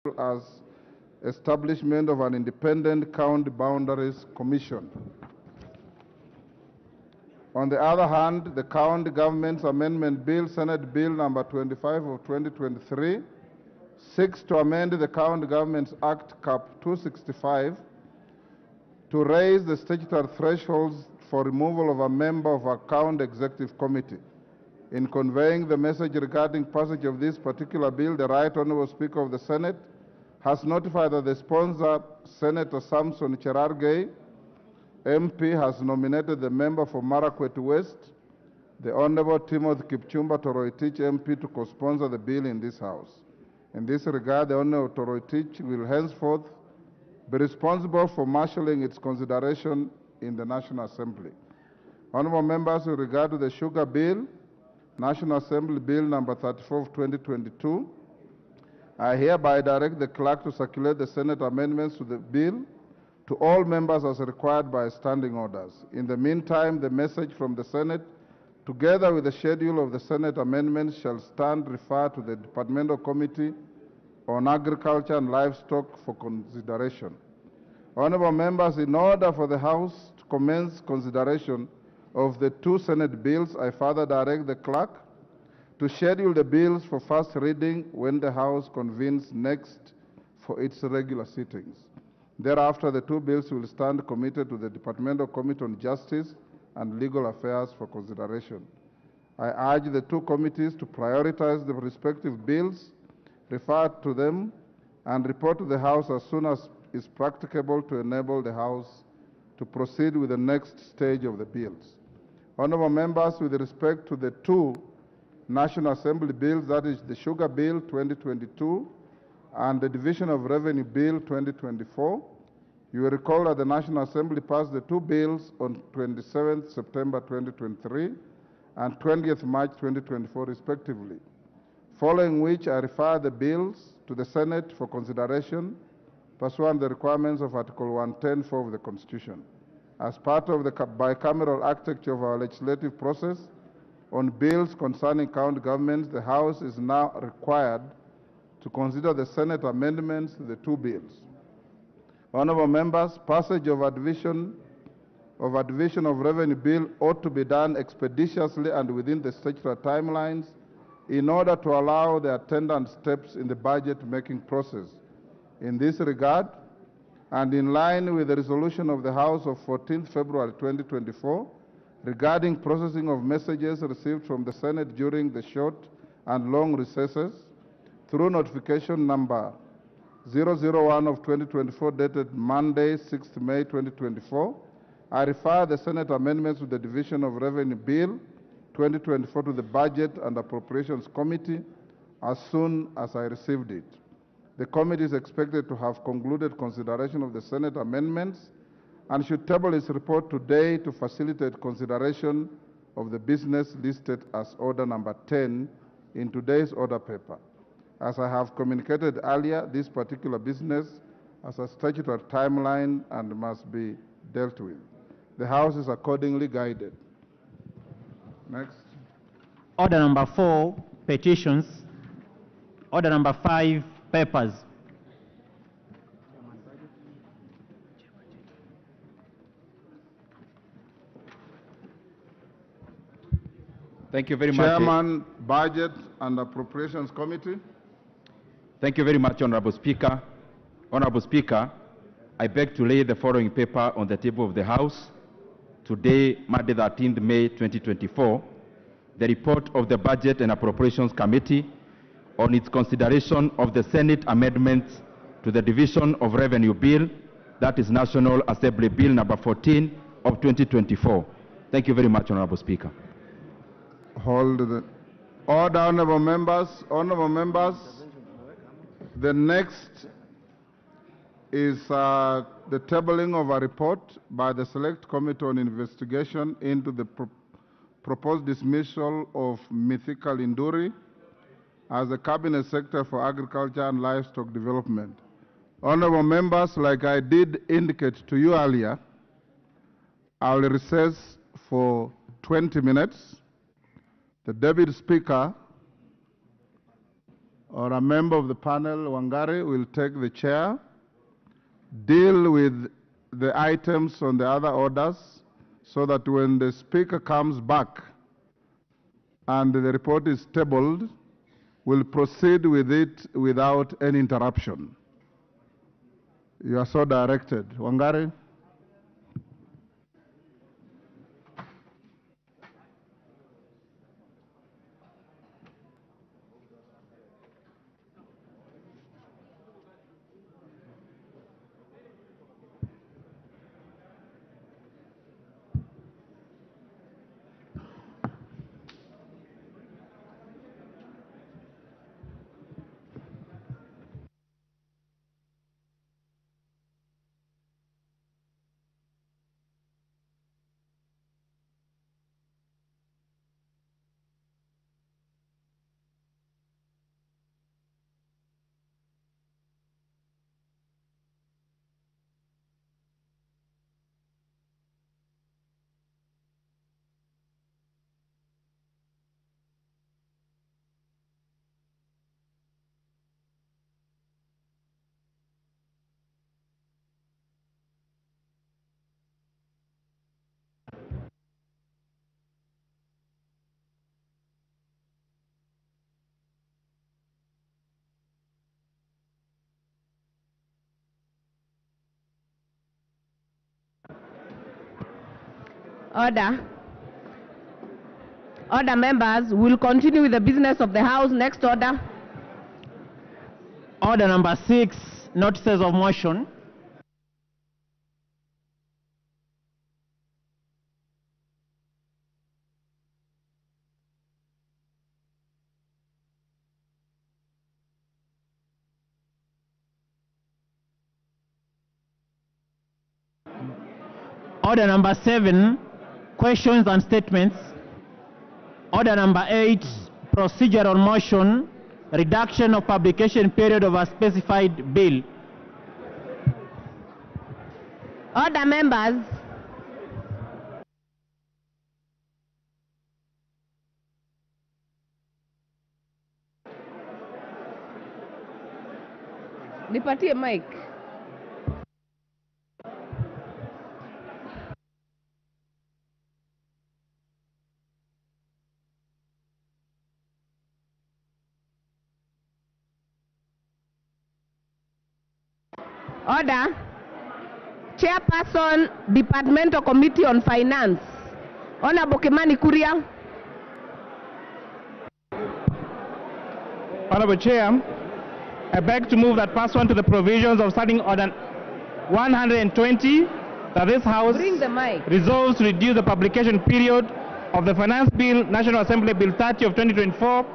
as establishment of an independent county boundaries commission. On the other hand, the County Government's Amendment Bill, Senate Bill number 25 of 2023, seeks to amend the County Governments Act Cap 265 to raise the statutory thresholds for removal of a member of a county executive committee. In conveying the message regarding passage of this particular bill, the Right Honourable Speaker of the Senate has notified that the sponsor, Senator Samson Cherargei, MP, has nominated the member for Marakwet West, the Honourable Timothy Kipchumba Toroitich, MP, to co-sponsor the bill in this House. In this regard, the Honourable Toroitich will henceforth be responsible for marshalling its consideration in the National Assembly. Honourable members, with regard to the Sugar Bill, National Assembly Bill number 34 of 2022, I hereby direct the clerk to circulate the Senate amendments to the bill to all members as required by standing orders. In the meantime, the message from the Senate, together with the schedule of the Senate amendments, shall stand referred to the Departmental Committee on Agriculture and Livestock for consideration. Honourable members, in order for the House to commence consideration of the two Senate bills, I further direct the clerk to schedule the bills for first reading when the House convenes next for its regular sittings. Thereafter, the two bills will stand committed to the Departmental Committee on Justice and Legal Affairs for consideration. I urge the two committees to prioritize the respective bills, refer to them, and report to the House as soon as is practicable to enable the House to proceed with the next stage of the bills. Honourable members, with respect to the two National Assembly bills, that is the Sugar Bill 2022 and the Division of Revenue Bill 2024, you will recall that the National Assembly passed the two bills on 27th September 2023 and 20th March 2024 respectively, following which I refer the bills to the Senate for consideration pursuant to the requirements of Article 110(4) of the Constitution. As part of the bicameral architecture of our legislative process on bills concerning county governments, the House is now required to consider the Senate amendments to the two bills. Honourable members, passage of a division of Revenue Bill ought to be done expeditiously and within the statutory timelines in order to allow the attendant steps in the budget-making process. In this regard, and in line with the resolution of the House of 14th February 2024 regarding processing of messages received from the Senate during the short and long recesses, through notification number 001 of 2024 dated Monday, 6th May 2024, I refer the Senate amendments to the Division of Revenue Bill 2024 to the Budget and Appropriations Committee as soon as I received it. The committee is expected to have concluded consideration of the Senate amendments and should table its report today to facilitate consideration of the business listed as order number 10 in today's order paper. As I have communicated earlier, this particular business has a statutory timeline and must be dealt with. The House is accordingly guided. Next. Order number 4, petitions. Order number 5, papers. Thank you very much. Chairman, Budget and Appropriations Committee. Thank you very much, Honorable Speaker. Honorable Speaker, I beg to lay the following paper on the table of the House. Today, Monday 13th May 2024, the report of the Budget and Appropriations Committee on its consideration of the Senate amendments to the Division of Revenue Bill, that is National Assembly Bill number 14 of 2024. Thank you very much, Honorable Speaker. Hold the order, honourable members. Honourable members, the next is the tabling of a report by the Select Committee on Investigation into the proposed dismissal of Mithika Linturi as the Cabinet Secretary for Agriculture and Livestock Development. Honourable members, like I did indicate to you earlier, I will recess for 20 minutes. The Deputy Speaker or a member of the panel, Wangari, will take the chair, deal with the items on the other orders, so that when the speaker comes back and the report is tabled, we'll proceed with it without any interruption. You are so directed. Wangari? Order. Order, members. We'll continue with the business of the House. Next order. Order number 6, notices of motion. Order number 7, questions and statements. Order number 8, procedural motion, reduction of publication period of a specified bill. Order, members. Nipatie mic. Order. Chairperson, Departmental Committee on Finance. Honorable Kimani Kuria. Honorable Chair, I beg to move that pursuant to the provisions of Standing Order 120, that this House Bring the mic. resolves to reduce the publication period of the Finance Bill, National Assembly Bill 30 of 2024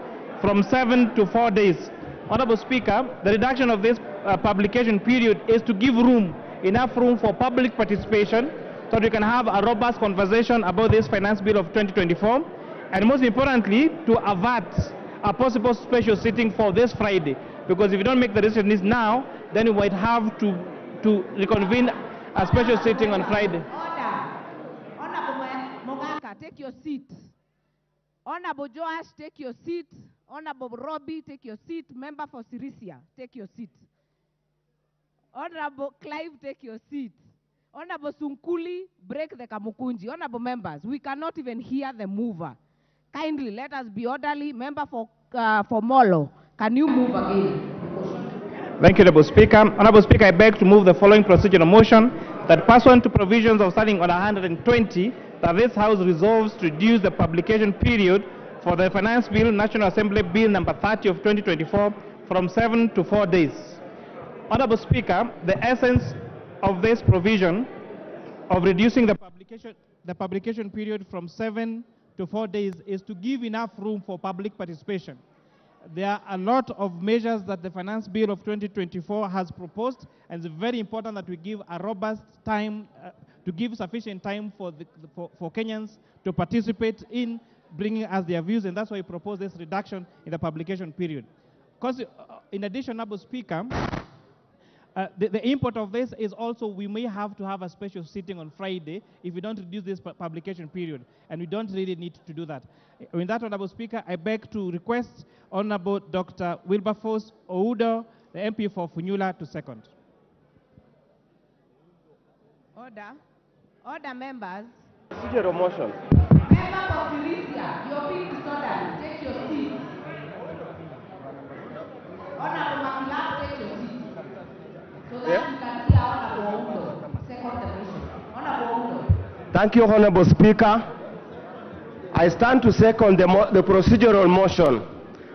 from 7 to 4 days. Honorable Speaker, the reduction of this publication period is to give enough room for public participation so that we can have a robust conversation about this Finance Bill of 2024, and most importantly, to avert a possible special sitting for this Friday. Because if you don't make the decision now, then we might have to reconvene a special sitting on Friday. Order. Honorable Mogaka, take your seat. Honorable Joash, take your seat. Honorable Robbie, take your seat. Member for Sirisia, take your seat. Honorable Clive, take your seat. Honorable Sunkuli, break the Kamukunji. Honorable members, we cannot even hear the mover. Kindly let us be orderly. Member for Molo, can you move again? Thank you, Honorable Speaker. Honorable Speaker, I beg to move the following procedural motion that pursuant to provisions of Standing Order 120, that this House resolves to reduce the publication period for the Finance Bill, National Assembly Bill number 30 of 2024 from 7 to 4 days. Honorable Speaker, the essence of this provision of reducing the publication period from 7 to 4 days is to give enough room for public participation. There are a lot of measures that the Finance Bill of 2024 has proposed, and it's very important that we give a robust time, to give sufficient time for Kenyans to participate in bringing us their views, and that's why we propose this reduction in the publication period. Because in addition, Honorable Speaker, The import of this is also we may have to have a special sitting on Friday if we don't reduce this publication period, and we don't really need to do that. With that, Honorable Speaker, I beg to request Honorable Dr. Wilberforce Oudo, the MP for Funyula, to second. Order. Order, members. Procedural motion. Member for Felicia, your being disorderly. Take your seat. Honorable Makila, take your seat. So that you can hear Honorable Oudo. Second the motion. Honorable Oudo. Thank you, Honorable Speaker. I stand to second the procedural motion,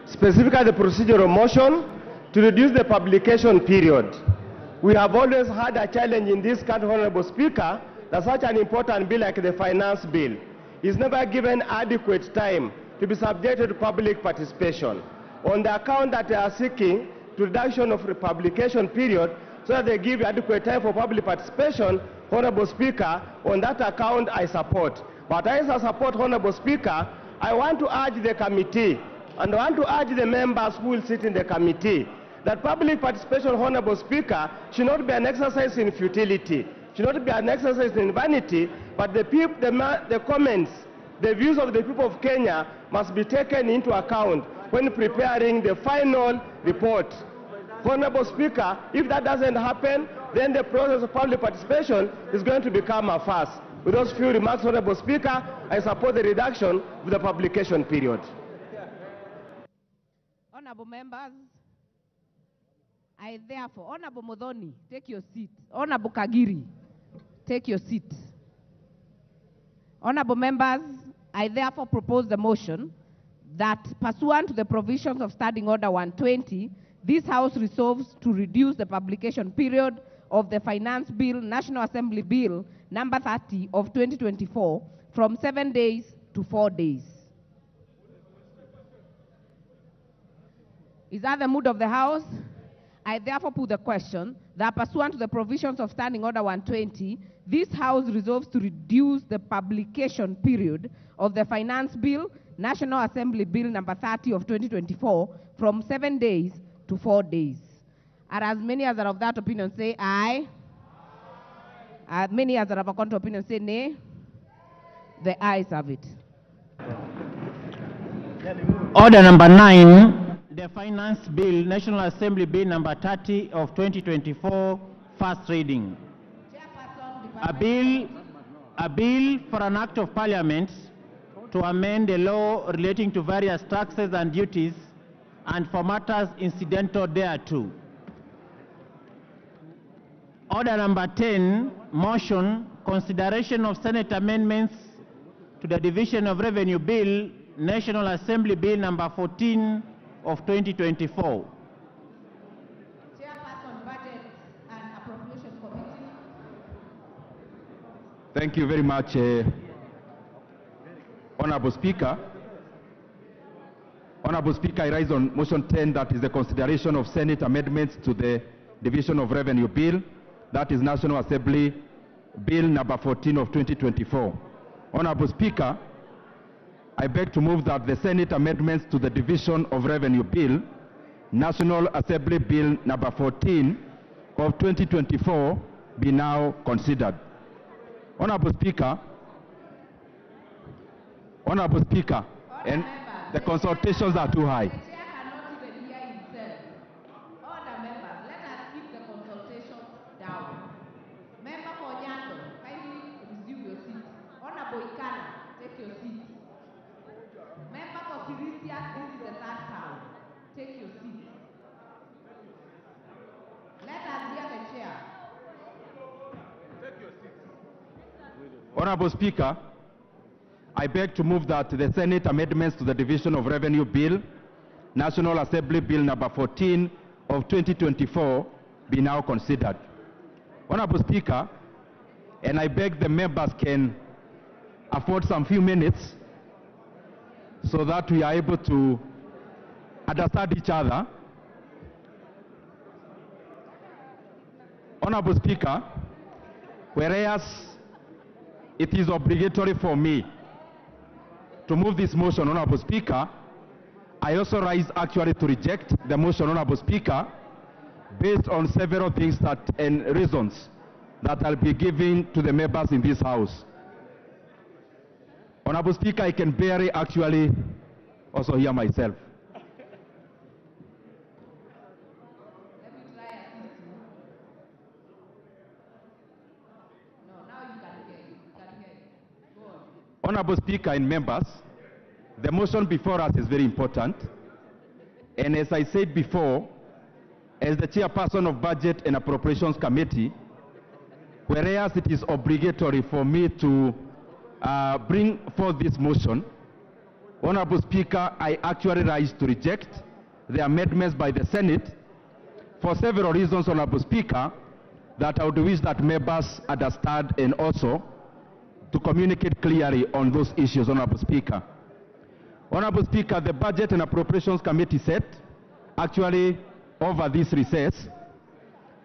specifically the procedural motion to reduce the publication period. We have always had a challenge in this country, Honorable Speaker, that such an important bill like the finance bill is never given adequate time to be subjected to public participation. On the account that they are seeking to reduction of the publication period so that they give adequate time for public participation, Honorable Speaker, on that account I support. But as I support, Honorable Speaker, I want to urge the committee and I want to urge the members who will sit in the committee that public participation, Honorable Speaker, should not be an exercise in futility, should not be an exercise in vanity, but the comments, the views of the people of Kenya must be taken into account when preparing the final report. Honorable Speaker, if that doesn't happen, then the process of public participation is going to become a farce. With those few remarks, Honorable Speaker, I support the reduction of the publication period. Honorable members, I therefore, Honorable Modoni, take your seat. Honorable Kagiri, take your seat. Honorable members, I therefore propose the motion that pursuant to the provisions of Standing Order 120, this House resolves to reduce the publication period of the Finance Bill, National Assembly Bill, number 30 of 2024, from 7 days to 4 days. Is that the mood of the House? I therefore put the question that pursuant to the provisions of Standing Order 120, this House resolves to reduce the publication period of the Finance Bill, National Assembly Bill number 30 of 2024, from 7 days to 4 days. Are as many as are of that opinion say aye? As many as are of a counter opinion say nay? The ayes have it. Order number 9, the Finance Bill, National Assembly Bill number 30 of 2024, first reading. A bill for an act of Parliament to amend the law relating to various taxes and duties and for matters incidental thereto. Order number 10, motion, consideration of Senate amendments to the Division of Revenue Bill, National Assembly Bill number 14 of 2024. Chairperson, Budget and Appropriations Committee. Thank you very much, Honorable Speaker. Honorable Speaker, I rise on motion 10, that is the consideration of Senate amendments to the Division of Revenue Bill, that is National Assembly Bill number 14 of 2024. Honorable Speaker, I beg to move that the Senate amendments to the Division of Revenue Bill, National Assembly Bill number 14 of 2024 be now considered. Honorable Speaker, and the consultations are too high. Honorable Speaker, I beg to move that the Senate amendments to the Division of Revenue Bill, National Assembly Bill number 14 of 2024 be now considered. Honorable Speaker, and I beg the members can afford some few minutes so that we are able to understand each other. Honorable Speaker, whereas it is obligatory for me to move this motion, Honorable Speaker, I also rise actually to reject the motion, Honorable Speaker, based on several things and reasons that I'll be giving to the members in this House. Honorable Speaker, I can barely actually also hear myself. Honorable Speaker and members, the motion before us is very important. And as I said before, as the chairperson of Budget and Appropriations Committee, whereas it is obligatory for me to bring forth this motion, Honorable Speaker, I actually rise to reject the amendments by the Senate for several reasons, Honorable Speaker, that I would wish that members understand and also to communicate clearly on those issues, Honorable Speaker. Honorable Speaker, the Budget and Appropriations Committee set actually over this recess,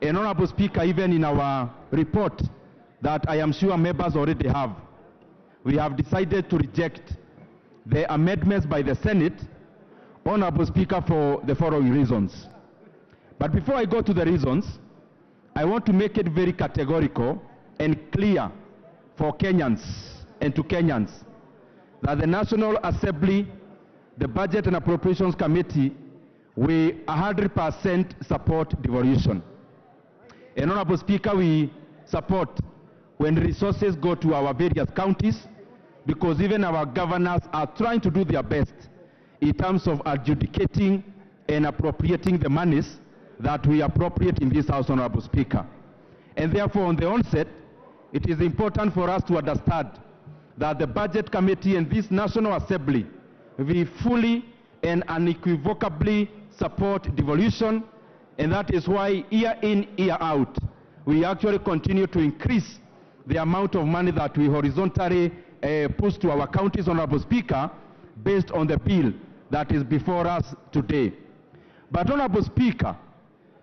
and Honorable Speaker, even in our report that I am sure members already have, we have decided to reject the amendments by the Senate, Honorable Speaker, for the following reasons. But before I go to the reasons, I want to make it very categorical and clear for Kenyans and to Kenyans that the National Assembly, the Budget and Appropriations Committee, we 100% support devolution. And Honorable Speaker, we support when resources go to our various counties, because even our governors are trying to do their best in terms of adjudicating and appropriating the monies that we appropriate in this House, Honorable Speaker. And therefore, on the onset, it is important for us to understand that the Budget Committee and this National Assembly, we fully and unequivocally support devolution, and that is why year in, year out, we actually continue to increase the amount of money that we horizontally push to our counties, Honorable Speaker, based on the bill that is before us today. But Honorable Speaker,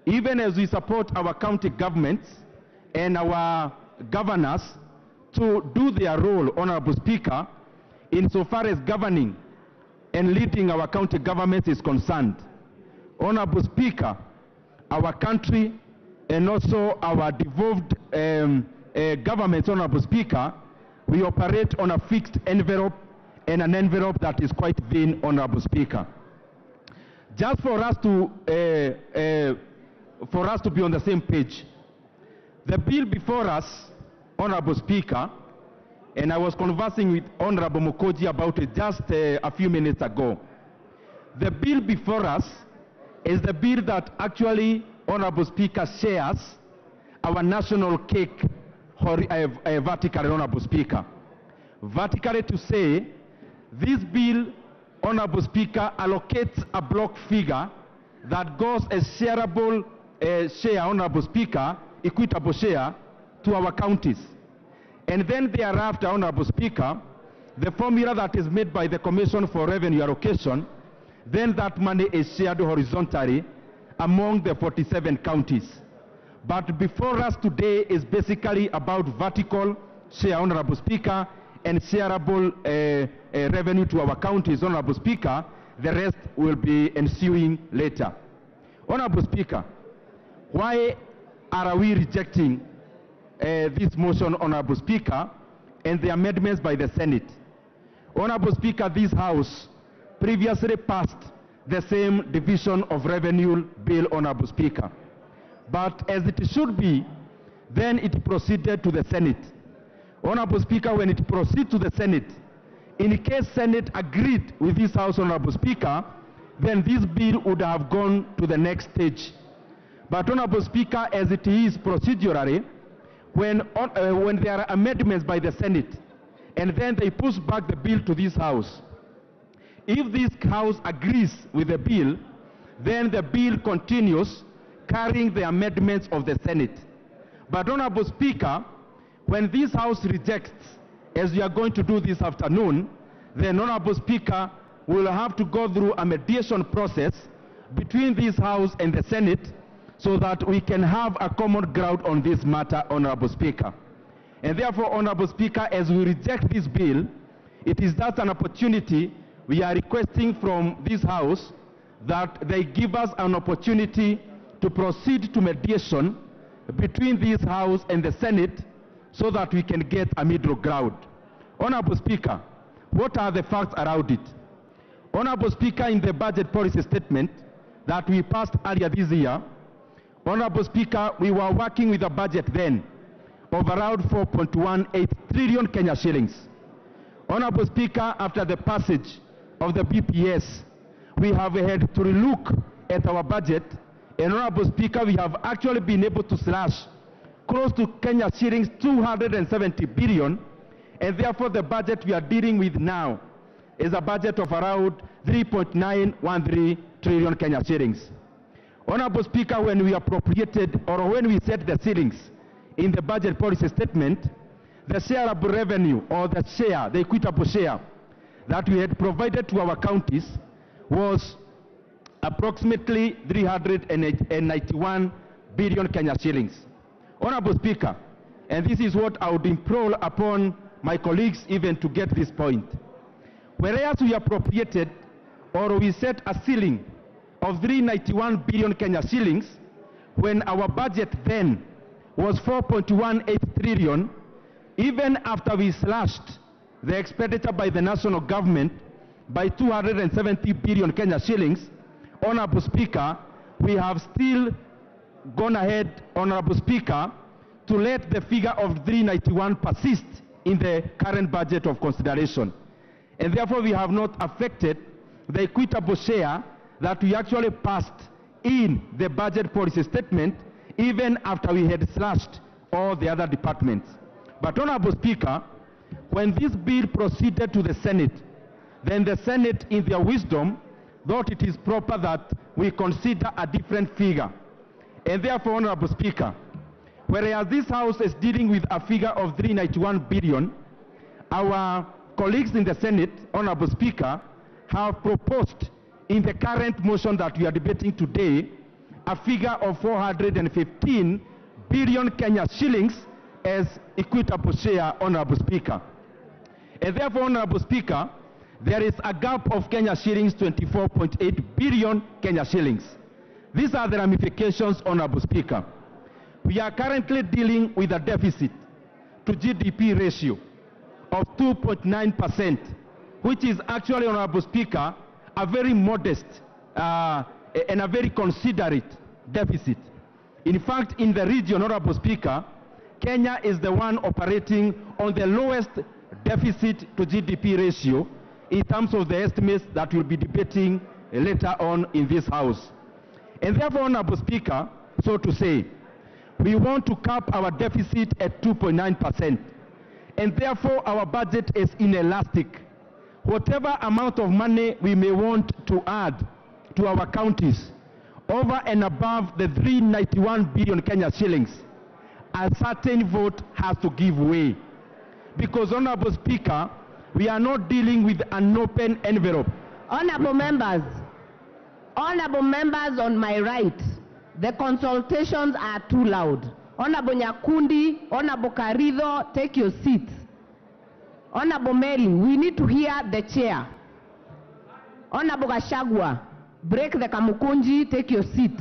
even as we support our county governments and our governors to do their role, Honorable Speaker, insofar as governing and leading our county governments is concerned, Honorable Speaker, our country and also our devolved governments, Honorable Speaker, we operate on a fixed envelope and an envelope that is quite thin, Honorable Speaker. Just for us to be on the same page, the bill before us, Honorable Speaker, and I was conversing with Honorable Mukoji about it just a few minutes ago. The bill before us is the bill that actually, Honorable Speaker, shares our national cake vertically, Honorable Speaker. Vertically to say, this bill, Honorable Speaker, allocates a block figure that goes as shareable share, Honorable Speaker, equitable share to our counties. And then thereafter, Honorable Speaker, the formula that is made by the Commission for Revenue Allocation, then that money is shared horizontally among the 47 counties. But before us today is basically about vertical share, Honorable Speaker, and shareable revenue to our counties, Honorable Speaker. The rest will be ensuing later. Honorable Speaker, why are we rejecting this motion, Honorable Speaker, and the amendments by the Senate? Honorable Speaker, this House previously passed the same division of revenue bill, Honorable Speaker. But as it should be, then it proceeded to the Senate. Honorable Speaker, when it proceeds to the Senate, in case Senate agreed with this House, Honorable Speaker, then this bill would have gone to the next stage. But Honorable Speaker, as it is procedurally, when there are amendments by the Senate, and then they push back the bill to this House, if this House agrees with the bill, then the bill continues carrying the amendments of the Senate. But Honorable Speaker, when this House rejects, as we are going to do this afternoon, then Honorable Speaker will have to go through a mediation process between this House and the Senate so that we can have a common ground on this matter, Honorable Speaker. And therefore, Honorable Speaker, as we reject this bill, it is thus an opportunity we are requesting from this House that they give us an opportunity to proceed to mediation between this House and the Senate so that we can get a middle ground. Honorable Speaker, what are the facts around it? Honorable Speaker, in the budget policy statement that we passed earlier this year, Honorable Speaker, we were working with a budget then of around 4.18 trillion Kenya shillings. Honorable Speaker, after the passage of the BPS, we have had to relook at our budget, and Honorable Speaker, we have actually been able to slash close to Kenya shillings 270 billion, and therefore the budget we are dealing with now is a budget of around 3.913 trillion Kenya shillings. Honorable Speaker, when we appropriated or when we set the ceilings in the budget policy statement, the shareable revenue or the share, the equitable share that we had provided to our counties was approximately 391 billion Kenya shillings. Honorable Speaker, and this is what I would implore upon my colleagues even to get this point. Whereas we appropriated or we set a ceiling of 391 billion Kenya shillings, when our budget then was 4.18 trillion, even after we slashed the expenditure by the national government by 270 billion Kenya shillings, Honorable Speaker, we have still gone ahead, Honorable Speaker, to let the figure of 391 persist in the current budget of consideration. And therefore we have not affected the equitable share that we actually passed in the budget policy statement, even after we had slashed all the other departments. But Honorable Speaker, when this bill proceeded to the Senate, then the Senate, in their wisdom, thought it is proper that we consider a different figure. And therefore, Honorable Speaker, whereas this House is dealing with a figure of 391 billion, our colleagues in the Senate, Honorable Speaker, have proposed in the current motion that we are debating today a figure of 415 billion Kenya shillings as equitable share, Honorable Speaker. And therefore, Honorable Speaker, there is a gap of Kenya shillings 24.8 billion Kenya shillings. These are the ramifications, Honorable Speaker. We are currently dealing with a deficit to GDP ratio of 2.9%, which is actually, Honorable Speaker, a very modest and a very considerate deficit. In fact, in the region, Honorable Speaker, Kenya is the one operating on the lowest deficit to GDP ratio in terms of the estimates that we'll be debating later on in this House. And therefore, Honorable Speaker, so to say, we want to cap our deficit at 2.9%. And therefore, our budget is inelastic. Whatever amount of money we may want to add to our counties, over and above the 391 billion Kenya shillings, a certain vote has to give way. Because, Honorable Speaker, we are not dealing with an open envelope. Honorable members on my right, the consultations are too loud. Honorable Nyakundi, Honorable Karido, take your seats. Honorable Meli, we need to hear the chair. Honorable Gashagwa, break the Kamukunji, take your seat.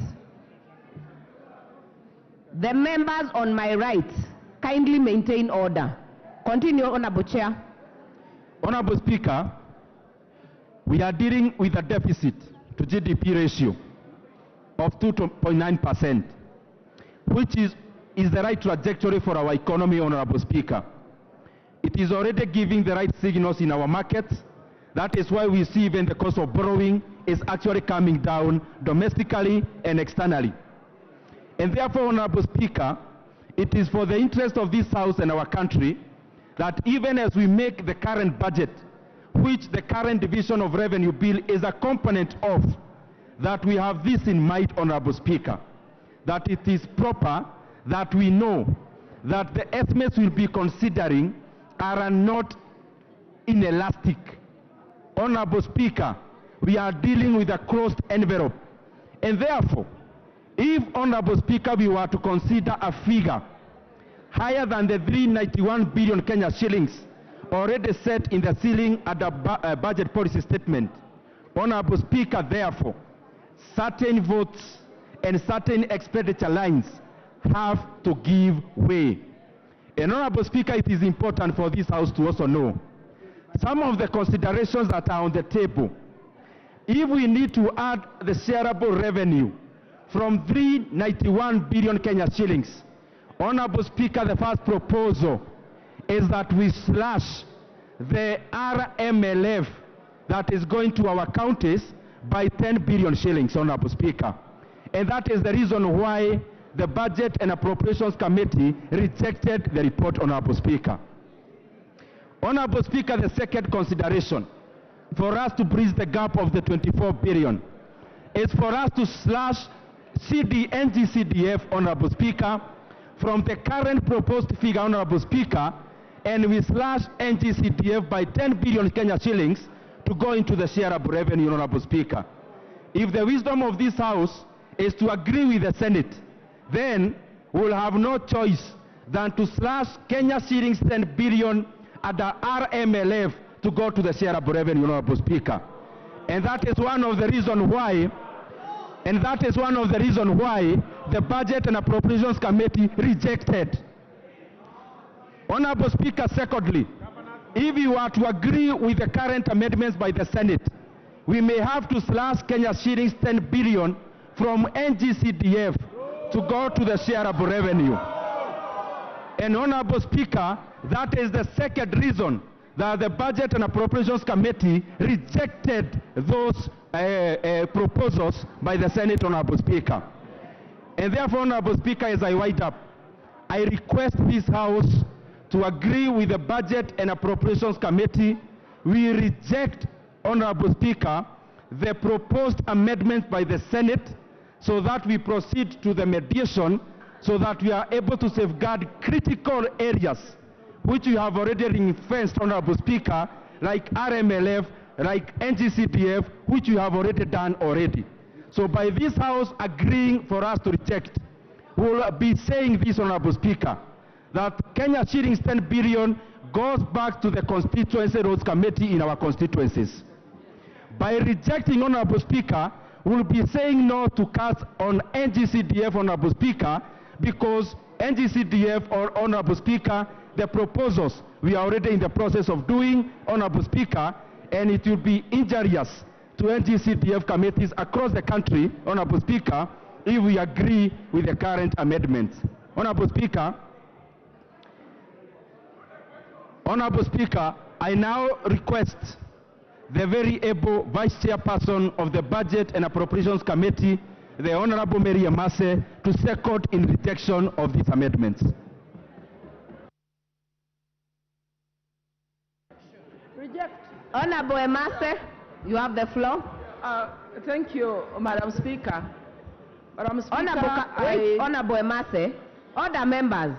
The members on my right, kindly maintain order. Continue, Honorable Chair. Honorable Speaker, we are dealing with a deficit to GDP ratio of 2.9%, which is the right trajectory for our economy, Honorable Speaker. It is already giving the right signals in our markets. That is why we see even the cost of borrowing is actually coming down domestically and externally. And therefore, Honorable Speaker, it is for the interest of this House and our country that even as we make the current budget, which the current division of revenue bill is a component of, that we have this in mind, Honorable Speaker, that it is proper that we know that the estimates we'll be considering are not inelastic. Honorable Speaker, we are dealing with a closed envelope. And therefore, if, Honorable Speaker, we were to consider a figure higher than the 391 billion Kenya shillings already set in the ceiling at the budget policy statement, Honorable Speaker, therefore, certain votes and certain expenditure lines have to give way. And Honorable Speaker, it is important for this House to also know some of the considerations that are on the table. If we need to add the shareable revenue from 391 billion Kenya shillings, Honorable Speaker, the first proposal is that we slash the RMLF that is going to our counties by 10 billion shillings, Honorable Speaker. And that is the reason why the Budget and Appropriations Committee rejected the report, Honorable Speaker. Honorable Speaker, the second consideration for us to bridge the gap of the 24 billion is for us to slash NGCDF, Honorable Speaker, from the current proposed figure, Honorable Speaker, and we slash NGCDF by 10 billion Kenya shillings to go into the shareable revenue, Honorable Speaker. If the wisdom of this House is to agree with the Senate, then we'll have no choice than to slash Kenya shillings 10 billion at the RMLF to go to the shareable revenue, Honorable Speaker. And that is one of the reasons why, the Budget and Appropriations Committee rejected. Honorable Speaker, secondly, if you are to agree with the current amendments by the Senate, we may have to slash Kenya shillings 10 billion from NGCDF to go to the shareable revenue. And Honorable Speaker, that is the second reason that the Budget and Appropriations Committee rejected those proposals by the Senate, Honorable Speaker. And therefore, Honorable Speaker, as I wind up, I request this House to agree with the Budget and Appropriations Committee. We reject, Honorable Speaker, the proposed amendments by the Senate so that we proceed to the mediation so that we are able to safeguard critical areas which you have already ring-fenced, Honorable Speaker, like RMLF, like NGCDF, which you have already done already. So by this House agreeing for us to reject, we will be saying this, Honorable Speaker, that Kenya shillings 10 billion goes back to the Constituency Roads Committee in our constituencies. By rejecting, Honorable Speaker, we will be saying no to cuts on NGCDF, Honorable Speaker, because NGCDF, or Honorable Speaker, the proposals we are already in the process of doing, Honorable Speaker, and it will be injurious to NGCDF committees across the country, Honorable Speaker, if we agree with the current amendments. Honorable Speaker, I now request the very able Vice Chairperson of the Budget and Appropriations Committee, the Honorable Mary Amase, to second in rejection of these amendments. Reject. Honorable Amase, you have the floor. Thank you, Madam Speaker. Madam Speaker, Honorable Amase, other members,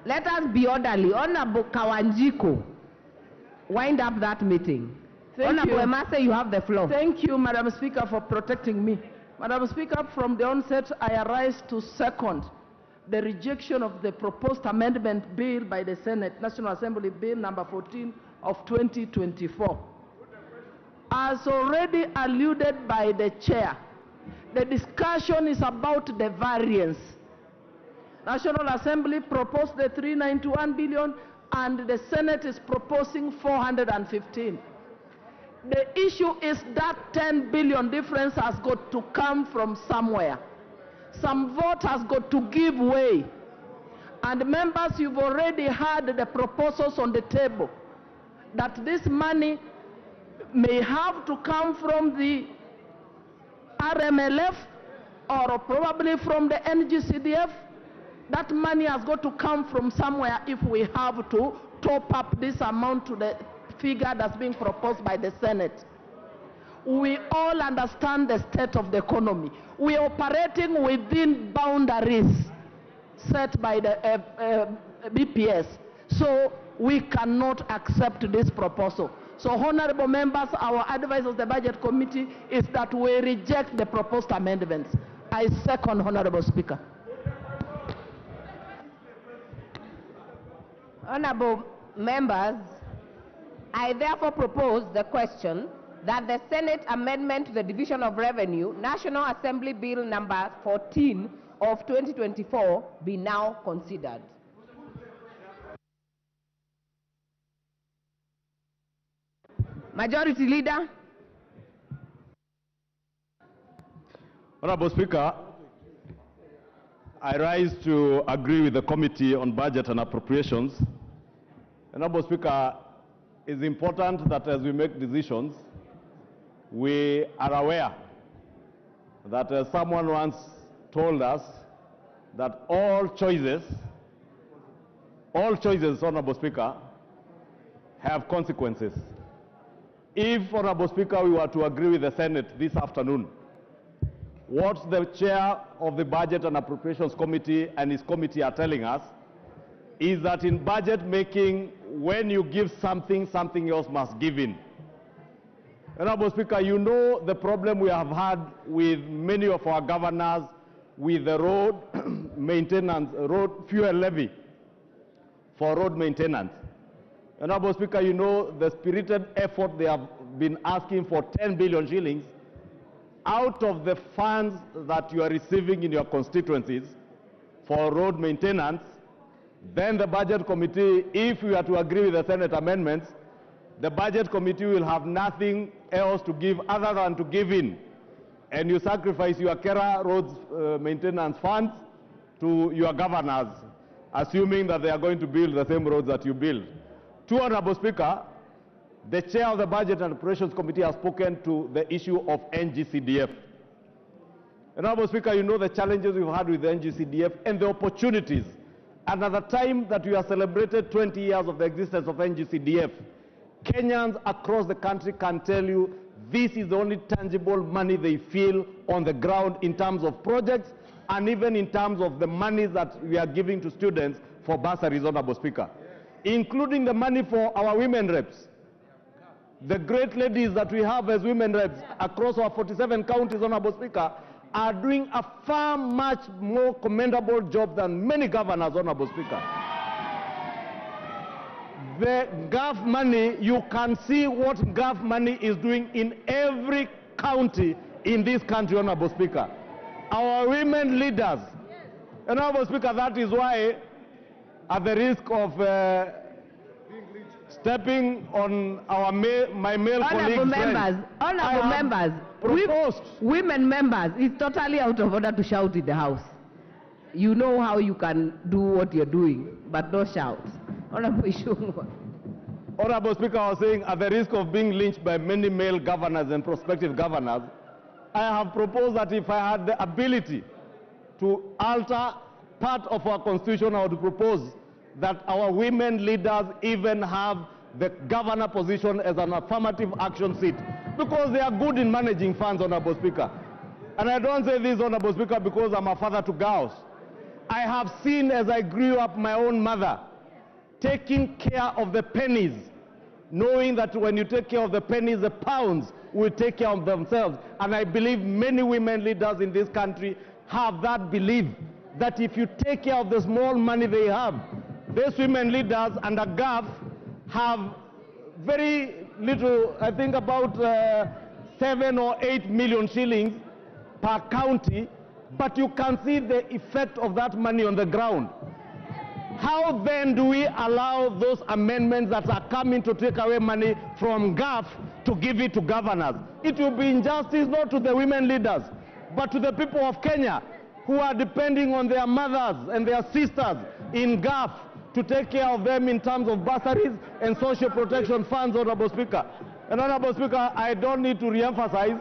let us be orderly. Honorable Kawanjiko, wind up that meeting. Honorable Amase, you have the floor. Thank you, Madam Speaker, for protecting me. Madam Speaker, from the onset, I arise to second the rejection of the proposed amendment bill by the Senate, National Assembly Bill number 14 of 2024. As already alluded by the chair, the discussion is about the variance. National Assembly proposed the 391 billion and the Senate is proposing 415. The issue is that 10 billion difference has got to come from somewhere. Some vote has got to give way. And members, you've already heard the proposals on the table that this money may have to come from the RMLF or probably from the NGCDF. That money has got to come from somewhere if we have to top up this amount to the figure that's being proposed by the Senate. We all understand the state of the economy. We are operating within boundaries set by the BPS. So we cannot accept this proposal. So, honorable members, our advice of the Budget Committee is that we reject the proposed amendments. I second, Honorable Speaker. Honorable members, I therefore propose the question that the Senate Amendment to the Division of Revenue, National Assembly Bill number 14 of 2024 be now considered. Majority Leader. Honorable Speaker, I rise to agree with the Committee on Budget and Appropriations. Honorable Speaker, it's important that as we make decisions, we are aware that someone once told us that all choices, Honorable Speaker, have consequences. If, Honorable Speaker, we were to agree with the Senate this afternoon, what the chair of the Budget and Appropriations Committee and his committee are telling us is that in budget making, when you give something, something else must give in. Honorable Speaker, you know the problem we have had with many of our governors with the road maintenance, road fuel levy for road maintenance. Honorable Speaker, you know the spirited effort they have been asking for 10 billion shillings out of the funds that you are receiving in your constituencies for road maintenance. Then the Budget Committee, if we are to agree with the Senate amendments, the Budget Committee will have nothing else to give other than to give in. And you sacrifice your Kera roads maintenance funds to your governors, assuming that they are going to build the same roads that you build. To Honorable Speaker, the chair of the Budget and Appropriations Committee has spoken to the issue of NGCDF. Honorable Speaker, you know the challenges we've had with the NGCDF and the opportunities. And at the time that we have celebrated 20 years of the existence of NGCDF, Kenyans across the country can tell you this is the only tangible money they feel on the ground in terms of projects and even in terms of the money that we are giving to students for bursaries, Honorable Speaker, including the money for our women reps. The great ladies that we have as women reps across our 47 counties, Honorable Speaker, are doing a far much more commendable job than many governors, Honorable Speaker. The GAF money, you can see what GAF money is doing in every county in this country, Honorable Speaker. Our women leaders, Honorable Speaker, that is why, at the risk of stepping on our my male colleagues, honorable members, women members, it's totally out of order to shout in the House. You know how you can do what you're doing, but don't shout. Honorable Speaker, I was saying, at the risk of being lynched by many male governors and prospective governors, I have proposed that if I had the ability to alter part of our constitution, I would propose that our women leaders even have the governor position as an affirmative action seat, because they are good in managing funds, Honorable Speaker. And I don't say this, Honorable Speaker, because I'm a father to girls. I have seen, as I grew up, my own mother taking care of the pennies, knowing that when you take care of the pennies, the pounds will take care of themselves. And I believe many women leaders in this country have that belief, that if you take care of the small money they have, these women leaders under GAF have very little, I think about 7 or 8 million shillings per county, but you can see the effect of that money on the ground. How then do we allow those amendments that are coming to take away money from GAF to give it to governors? It will be injustice not to the women leaders, but to the people of Kenya who are depending on their mothers and their sisters in GAF to take care of them in terms of bursaries and social protection funds, Honorable Speaker. And Honorable Speaker, I don't need to re-emphasize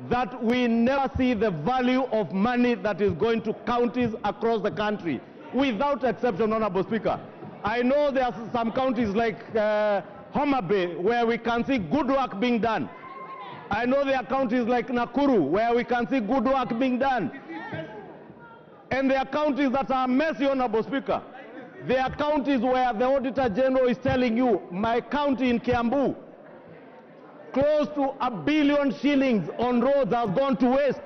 that we never see the value of money that is going to counties across the country, without exception, Honorable Speaker. I know there are some counties like Homa Bay where we can see good work being done. I know there are counties like Nakuru where we can see good work being done. And there are counties that are messy, Honorable Speaker. There are counties where the Auditor General is telling you, my county in Kiambu, close to 1 billion shillings on roads has gone to waste.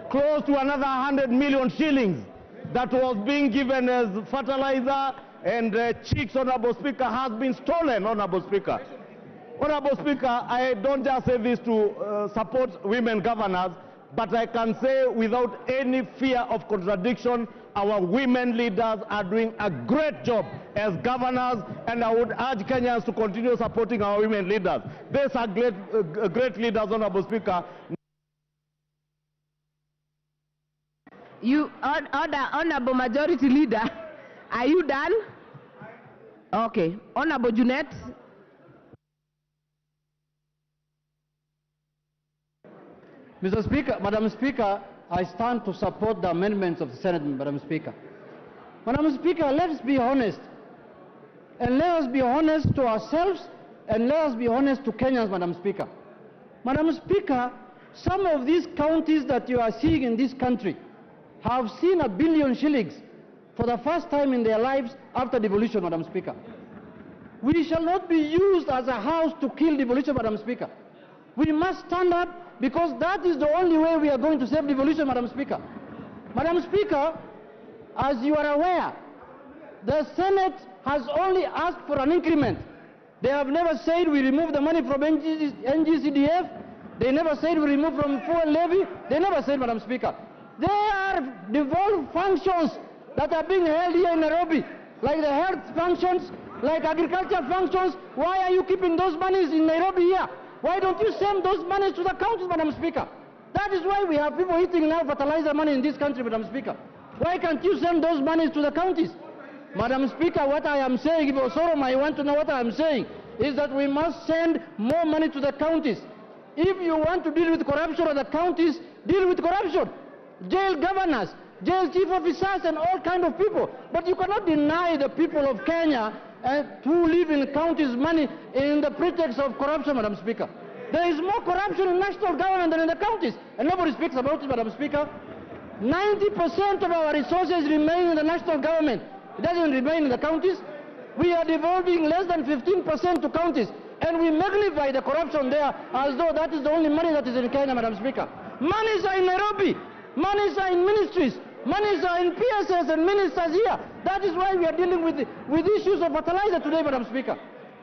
Close to another 100 million shillings that was being given as fertilizer and chicks, Honorable Speaker, has been stolen, Honorable Speaker. Honorable Speaker, I don't just say this to support women governors, but I can say without any fear of contradiction, our women leaders are doing a great job as governors, and I would urge Kenyans to continue supporting our women leaders. These are great leaders, Honorable Speaker. You, Honorable Majority Leader, are you done? Okay. Honorable Junet. Mr. Speaker, Madam Speaker, I stand to support the amendments of the Senate, Madam Speaker. Madam Speaker, let's be honest. And let us be honest to ourselves, and let us be honest to Kenyans, Madam Speaker. Madam Speaker, some of these counties that you are seeing in this country have seen 1 billion shillings for the first time in their lives after devolution, Madam Speaker. We shall not be used as a house to kill devolution, Madam Speaker. We must stand up, because that is the only way we are going to save devolution, Madam Speaker. Madam Speaker, as you are aware, the Senate has only asked for an increment. They have never said we remove the money from NGCDF. They never said we remove from fuel levy. They never said, Madam Speaker. There are devolved functions that are being held here in Nairobi, like the health functions, like agriculture functions. Why are you keeping those monies in Nairobi here? Why don't you send those monies to the counties, Madam Speaker? That is why we have people eating now fertilizer money in this country, Madam Speaker. Why can't you send those monies to the counties? Madam Speaker, what I am saying, if Osoro might want to know what I am saying, is that we must send more money to the counties. If you want to deal with corruption at the counties, deal with corruption. Jail governors, jail chief officers, and all kind of people. But you cannot deny the people of Kenya who live in counties money in the pretext of corruption, Madam Speaker. There is more corruption in national government than in the counties, and nobody speaks about it, Madam Speaker. 90% of our resources remain in the national government. It doesn't remain in the counties. We are devolving less than 15% to counties, and we magnify the corruption there as though that is the only money that is in Kenya, Madam Speaker. Monies are in Nairobi. Monies are in ministries. Monies are in PSS and ministers here. That is why we are dealing with issues of fertilizer today, Madam Speaker.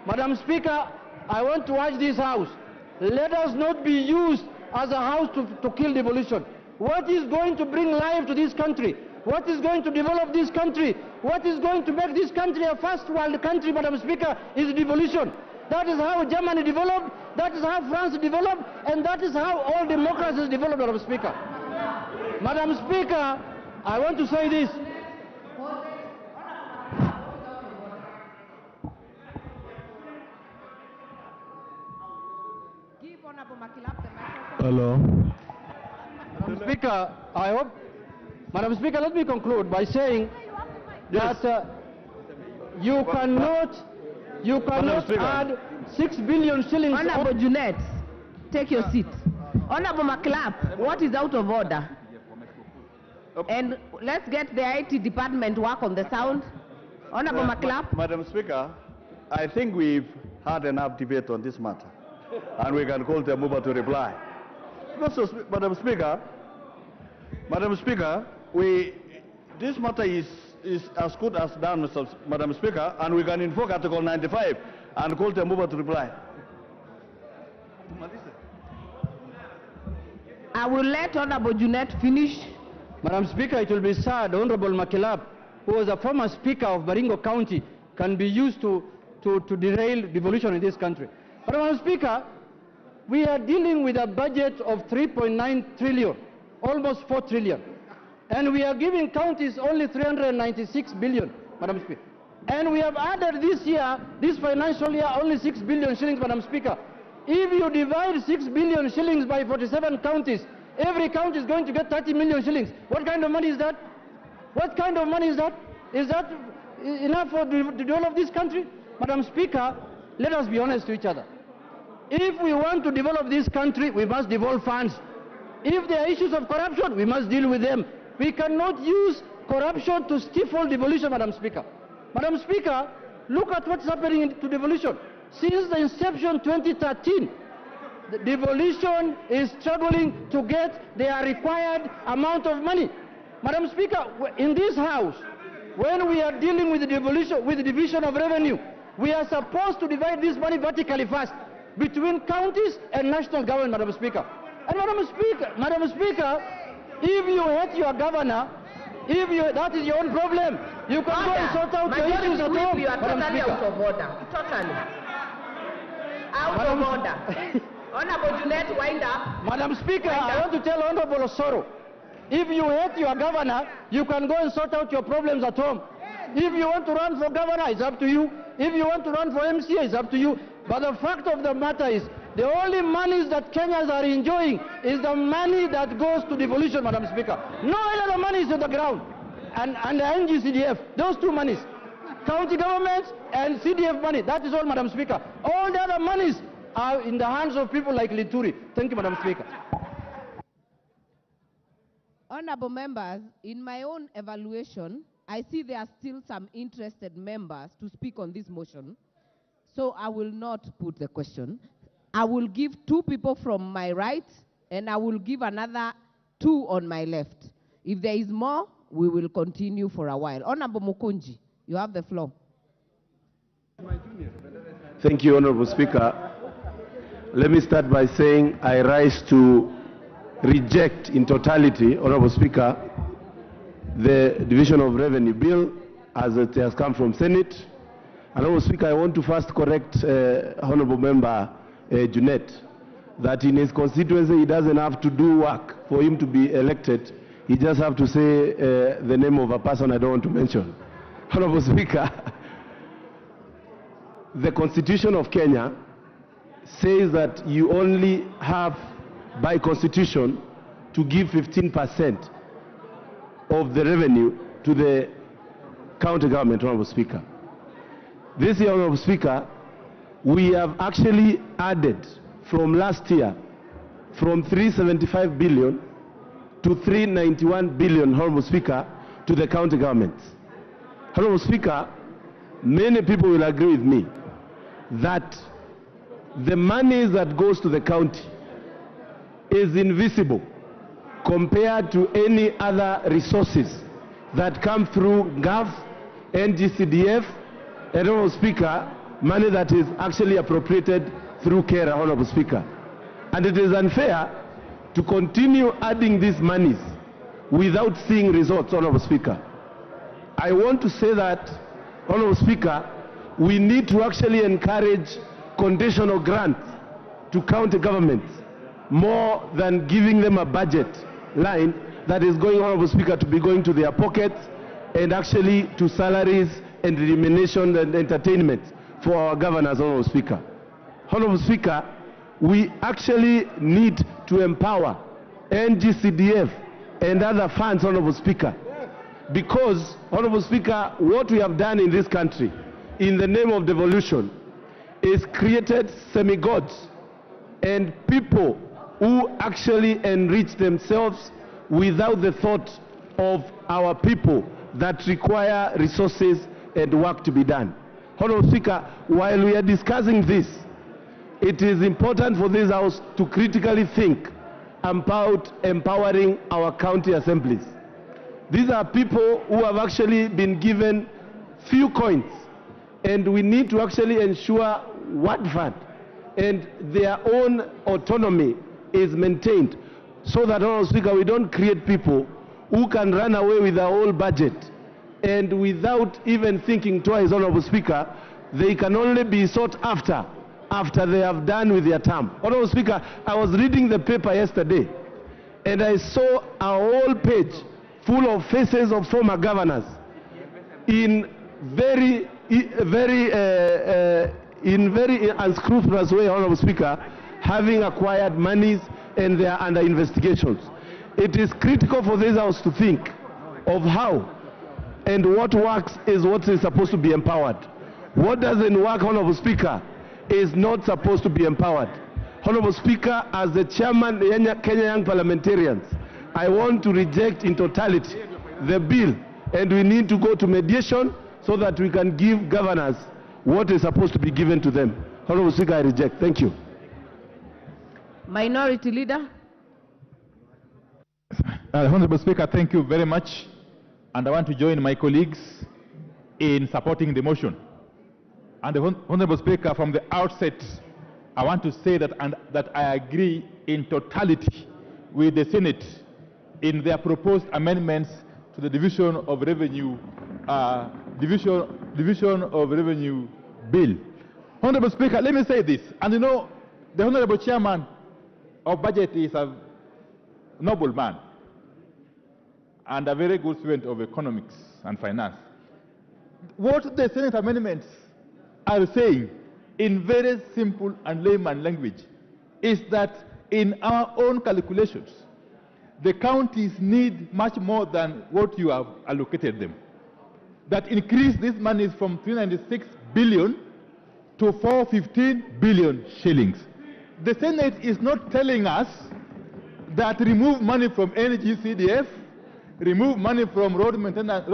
Madam Speaker, I want to urge this House, let us not be used as a house to kill devolution. What is going to bring life to this country? What is going to develop this country? What is going to make this country a first world country, Madam Speaker, is devolution. That is how Germany developed, that is how France developed, and that is how all democracies developed, Madam Speaker. Madam Speaker, I want to say this. Hello. Madam Speaker, Madam Speaker, let me conclude by saying that you cannot add 6 billion shillings. Honorable Junet, take your seat. Honorable McClap, what is out of order? And let's get the IT department work on the sound. Honorable McClap. Madam Speaker, I think we've had enough debate on this matter, and we can call the mover to reply. Madam Speaker, this matter is as good as done, Madam Speaker, and we can invoke Article 95 and call the mover to reply. I will let Honorable Junet finish. Madam Speaker, it will be sad, Honorable Makilap, who was a former Speaker of Baringo County, can be used to derail devolution in this country. But Madam Speaker, we are dealing with a budget of 3.9 trillion, almost 4 trillion. And we are giving counties only 396 billion, Madam Speaker. And we have added this year, this financial year, only 6 billion shillings, Madam Speaker. If you divide 6 billion shillings by 47 counties, every county is going to get 30 million shillings. What kind of money is that? What kind of money is that? Is that enough for the development of this country? Madam Speaker, let us be honest to each other. If we want to develop this country, we must devolve funds. If there are issues of corruption, we must deal with them. We cannot use corruption to stifle devolution, Madam Speaker. Madam Speaker, look at what's happening to devolution. Since the inception 2013, the devolution is struggling to get their required amount of money. Madam Speaker, in this House, when we are dealing with the devolution, with the division of revenue, we are supposed to divide this money vertically first. between counties and national government, Madam Speaker. And Madam Speaker, if you hate your governor, that is your own problem. You can go and sort out your issues at home. You are totally out of order. Totally. Out of order. Honorable Juliet, wind up. Madam Speaker, I want to tell Honorable Osoro, if you hate your governor, you can go and sort out your problems at home. If you want to run for governor, it's up to you. If you want to run for MCA, it's up to you. But the fact of the matter is, the only monies that Kenyans are enjoying is the money that goes to devolution, Madam Speaker. No other money is on the ground. And the NGCDF, those two monies, county governments and CDF money, that is all, Madam Speaker. All the other monies are in the hands of people like Linturi. Thank you, Madam Speaker. Honorable members, in my own evaluation, I see there are still some interested members to speak on this motion. So I will not put the question. I will give 2 people from my right, and I will give another 2 on my left. If there is more, we will continue for a while. Honorable Mukunji, you have the floor. Thank you, Honorable Speaker. Let me start by saying I rise to reject in totality, Honorable Speaker, the Division of Revenue Bill as it has come from Senate. Honorable Speaker, I want to first correct Honorable Member Junet that in his constituency he doesn't have to do work for him to be elected. He just have to say the name of a person I don't want to mention. Honorable Speaker, the Constitution of Kenya says that you only have, by constitution, to give 15% of the revenue to the county government, Honorable Speaker. This year, Honorable Speaker, we have actually added from last year from 375 billion to 391 billion, Honorable Speaker, to the county governments. Honorable Speaker, many people will agree with me that the money that goes to the county is invisible compared to any other resources that come through GAF, NGCDF, and Honorable Speaker, money that is actually appropriated through KERA, Honorable Speaker. And it is unfair to continue adding these monies without seeing results, Honorable Speaker. I want to say that, Honorable Speaker, we need to actually encourage conditional grants to county governments more than giving them a budget line that is going, Honorable Speaker, to be going to their pockets and actually to salaries and remuneration and entertainment for our governors, Honorable Speaker. Honorable Speaker, we actually need to empower NGCDF and other funds, Honorable Speaker, because, Honorable Speaker, what we have done in this country in the name of devolution is created semi-gods and people who actually enrich themselves without the thought of our people that require resources and work to be done. Honorable Speaker, while we are discussing this, it is important for this House to critically think about empowering our county assemblies. These are people who have actually been given few coins, and we need to actually ensure word fund and their own autonomy is maintained, so that, Honorable Speaker, we don't create people who can run away with the whole budget, and without even thinking twice, Honorable Speaker, they can only be sought after they have done with their term. Honorable Speaker, I was reading the paper yesterday, and I saw a whole page full of faces of former governors in very unscrupulous way, Honorable Speaker, having acquired monies and they are under investigations. It is critical for this House to think of how and what works is what is supposed to be empowered. What doesn't work, Honorable Speaker, is not supposed to be empowered. Honorable Speaker, as the chairman of Kenya Young Parliamentarians, I want to reject in totality the bill, and we need to go to mediation so that we can give governors what is supposed to be given to them. Honorable Speaker, I reject. Thank you. Minority Leader. Honorable Speaker, thank you very much. And I want to join my colleagues in supporting the motion. And Honorable Speaker, from the outset, I want to say that, that I agree in totality with the Senate in their proposed amendments to the Division of Revenue Bill. Honorable Speaker, let me say this, and you know, the Honorable Chairman of Budget is a noble man and a very good student of economics and finance. What the Senate amendments are saying in very simple and layman language is that in our own calculations, the counties need much more than what you have allocated them. That increase this money from 396 billion to 415 billion shillings. The Senate is not telling us that remove money from NGCDF, remove money from road maintenance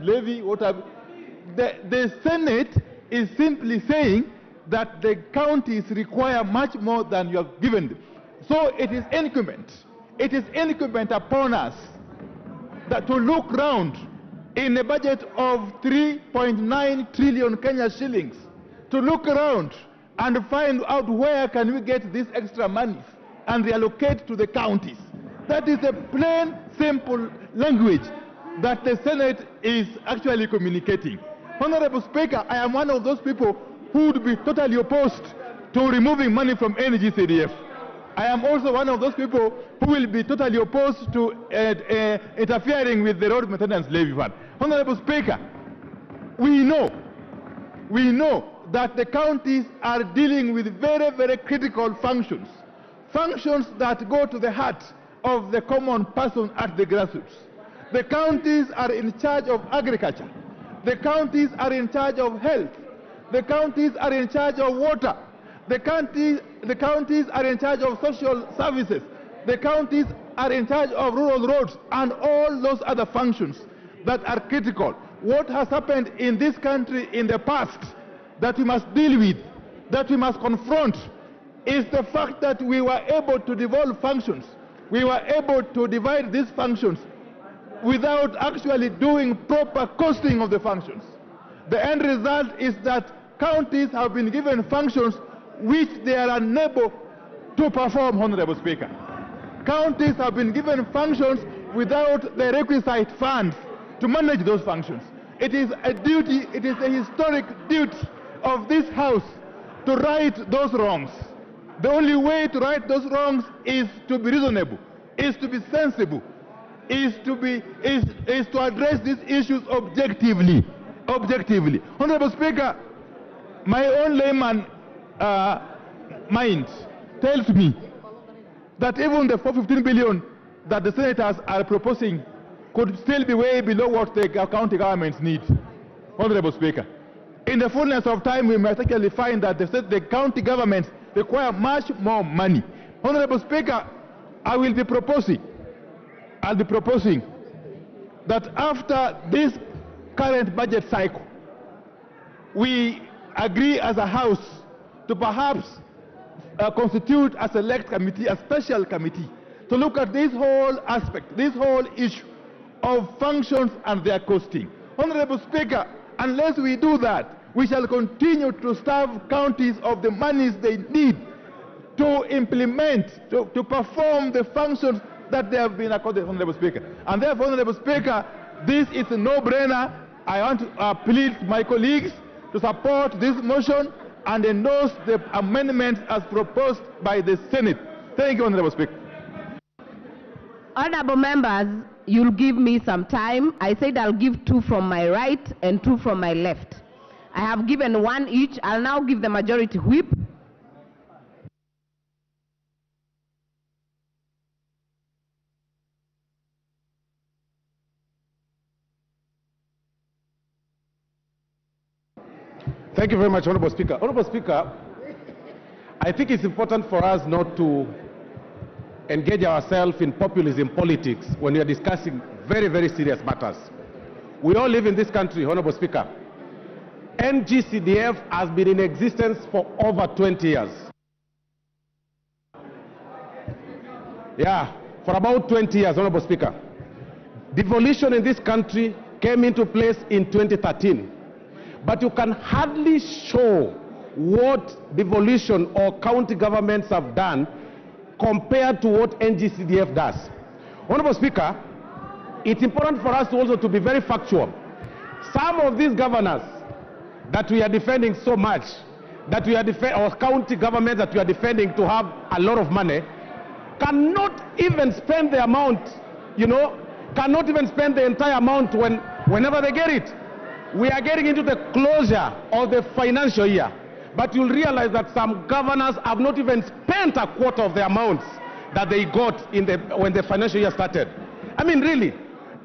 levy, whatever. The Senate is simply saying that the counties require much more than you have given them. So it is incumbent. It is incumbent upon us that to look round in a budget of 3.9 trillion Kenya shillings, to look around and find out where can we get this extra money and reallocate to the counties. That is a plain, simple language that the Senate is actually communicating. Honorable Speaker, I am one of those people who would be totally opposed to removing money from NGCDF. I am also one of those people who will be totally opposed to interfering with the road maintenance levy fund. Honorable Speaker, we know that the counties are dealing with very, very critical functions, functions that go to the heart of the common person at the grassroots. The counties are in charge of agriculture. The counties are in charge of health. The counties are in charge of water. The counties are in charge of social services. The counties are in charge of rural roads and all those other functions that are critical. What has happened in this country in the past that we must deal with, that we must confront, is the fact that we were able to devolve functions. We were able to divide these functions without actually doing proper costing of the functions. The end result is that counties have been given functions which they are unable to perform, Honorable Speaker. Counties have been given functions without the requisite funds to manage those functions. It is a duty, it is a historic duty of this House to right those wrongs. The only way to right those wrongs is to be reasonable, is to be sensible, is to address these issues objectively. Honorable Speaker, my own layman mind tells me that even the 415 billion that the senators are proposing could still be way below what the county governments need. Honorable Speaker, in the fullness of time, we might actually find that the county governments require much more money. Honorable Speaker, I'll be proposing that after this current budget cycle, we agree as a House to perhaps constitute a select committee, a special committee, to look at this whole aspect, this whole issue of functions and their costing. Honorable Speaker, unless we do that, we shall continue to starve counties of the monies they need to implement, to perform the functions that they have been accorded, Honorable Speaker. And therefore, Honorable Speaker, this is a no-brainer. I want to plead to my colleagues to support this motion and endorse the amendments as proposed by the Senate. Thank you, Honorable Speaker. Honorable members, you'll give me some time. I said I'll give 2 from my right and 2 from my left. I have given 1 each. I'll now give the majority whip. Thank you very much, Honorable Speaker. Honorable Speaker, I think it's important for us not to engage ourselves in populism politics when we are discussing very, very serious matters. We all live in this country, Honorable Speaker. NGCDF has been in existence for over 20 years. Yeah, for about 20 years, Honorable Speaker. Devolution in this country came into place in 2013. But you can hardly show what devolution or county governments have done compared to what NGCDF does. Honorable Speaker, it's important for us also to be very factual. Some of these governors that we are defending so much, that we are or county governments that we are defending to have a lot of money, cannot even spend the amount, cannot even spend the entire amount whenever they get it. We are getting into the closure of the financial year, but you'll realize that some governors have not even spent a quarter of the amounts that they got when the financial year started. I mean, really,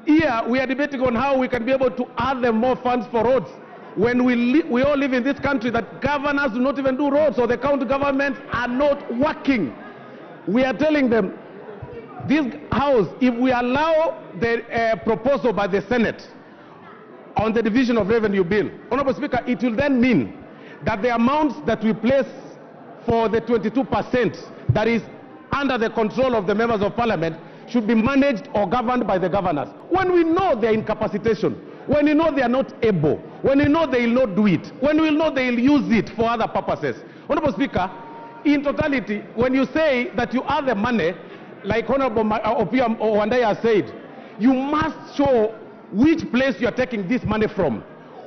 here we are debating on how we can be able to add them more funds for roads when we all live in this country that governors do not even do roads, or the county governments are not working. We are telling them, this House, if we allow the proposal by the Senate on the division of revenue bill, Honorable Speaker, it will then mean that the amounts that we place for the 22% that is under the control of the members of parliament should be managed or governed by the governors. When we know their incapacitation, when we know they are not able, when we know they will not do it, when we know they will use it for other purposes. Honorable Speaker, in totality, when you say that you have the money, like Honorable Opium Wandai has said, you must show which place you are taking this money from.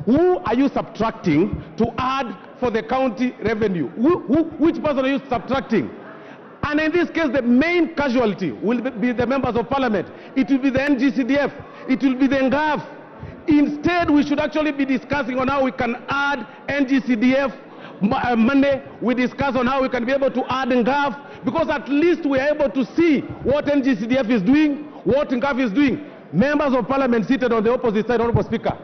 Who are you subtracting to add for the county revenue? Which person are you subtracting? And in this case, the main casualty will be the members of parliament. It will be the NGCDF. It will be the NGAF. Instead, we should actually be discussing on how we can add NGCDF money. We discuss on how we can be able to add NGAF, because at least we are able to see what NGCDF is doing, what NGAF is doing. Members of parliament seated on the opposite side, Honorable Speaker,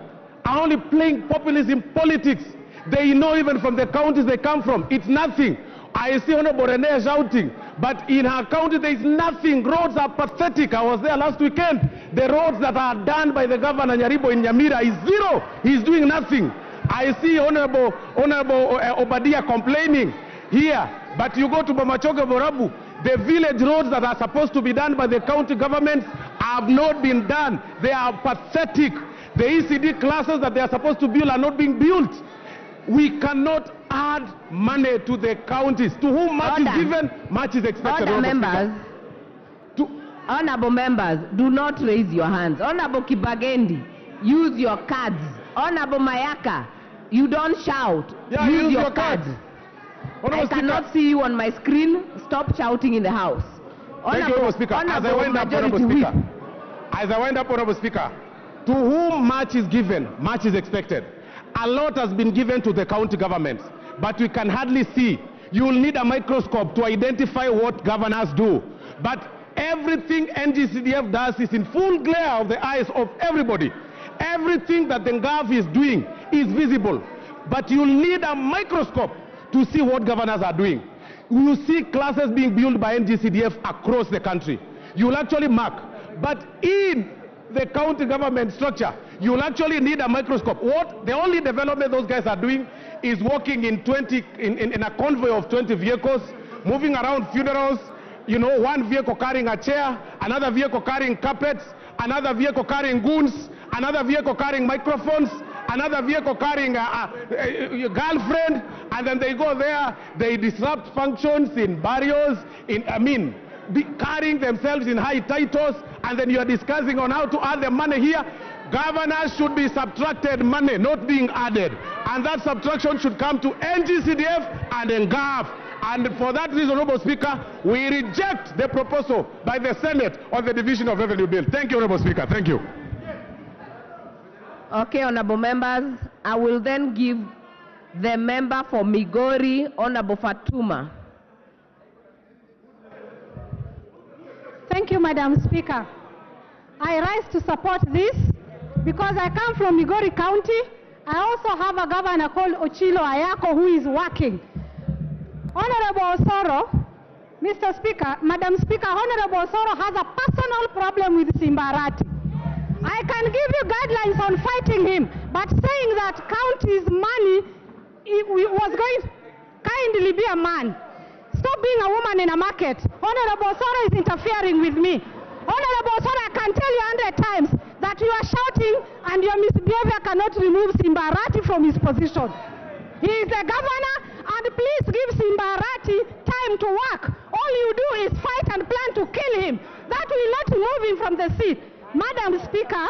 are only playing populism politics. They know even from the counties they come from, it's nothing. I see Honorable Rene shouting, but in her county there is nothing. Roads are pathetic. I was there last weekend. The roads that are done by the governor Nyaribo in Nyamira is zero. He's doing nothing. I see Honorable Obadia complaining here, but you go to Bamachoge Borabu, the village roads that are supposed to be done by the county governments have not been done. They are pathetic. The ECD classes that they are supposed to build are not being built. We cannot add money to the counties. To whom much is given, much is expected. Honorable members, do not raise your hands. Honorable Kibagendi, use your cards. Honorable Mayaka, you don't shout. Yeah, use your cards. I cannot see you on my screen. Stop shouting in the House. Thank you, Honorable Speaker. As I wind up, Honorable Speaker, to whom much is given, much is expected. A lot has been given to the county governments, but we can hardly see. You will need a microscope to identify what governors do. But everything NGCDF does is in full glare of the eyes of everybody. Everything that the NGAF is doing is visible. But you'll need a microscope to see what governors are doing. You will see classes being built by NGCDF across the country. You will actually mark. But in the county government structure, you will actually need a microscope. The only development those guys are doing is walking in a convoy of 20 vehicles, moving around funerals, one vehicle carrying a chair, another vehicle carrying carpets, another vehicle carrying goons, another vehicle carrying microphones, another vehicle carrying a girlfriend, and then they go there, they disrupt functions in barrios, carrying themselves in high titles, and then you are discussing on how to add the money here. Governors should be subtracted money, not being added. And that subtraction should come to NGCDF and NGAF. And for that reason, Honorable Speaker, we reject the proposal by the Senate on the division of revenue bill. Thank you, Honorable Speaker. Thank you. Okay, honorable members, I will then give the member for Migori, Honorable Fatuma. Thank you, Madam Speaker. I rise to support this because I come from Migori County. I also have a governor called Ochilo Ayako who is working. Honorable Osoro, Mr. Speaker, Madam Speaker, Honorable Osoro has a personal problem with Simbarati. I can give you guidelines on fighting him, but saying that county's money was going to kindly be a man. Stop being a woman in a market. Honorable Osoro is interfering with me. Honorable Osoro, I can tell you 100 times that you are shouting and your misbehavior cannot remove Simbarati from his position. He is the governor And please give Simbarati time to work. All you do is fight and plan to kill him. That will not remove him from the seat. Madam Speaker,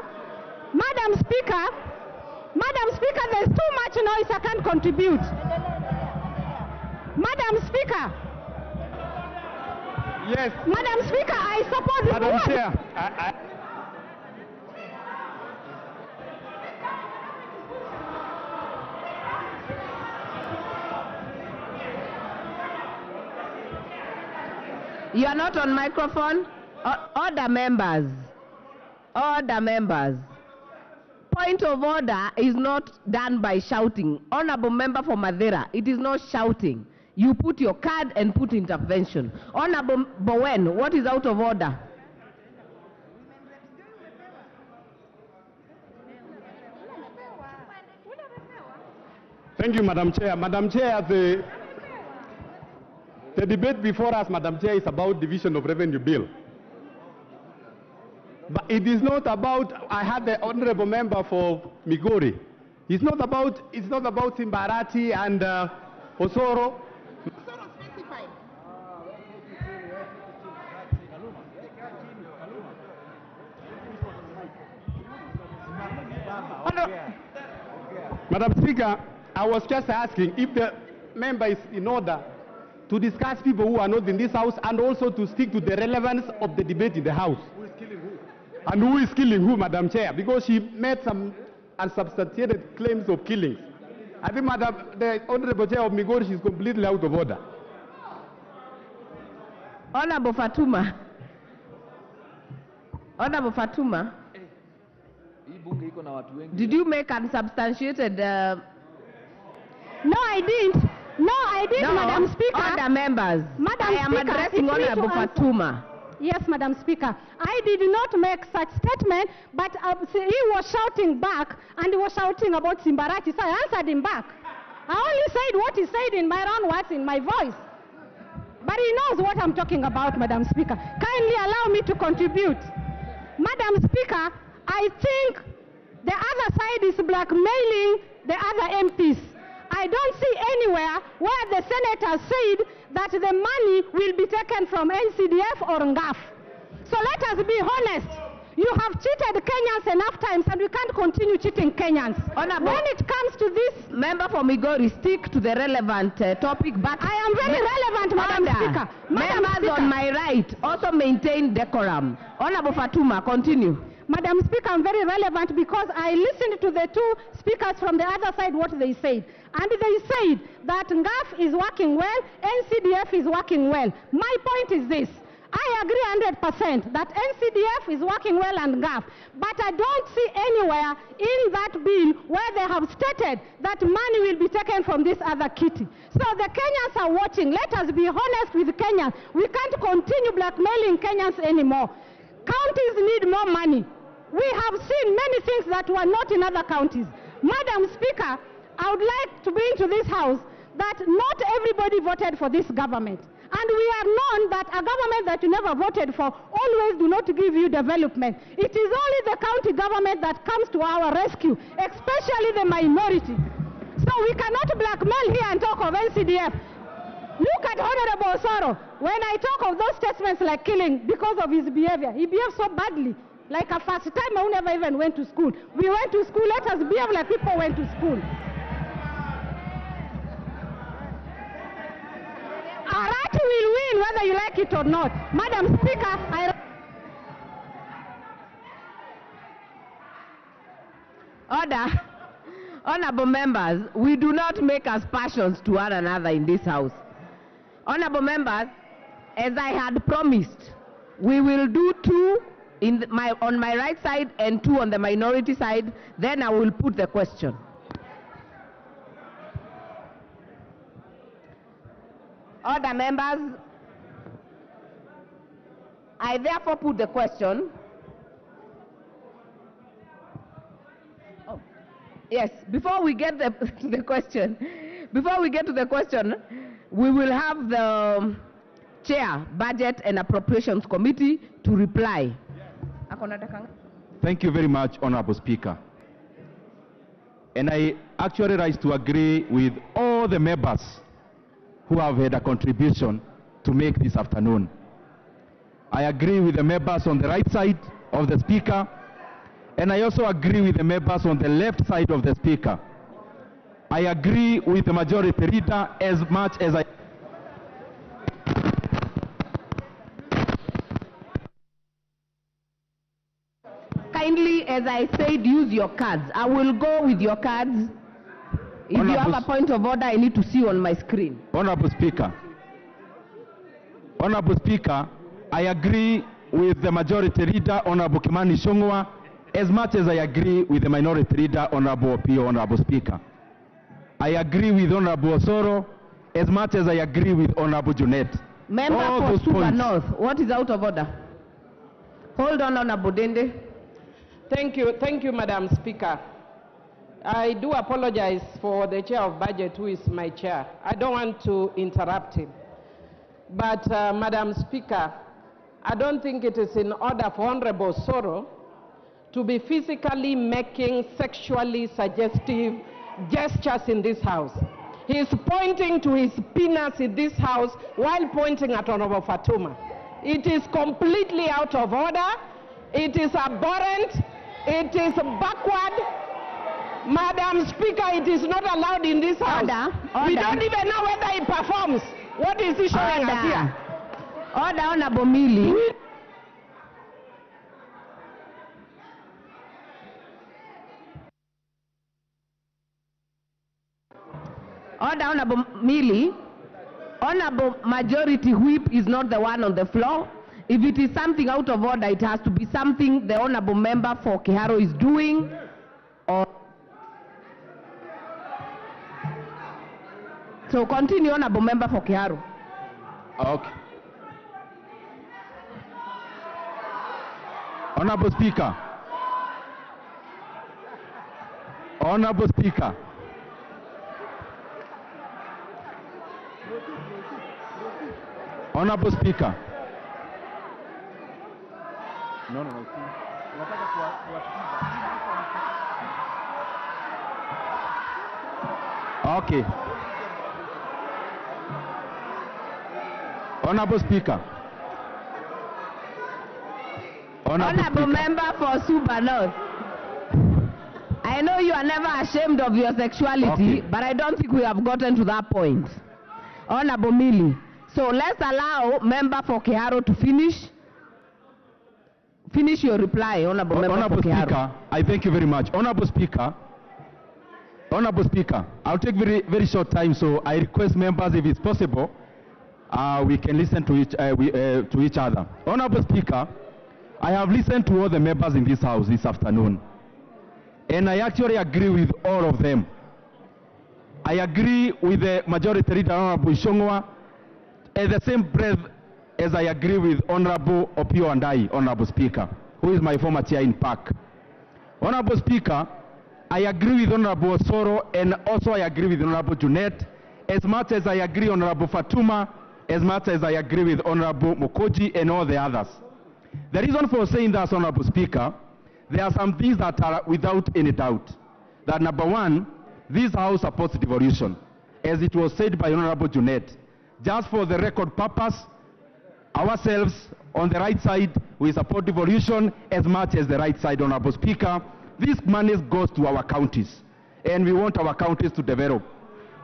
there's too much noise, I can't contribute. Madam Speaker. Yes. Madam Speaker, I support this Madam word. Chair, You are not on microphone. Order, members. Order, members. Point of order is not done by shouting. Honorable member for Madeira, it is not shouting. You put your card and put intervention. Honorable Bowen, what is out of order? thank you, Madam Chair. Madam Chair, the debate before us, Madam Chair, is about division of revenue bill. But it is not about, I had the honorable member for Migori. It's not about Simbarati and Osoro. Madam Speaker, I was just asking if the member is in order to discuss people who are not in this house and also to stick to the relevance of the debate in the house. Who is killing who? And who is killing who, Madam Chair? Because she made some unsubstantiated claims of killings. I think the Honorable Chair of Migori is completely out of order. Honorable Fatuma. Honorable Fatuma. Did you make unsubstantiated? No, I didn't. No, Madam Speaker. Order, members. Madam I am Speaker, addressing Honorable Fatuma. Yes, Madam Speaker. I did not make such statement, but he was shouting back, and he was shouting about Simbarati, so I answered him back. I only said what he said in my own words, in my voice. But he knows what I'm talking about, Madam Speaker. Kindly allow me to contribute. Madam Speaker, I think the other side is blackmailing the other MPs. I don't see anywhere where the senator said that the money will be taken from NCDF or NGAF. So let us be honest. You have cheated Kenyans enough times, and we can't continue cheating Kenyans. Honorable, when it comes to this, member for Migori, stick to the relevant topic. But I am very relevant, Madam Speaker. Members on my right also maintain decorum. Honorable Fatuma, continue. Madam Speaker, I'm very relevant because I listened to the two speakers from the other side, what they said. And they said that NGAF is working well, NCDF is working well. My point is this. I agree 100% that NCDF is working well and NGAF, but I don't see anywhere in that bill where they have stated that money will be taken from this other kitty. So the Kenyans are watching. Let us be honest with Kenyans. We can't continue blackmailing Kenyans anymore. Counties need more money. We have seen many things that were not in other counties. Madam Speaker, I would like to bring to this House that not everybody voted for this government. And we are known that a government that you never voted for always do not give you development. It is only the county government that comes to our rescue, especially the minority. So we cannot blackmail here and talk of NCDF. Look at Honorable Osoro. When I talk of those statements like killing because of his behavior, he behaved so badly. Like a first timer who never even went to school. We went to school, let us behave like people went to school. Arati will win whether you like it or not. Madam Speaker, Order. Honorable members, we do not make aspersions to one another in this House. Honorable members, as I had promised, we will do two on my right side and two on the minority side, then I will put the question. Order, members. I therefore put the question. Oh, yes, before we get the question, before we get to the question, we will have the Chair, Budget and Appropriations Committee to reply. Thank you very much, Honorable Speaker. And I actually rise to agree with all the members who have had a contribution to make this afternoon. I agree with the members on the right side of the speaker, and I also agree with the members on the left side of the speaker. I agree with the majority leader as much as I... Kindly, as I said, use your cards. I will go with your cards. If you have a point of order, I need to see on my screen. Honorable Speaker, I agree with the majority leader, Honorable Kimani Ichung'wah, as much as I agree with the minority leader, Honorable Opio, Honorable Speaker. I agree with Honorable Osoro as much as I agree with Honorable Junet. Member for Suba North, what is out of order? Hold on, Honorable Dende. Thank you, Madam Speaker. I do apologize for the Chair of Budget, who is my chair. I don't want to interrupt him. But, Madam Speaker, I don't think it is in order for Honorable Soro to be physically making sexually suggestive gestures in this House. He is pointing to his penis in this House while pointing at Honorable Fatuma. It is completely out of order. It is abhorrent. It is backward. Madam Speaker, it is not allowed in this House. Order. We don't even know whether he performs. What is he showing us here? Order, Honorable Mili. Order, Honorable Mili. Honorable Majority Whip is not the one on the floor. If it is something out of order, it has to be something the Honorable Member for Kiharu is doing. Or so continue, Honorable Member for Kiharu. Okay. Honorable Speaker. Honorable Speaker. Honorable Speaker. No. Okay. Honorable Speaker. Honorable Member for Suba North. I know you are never ashamed of your sexuality, but I don't think we have gotten to that point. Honorable Mili. So let's allow Member for Kiharu to finish. Finish your reply, Honorable Member for Kiharu. Speaker, I thank you very much. Honorable Speaker, I'll take very short time, so I request members, if it's possible, we can listen to each other. Honorable Speaker, I have listened to all the members in this House this afternoon, and I actually agree with all of them. I agree with the majority leader, Honorable Ichung'wah, at the same breath as I agree with Honorable Opio and I, Honorable Speaker, who is my former chair in PAC. Honorable Speaker, I agree with Honorable Osoro, and also I agree with Honorable Junet, as much as I agree with Honorable Fatuma, as much as I agree with Honorable Mokoji and all the others. The reason for saying that, Honorable Speaker, there are some things that are without any doubt. That number one, this House supports devolution, as it was said by Honorable Junet. Just for the record purpose, ourselves on the right side, we support devolution as much as the right side, Honorable Speaker. This money goes to our counties, and we want our counties to develop.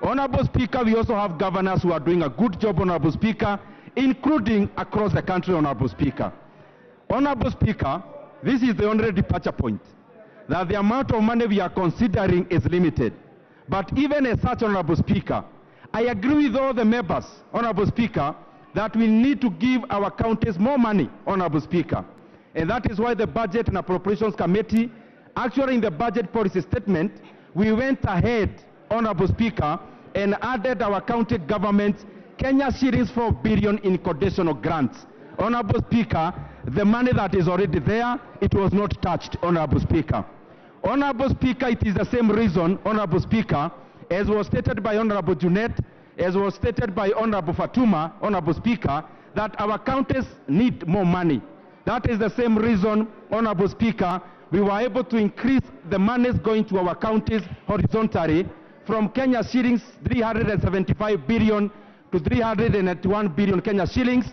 Honorable Speaker, we also have governors who are doing a good job, Honorable Speaker, including across the country, Honorable Speaker. Honorable Speaker, this is the only departure point, that the amount of money we are considering is limited. But even as such, Honorable Speaker, I agree with all the members, Honorable Speaker, that we need to give our counties more money, Honorable Speaker. And that is why the Budget and Appropriations Committee, actually in the budget policy statement, we went ahead, Honorable Speaker, and added our county governments Kenya shillings 4 billion in conditional grants. Honorable Speaker, the money that is already there, it was not touched, Honorable Speaker. Honorable Speaker, it is the same reason, Honorable Speaker, as was stated by Honorable Junet, as was stated by Honorable Fatuma, Honorable Speaker, that our counties need more money. That is the same reason, Honorable Speaker, we were able to increase the monies going to our counties horizontally from Kenya shillings 375 billion to 381 billion Kenya shillings.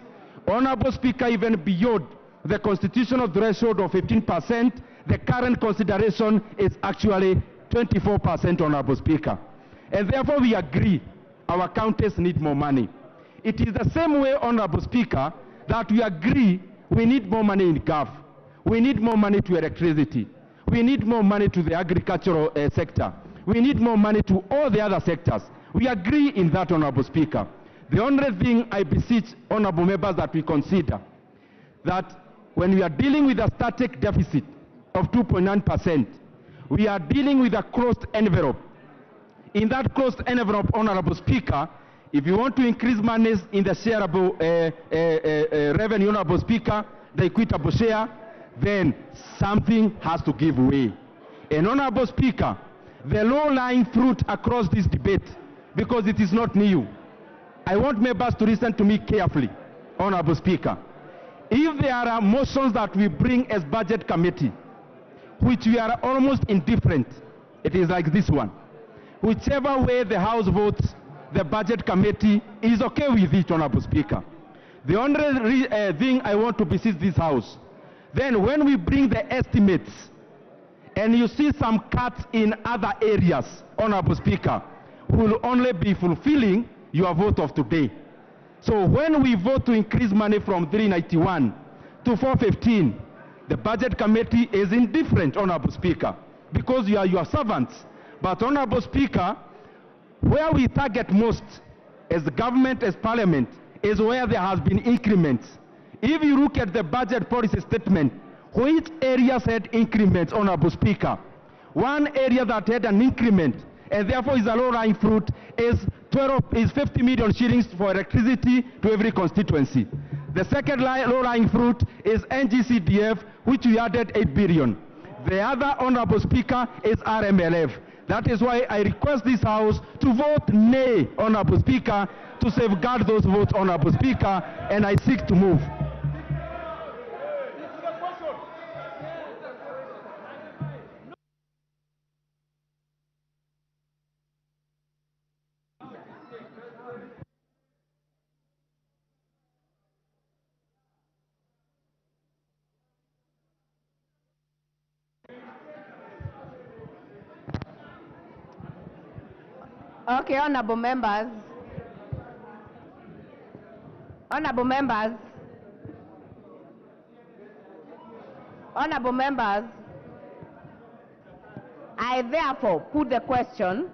Honorable Speaker, even beyond the constitutional threshold of 15%, the current consideration is actually 24%, Honorable Speaker. And therefore we agree our counties need more money. It is the same way, Honorable Speaker, that we agree we need more money in GAF. We need more money to electricity. We need more money to the agricultural sector. We need more money to all the other sectors. We agree in that, Honorable Speaker. The only thing I beseech honorable members that we consider that when we are dealing with a static deficit of 2.9%, we are dealing with a closed envelope. In that closed envelope, Honorable Speaker, if you want to increase monies in the shareable revenue, Honorable Speaker, the equitable share, then something has to give way. And Honorable Speaker, the low-lying fruit across this debate, because it is not new, I want members to listen to me carefully, Honorable Speaker. If there are motions that we bring as budget committee, which we are almost indifferent, it is like this one. Whichever way the House votes, the budget committee is okay with it, Honorable Speaker. The only thing I want to beseech this House, then when we bring the estimates, and you see some cuts in other areas, Honorable Speaker, will only be fulfilling your vote of today. So when we vote to increase money from 391 to 415, the budget committee is indifferent, Honorable Speaker, because you are your servants. But Honorable Speaker, where we target most as the government, as parliament, is where there has been increments. If you look at the budget policy statement, which areas had increments, Honorable Speaker? One area that had an increment, and therefore is a low-lying fruit, is 50 million shillings for electricity to every constituency. The second low-lying fruit is NGCDF, which we added 8 billion. The other, Honorable Speaker, is RMLF. That is why I request this House to vote nay, Honorable Speaker, to safeguard those votes, Honorable Speaker, and I seek to move. Okay, honorable members. Honorable members. Honorable members. I therefore put the question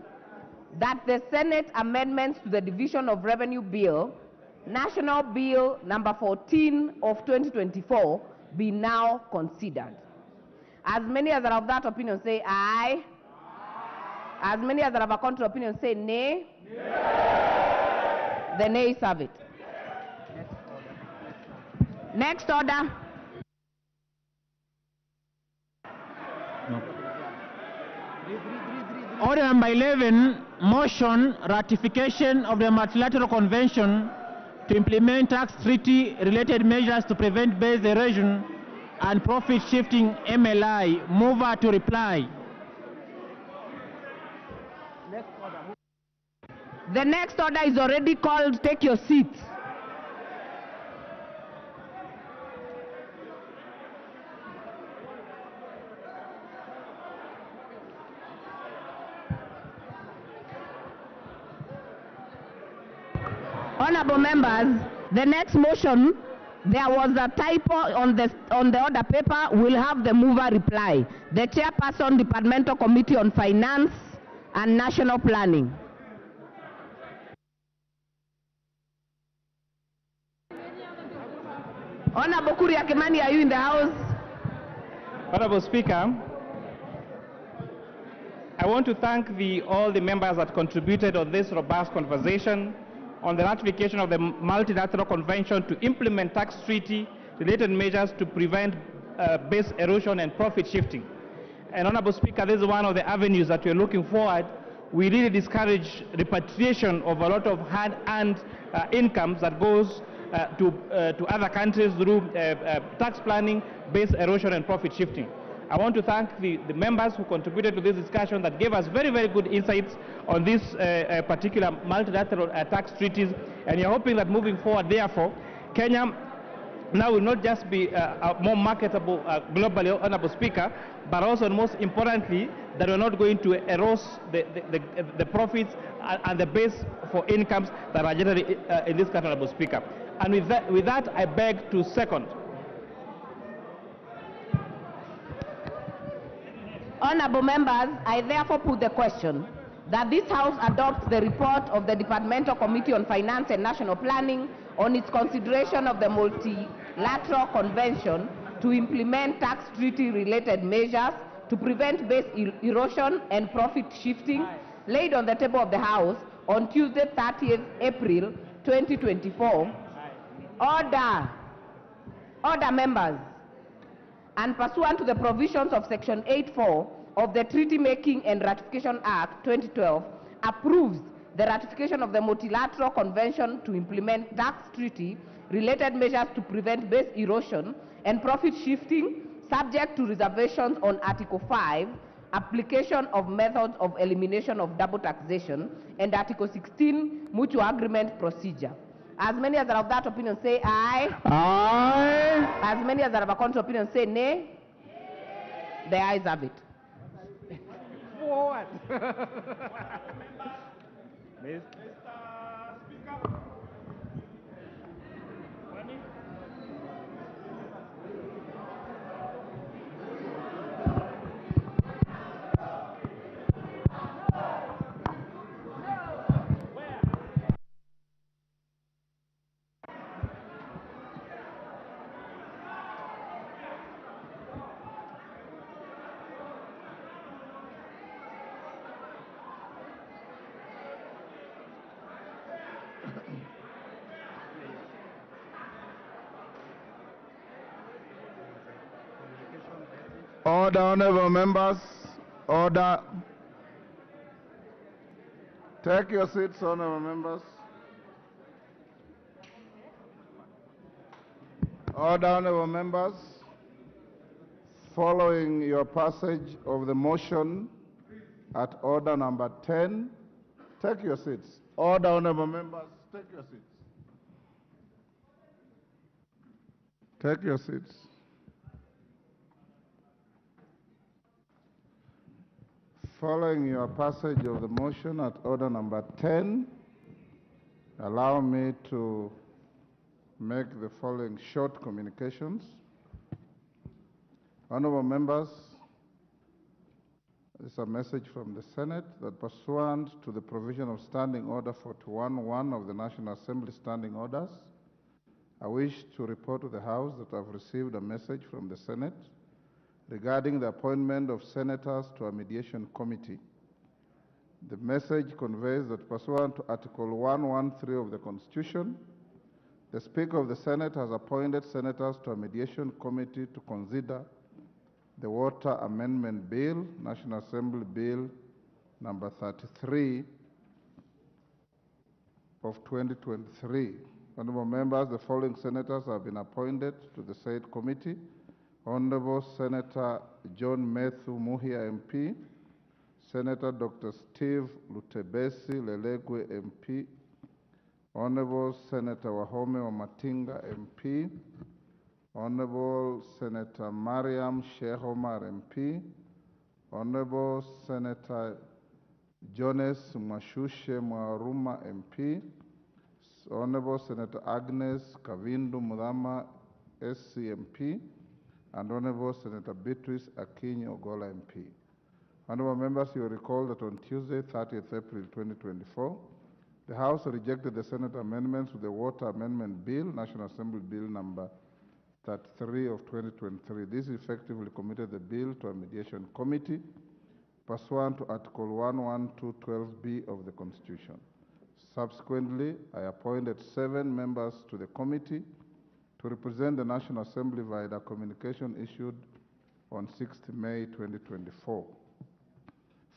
that the Senate amendments to the Division of Revenue Bill, National Bill number 14 of 2024, be now considered. As many as are of that opinion say aye. As many as are of a contrary opinion say nay. The nays have it. Next order. Order number 11, motion ratification of the multilateral convention to implement tax treaty-related measures to prevent base erosion and profit shifting MLI. Mover to reply. The next order is already called. Take your seats. Honorable members, the next motion, there was a typo on the order paper. We'll have the mover reply. The chairperson, Departmental Committee on Finance and National Planning. Honorable Kuria Kimani, are you in the House? Honorable Speaker, I want to thank all the members that contributed on this robust conversation on the ratification of the multilateral convention to implement tax treaty-related measures to prevent base erosion and profit shifting. And Honorable Speaker, this is one of the avenues that we're looking forward. We really discourage repatriation of a lot of hard-earned incomes that goes to other countries through tax planning, base erosion, and profit shifting. I want to thank the members who contributed to this discussion that gave us very, very good insights on these particular multilateral tax treaties, and you're hoping that moving forward, therefore, Kenya now will not just be more marketable globally, Honorable Speaker, but also, and most importantly, that we're not going to erode the profits and the base for incomes that are generated in this country, Honorable Speaker. And with that, I beg to second. Honorable members, I therefore put the question that this House adopts the report of the Departmental Committee on Finance and National Planning on its consideration of the multilateral convention to implement tax treaty-related measures to prevent base erosion and profit shifting, laid on the table of the House on Tuesday, 30th April 2024. Order. Order, members. And pursuant to the provisions of Section 8.4 of the Treaty Making and Ratification Act 2012, approves the ratification of the Multilateral Convention to implement tax treaty-related measures to prevent base erosion and profit shifting, subject to reservations on Article 5, application of methods of elimination of double taxation, and Article 16, mutual agreement procedure. As many as are of that opinion say aye. Aye. As many as are of a contrary opinion say nay. The ayes have it. Forward. Order, honorable members. Order. Take your seats, honorable members. Order, honorable members. Following your passage of the motion at order number 10, take your seats. Order, honorable members. Take your seats. Take your seats. Following your passage of the motion at order number 10, allow me to make the following short communications. Honorable members, this is a message from the Senate that pursuant to the provision of Standing Order 41.1 of the National Assembly Standing Orders, I wish to report to the House that I've received a message from the Senate regarding the appointment of senators to a mediation committee. The message conveys that pursuant to Article 113 of the Constitution, the Speaker of the Senate has appointed senators to a mediation committee to consider the Water Amendment Bill, National Assembly Bill number 33 of 2023. Honorable members, the following senators have been appointed to the said committee. Honorable Senator John Methu Muhia MP, Senator Dr. Steve Lutebesi Lelegwe MP, Honorable Senator Wahome Wamatinga MP, Honorable Senator Mariam Shehomar MP, Honorable Senator Jones Mwashushe Mwaruma MP, Honorable Senator Agnes Kavindu Mudhama SCMP, and Honorable Senator Beatrice Akinyi Ogola MP. Honorable members, you will recall that on Tuesday, 30th April 2024, the House rejected the Senate amendments to the Water Amendment Bill, National Assembly Bill number 33 of 2023. This effectively committed the bill to a mediation committee pursuant to Article 112(12)B of the Constitution. Subsequently, I appointed 7 members to the committee to represent the National Assembly via a communication issued on 6th May 2024.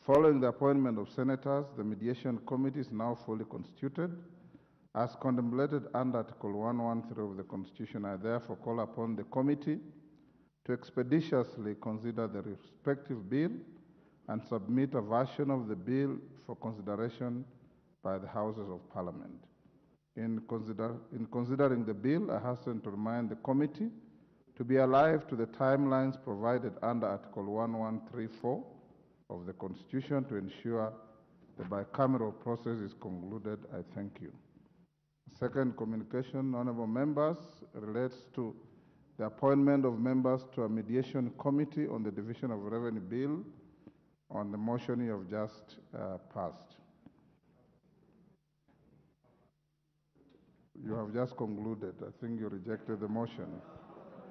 Following the appointment of senators, the mediation committee is now fully constituted. As contemplated under Article 113 of the Constitution, I therefore call upon the committee to expeditiously consider the respective bill and submit a version of the bill for consideration by the Houses of Parliament. In considering the bill, I hasten to remind the committee to be alive to the timelines provided under Article 1134 of the Constitution to ensure the bicameral process is concluded. I thank you. Second communication, honorable members, relates to the appointment of members to a mediation committee on the division of revenue bill on the motion you have just passed. You have just concluded. I think you rejected the motion.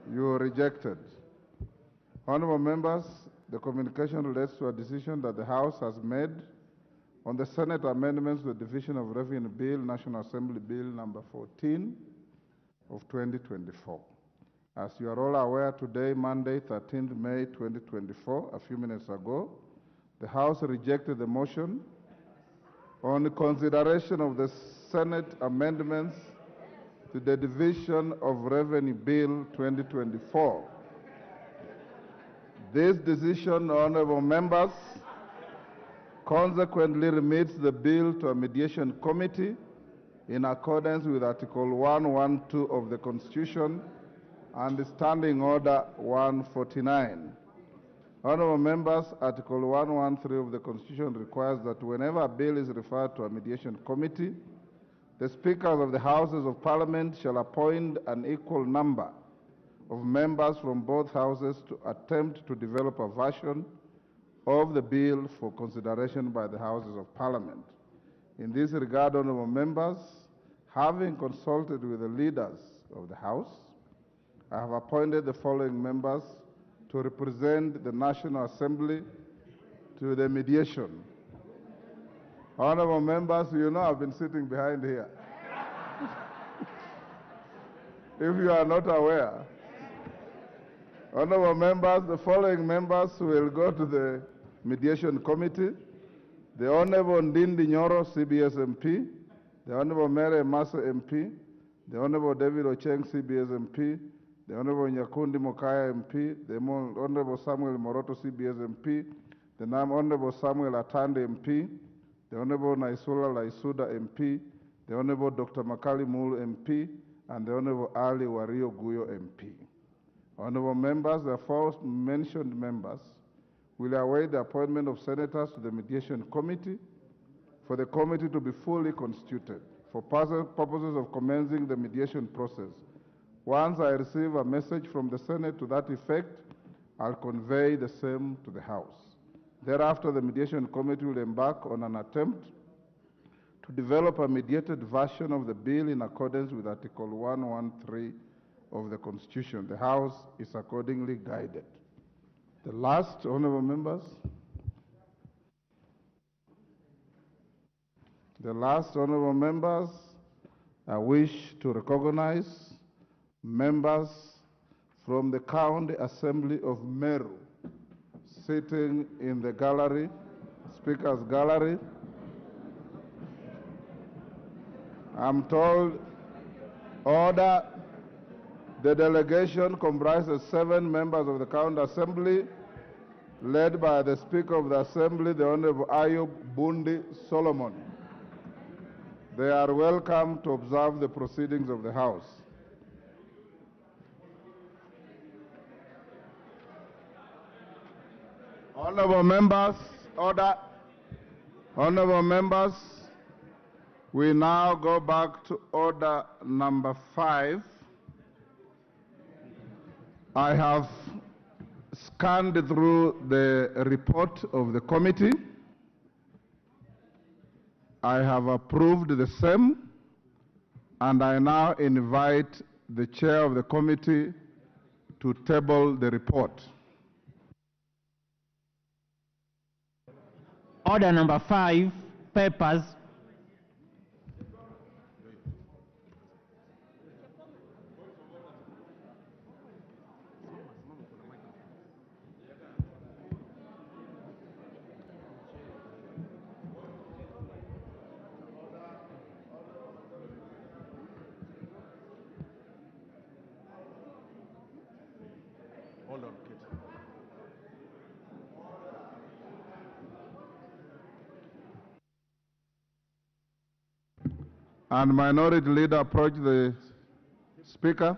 You rejected. Honorable members, the communication relates to a decision that the House has made on the Senate amendments to the Division of Revenue Bill, National Assembly Bill number 14 of 2024. As you are all aware, today, Monday, 13th May 2024, a few minutes ago, the House rejected the motion on consideration of the Senate amendments to the Division of Revenue Bill 2024. This decision, honorable members, consequently remits the bill to a mediation committee in accordance with Article 112 of the Constitution and Standing Order 149. Honorable members, Article 113 of the Constitution requires that whenever a bill is referred to a mediation committee, the speakers of the Houses of Parliament shall appoint an equal number of members from both houses to attempt to develop a version of the bill for consideration by the Houses of Parliament. In this regard, honorable members, having consulted with the leaders of the House, I have appointed the following members to represent the National Assembly to the mediation. Honorable members, you know I've been sitting behind here. If you are not aware, honorable members, the following members will go to the mediation committee: the Honorable Ndindi Nyoro, CBS MP, the Honorable Mary Massa MP, the Honorable David Ocheng, CBS MP, the Honorable Nyakundi Mokaya MP, the Honorable Samuel Moroto, CBS MP, the Honorable Samuel Atande MP, the Honorable Naisula Laisuda MP, the Honorable Dr. Makali Mulu MP, and the Honorable Ali Wario Guyo MP. Honorable members, the aforementioned members will await the appointment of senators to the mediation committee for the committee to be fully constituted for purposes of commencing the mediation process. Once I receive a message from the Senate to that effect, I'll convey the same to the House. Thereafter, the mediation committee will embark on an attempt to develop a mediated version of the bill in accordance with Article 113 of the Constitution. The House is accordingly guided. The last, honorable members, I wish to recognize members from the County Assembly of Meru sitting in the gallery, Speaker's Gallery. I'm told, order. The delegation comprises 7 members of the County Assembly, led by the Speaker of the Assembly, the Honorable Ayub Bundi Solomon. They are welcome to observe the proceedings of the House. Honorable members, order. Honorable members, we now go back to order number 5. I have scanned through the report of the committee. I have approved the same, and I now invite the chair of the committee to table the report. Order number 5, papers. Hold on. And Minority Leader approach the Speaker.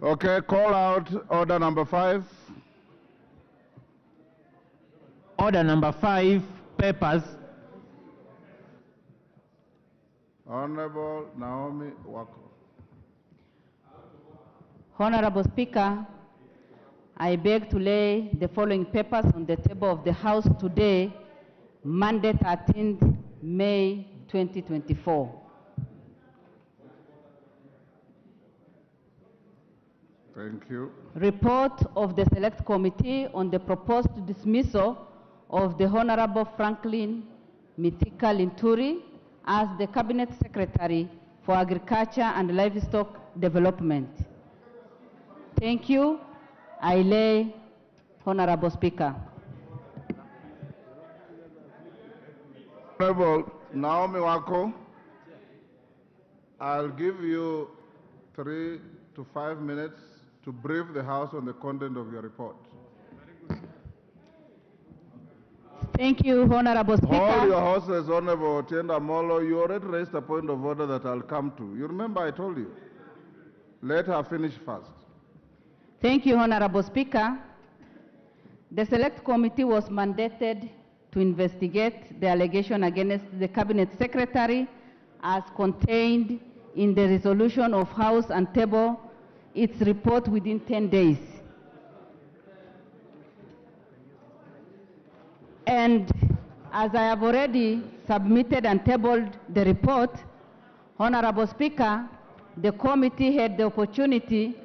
Okay, call out order number 5. Order number 5, papers. Honorable Naomi Wako. Honorable Speaker, I beg to lay the following papers on the table of the House today, Monday, 13th May 2024. Thank you. Report of the Select Committee on the proposed dismissal of the Honorable Franklin Mithika Linturi as the Cabinet Secretary for Agriculture and Livestock Development. Thank you. I lay, Honorable Speaker. Honorable Naomi Wako, I'll give you 3 to 5 minutes to brief the House on the content of your report. Thank you, Honorable Speaker. Hold your horses, Honorable Otienda Molo. You already raised a point of order that I'll come to. You remember I told you. Let her finish first. Thank you, Honorable Speaker. The Select Committee was mandated to investigate the allegation against the Cabinet Secretary as contained in the resolution of House and table its report within 10 days. And as I have already submitted and tabled the report, Honorable Speaker, the committee had the opportunity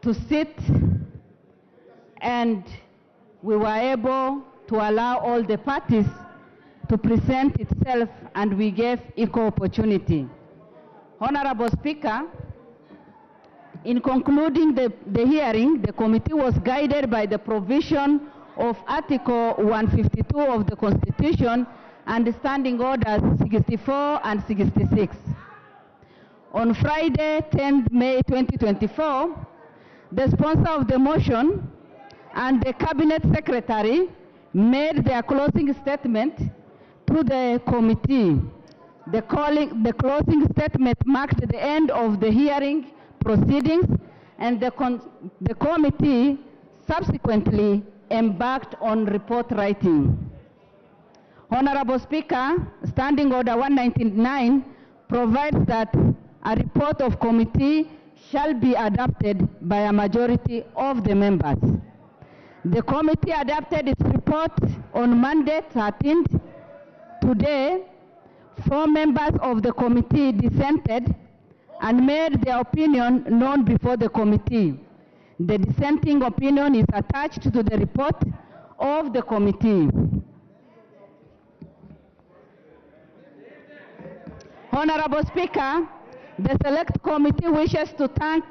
to sit, and we were able to allow all the parties to present itself, and we gave equal opportunity. Honorable Speaker, in concluding the hearing, the committee was guided by the provision of Article 152 of the Constitution and Standing Orders 64 and 66. On Friday, 10th May 2024, the sponsor of the motion and the Cabinet Secretary made their closing statement to the committee. The closing statement marked the end of the hearing proceedings, and the committee subsequently embarked on report writing. Honorable Speaker, Standing Order 199 provides that a report of committee shall be adopted by a majority of the members. The committee adopted its report on Monday, 13th. Today, 4 members of the committee dissented and made their opinion known before the committee. The dissenting opinion is attached to the report of the committee. Honorable Speaker, the Select Committee wishes to thank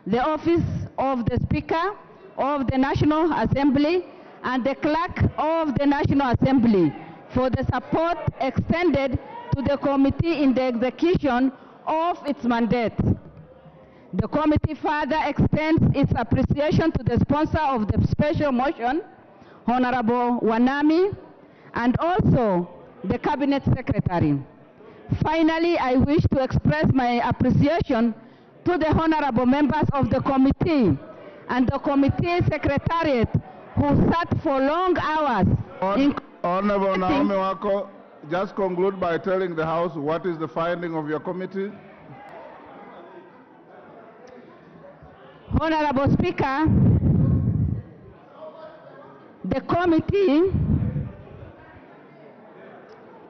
the Office of the Speaker of the National Assembly and the Clerk of the National Assembly for the support extended to the committee in the execution of its mandate. The committee further extends its appreciation to the sponsor of the special motion, Honorable Wanami, and also the Cabinet Secretary. Finally, I wish to express my appreciation to the honorable members of the committee and the committee secretariat who sat for long hours in Honorable Naomi Wako, just conclude by telling the House what is the finding of your committee. Honorable Speaker, the committee,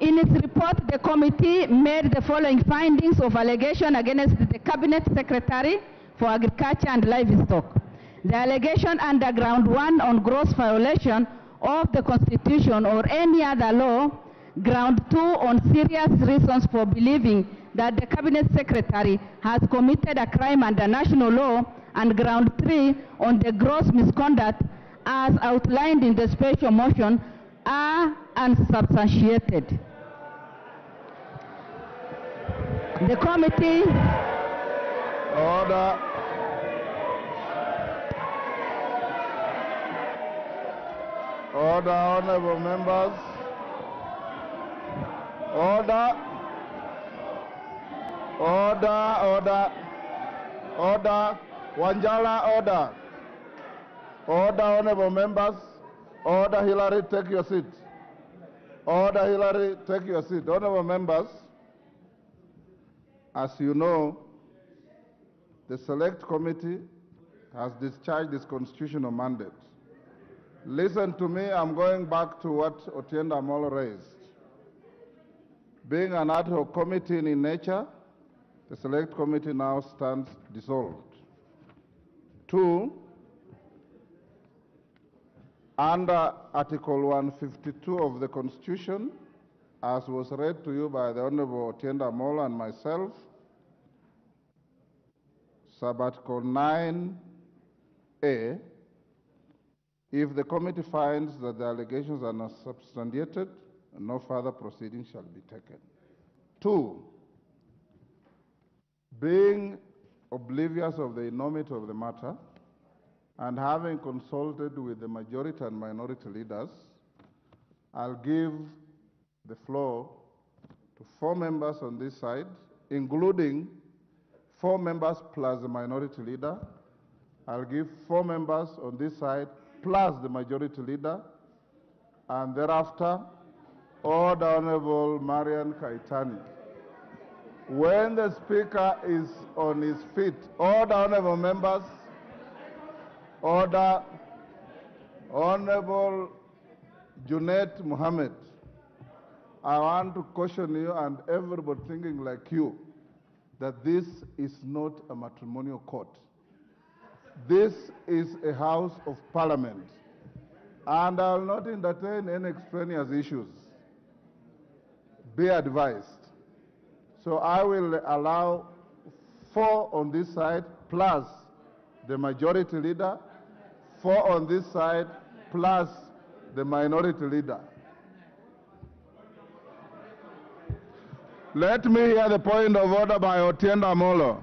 in its report, the committee made the following findings of allegation against the Cabinet Secretary for Agriculture and Livestock. The allegation under ground 1 on gross violation of the Constitution or any other law, ground 2 on serious reasons for believing that the Cabinet Secretary has committed a crime under national law, and ground 3 on the gross misconduct as outlined in the special motion are unsubstantiated. The committee... Order. Order, honorable members. Order. Order, order. Order. Wanjala, order. Order, honorable members. Order, Hillary, take your seat. Order, Hillary, take your seat. Honorable members, as you know, the Select Committee has discharged its constitutional mandate. Listen to me, I'm going back to what Otienda Amolo raised. Being an ad hoc committee in nature, the Select Committee now stands dissolved. 2, under Article 152 of the Constitution, as was read to you by the Honorable Otienda Amolo and myself, Sub-Article 9A, if the committee finds that the allegations are not substantiated, no further proceedings shall be taken. 2, being oblivious of the enormity of the matter and having consulted with the majority and minority leaders, I'll give the floor to 4 members on this side, including 4 members plus the minority leader. I'll give 4 members on this side plus the majority leader, and thereafter, all the Honorable Marian Kaitani. When the Speaker is on his feet, all the Honorable members, order, Honorable Junet Mohammed, I want to caution you and everybody thinking like you that this is not a matrimonial court. This is a House of Parliament, and I will not entertain any extraneous issues. Be advised. So I will allow 4 on this side plus the majority leader, 4 on this side plus the minority leader. Let me hear the point of order by Otienda Amolo.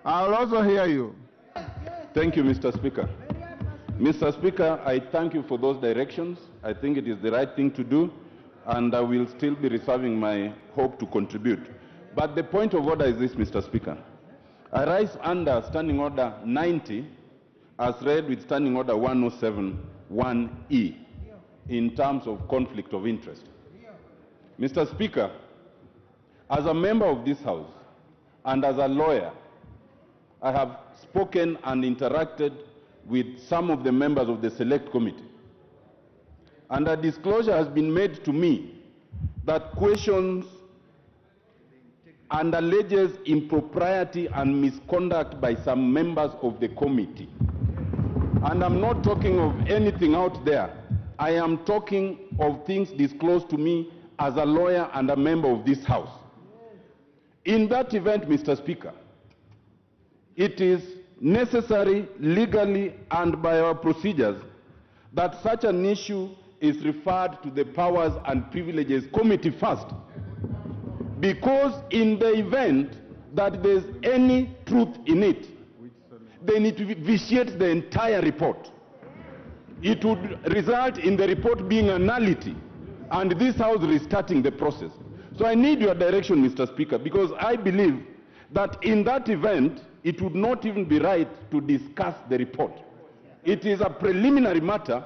I will also hear you. Thank you, Mr. Speaker. Mr. Speaker, I thank you for those directions. I think it is the right thing to do, and I will still be reserving my hope to contribute. But the point of order is this, Mr. Speaker. I rise under Standing Order 90 as read with Standing Order 107(1)(e) in terms of conflict of interest. Mr. Speaker, as a member of this House and as a lawyer, I have spoken and interacted with some of the members of the Select Committee. And a disclosure has been made to me that questions and alleges impropriety and misconduct by some members of the committee. And I'm not talking of anything out there. I am talking of things disclosed to me as a lawyer and a member of this House. In that event, Mr. Speaker, it is necessary legally and by our procedures that such an issue is referred to the Powers and Privileges Committee first. Because in the event that there's any truth in it, they need to vitiate the entire report. It would result in the report being a nullity and this House restarting the process. So I need your direction, Mr. Speaker, because I believe that in that event, it would not even be right to discuss the report. It is a preliminary matter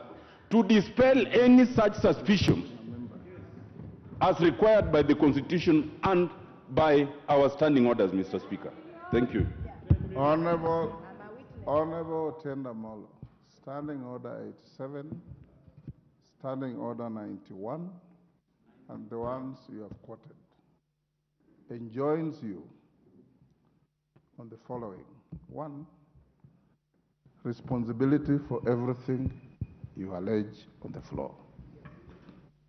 to dispel any such suspicions as required by the Constitution and by our standing orders, Mr. Speaker. Thank you. Honorable Tenda Molo, Standing Order 87, Standing Order 91, and the ones you have quoted, enjoins you on the following. One, responsibility for everything you allege on the floor.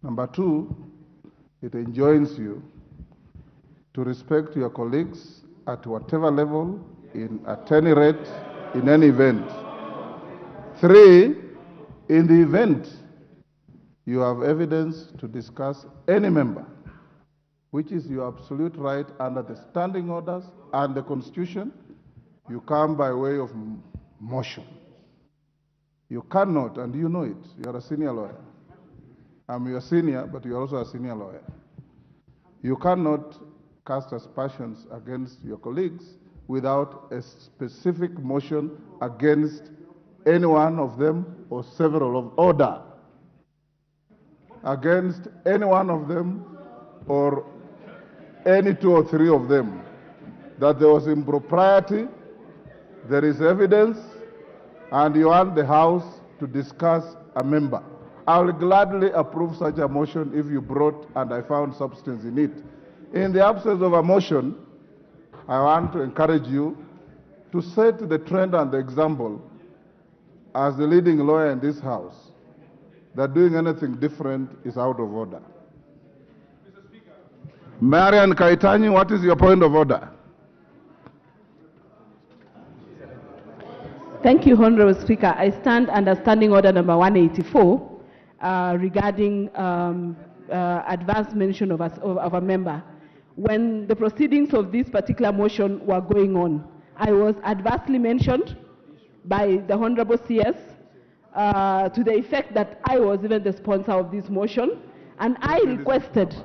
Number two, it enjoins you to respect your colleagues at whatever level, at any rate, in any event. Three, in the event you have evidence to discuss any member, which is your absolute right under the standing orders and the Constitution, you come by way of motion. You cannot, and you know it, you are a senior lawyer. I'm your senior, but you're also a senior lawyer. You cannot cast aspersions against your colleagues without a specific motion against any one of them or several of order. Against any one of them or any two or three of them. That there was impropriety, there is evidence, and you want the House to discuss a member. I will gladly approve such a motion if you brought and I found substance in it. In the absence of a motion, I want to encourage you to set the trend and the example as the leading lawyer in this House that doing anything different is out of order. Marian Kaitani, what is your point of order? Thank you, Honorable Speaker. I stand under Standing Order number 184 regarding advance mention of a member. When the proceedings of this particular motion were going on, I was adversely mentioned by the Honorable CS to the effect that I was even the sponsor of this motion, and I requested,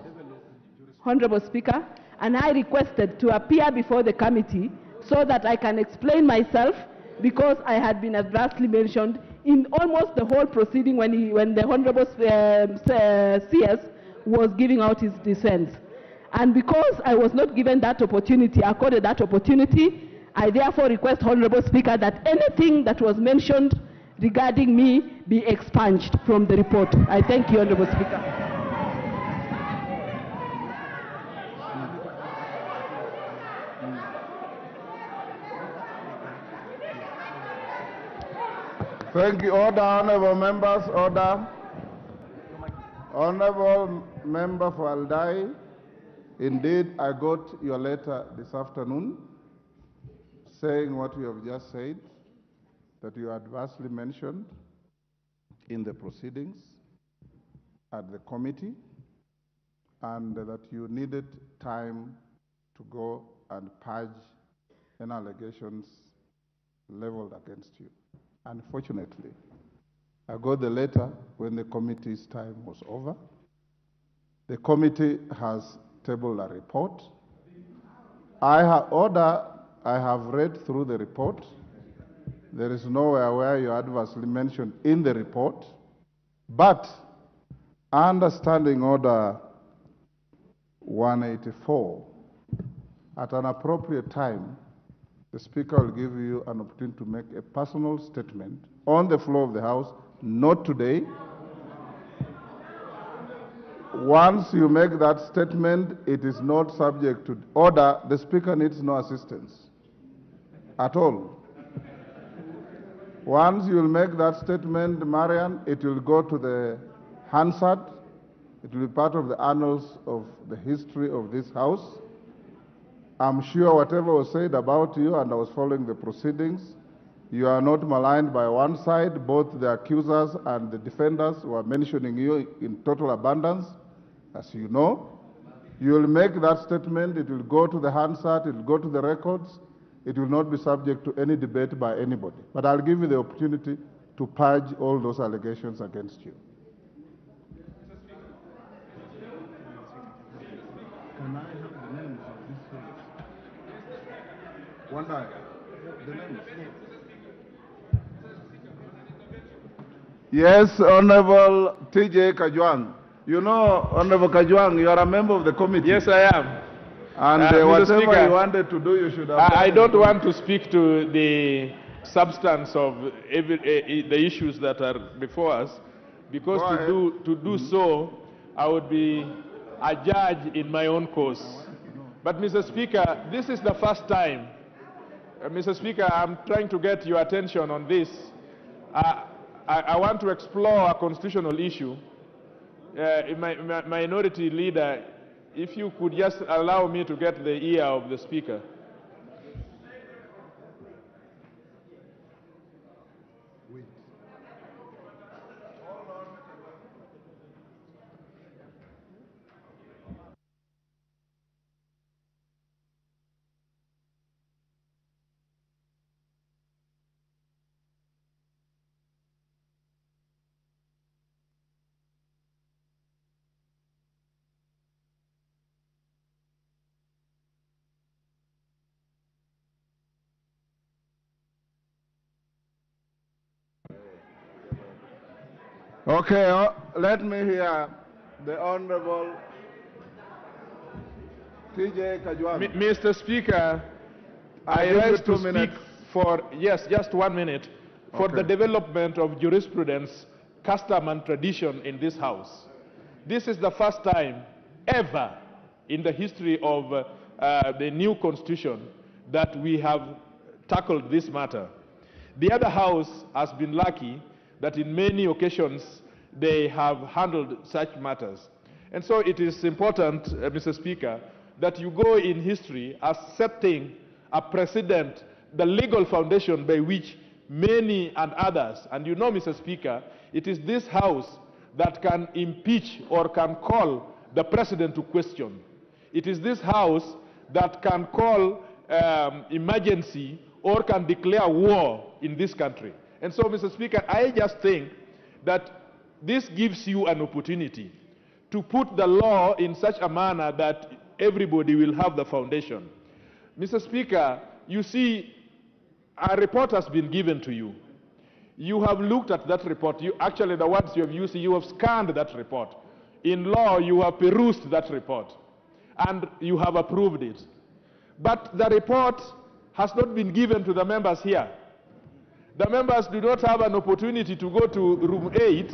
Honorable Speaker, and I requested to appear before the committee so that I can explain myself, because I had been adversely mentioned in almost the whole proceeding when the Honorable CS was giving out his defense. And because I was not given that opportunity, accorded that opportunity, I therefore request, Honorable Speaker, that anything that was mentioned regarding me be expunged from the report. I thank you, Honorable Speaker. Thank you. Order, honorable members, order. Honorable member for Aldai, indeed, I got your letter this afternoon saying what you have just said, that you adversely mentioned in the proceedings at the committee, and that you needed time to go and purge any allegations leveled against you. Unfortunately, I got the letter when the committee's time was over. The committee has tabled a report. I have read through the report. There is nowhere where you adversely mentioned in the report, but understanding order 184, at an appropriate time, the Speaker will give you an opportunity to make a personal statement on the floor of the House, not today. Once you make that statement, it is not subject to order. The Speaker needs no assistance at all. Once you will make that statement, Marian, it will go to the Hansard. It will be part of the annals of the history of this House. I'm sure whatever was said about you, and I was following the proceedings, you are not maligned by one side. Both the accusers and the defenders were mentioning you in total abundance, as you know. You will make that statement, it will go to the Hansard, it will go to the records, it will not be subject to any debate by anybody. But I'll give you the opportunity to purge all those allegations against you. Can I have the names of these things? One day, the names. Yes, Honorable TJ Kajwang. You know, Honorable Kajwang, you are a member of the committee. Yes, I am. And Mr. whatever Speaker, you wanted to do, you should have I done don't it. want to speak to the substance of the issues that are before us, because to do so, I would be a judge in my own cause. But, Mr. Speaker, this is the first time. Mr. Speaker, I'm trying to get your attention on this. I want to explore a constitutional issue. My minority leader, if you could just allow me to get the ear of the Speaker. Okay, let me hear the Honorable TJ Kajwang. Mr. Speaker, I rise to speak for, yes, just 1 minute, for the development of jurisprudence, custom and tradition in this House. This is the first time ever in the history of the new Constitution that we have tackled this matter. The other House has been lucky that in many occasions they have handled such matters. And so it is important, Mr. Speaker, that you go in history as setting a precedent, the legal foundation by which many and others, and you know, Mr. Speaker, it is this House that can impeach or can call the President to question. It is this House that can call emergency or can declare war in this country. And so, Mr. Speaker, I just think that this gives you an opportunity to put the law in such a manner that everybody will have the foundation. Mr. Speaker, you see, a report has been given to you. You have looked at that report. Actually, the words you have used, you have scanned that report. In law, you have perused that report, and you have approved it. But the report has not been given to the members here. The members do not have an opportunity to go to room 8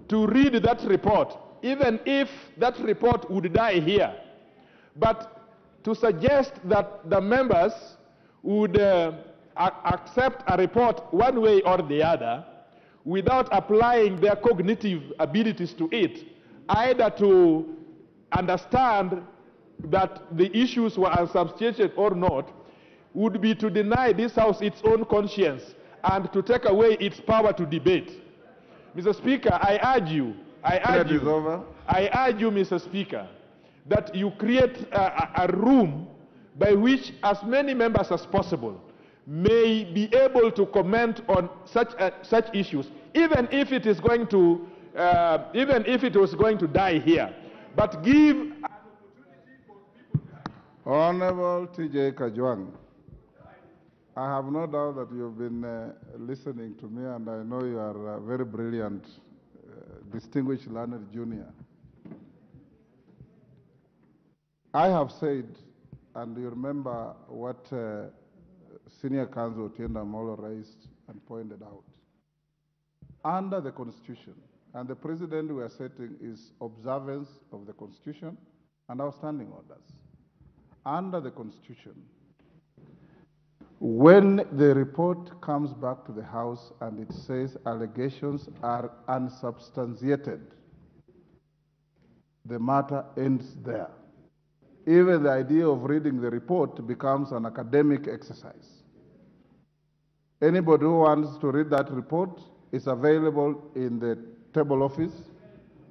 to read that report, even if that report would die here. But to suggest that the members would accept a report one way or the other without applying their cognitive abilities to it, either to understand that the issues were unsubstantiated or not, would be to deny this House its own conscience and to take away its power to debate. Mr. Speaker, I urge you, Mr. Speaker, that you create a room by which as many members as possible may be able to comment on such issues, even if it is going to, even if it was going to die here. But give an opportunity for people. Honorable TJ Kajwang, I have no doubt that you've been listening to me, and I know you are a very brilliant, distinguished learned junior. I have said, and you remember what Senior Counsel Otienda Molo raised and pointed out. Under the Constitution, and the President we are setting is observance of the Constitution and our standing orders. Under the Constitution, when the report comes back to the House and it says allegations are unsubstantiated, the matter ends there. Even the idea of reading the report becomes an academic exercise. Anybody who wants to read that report is available in the table office.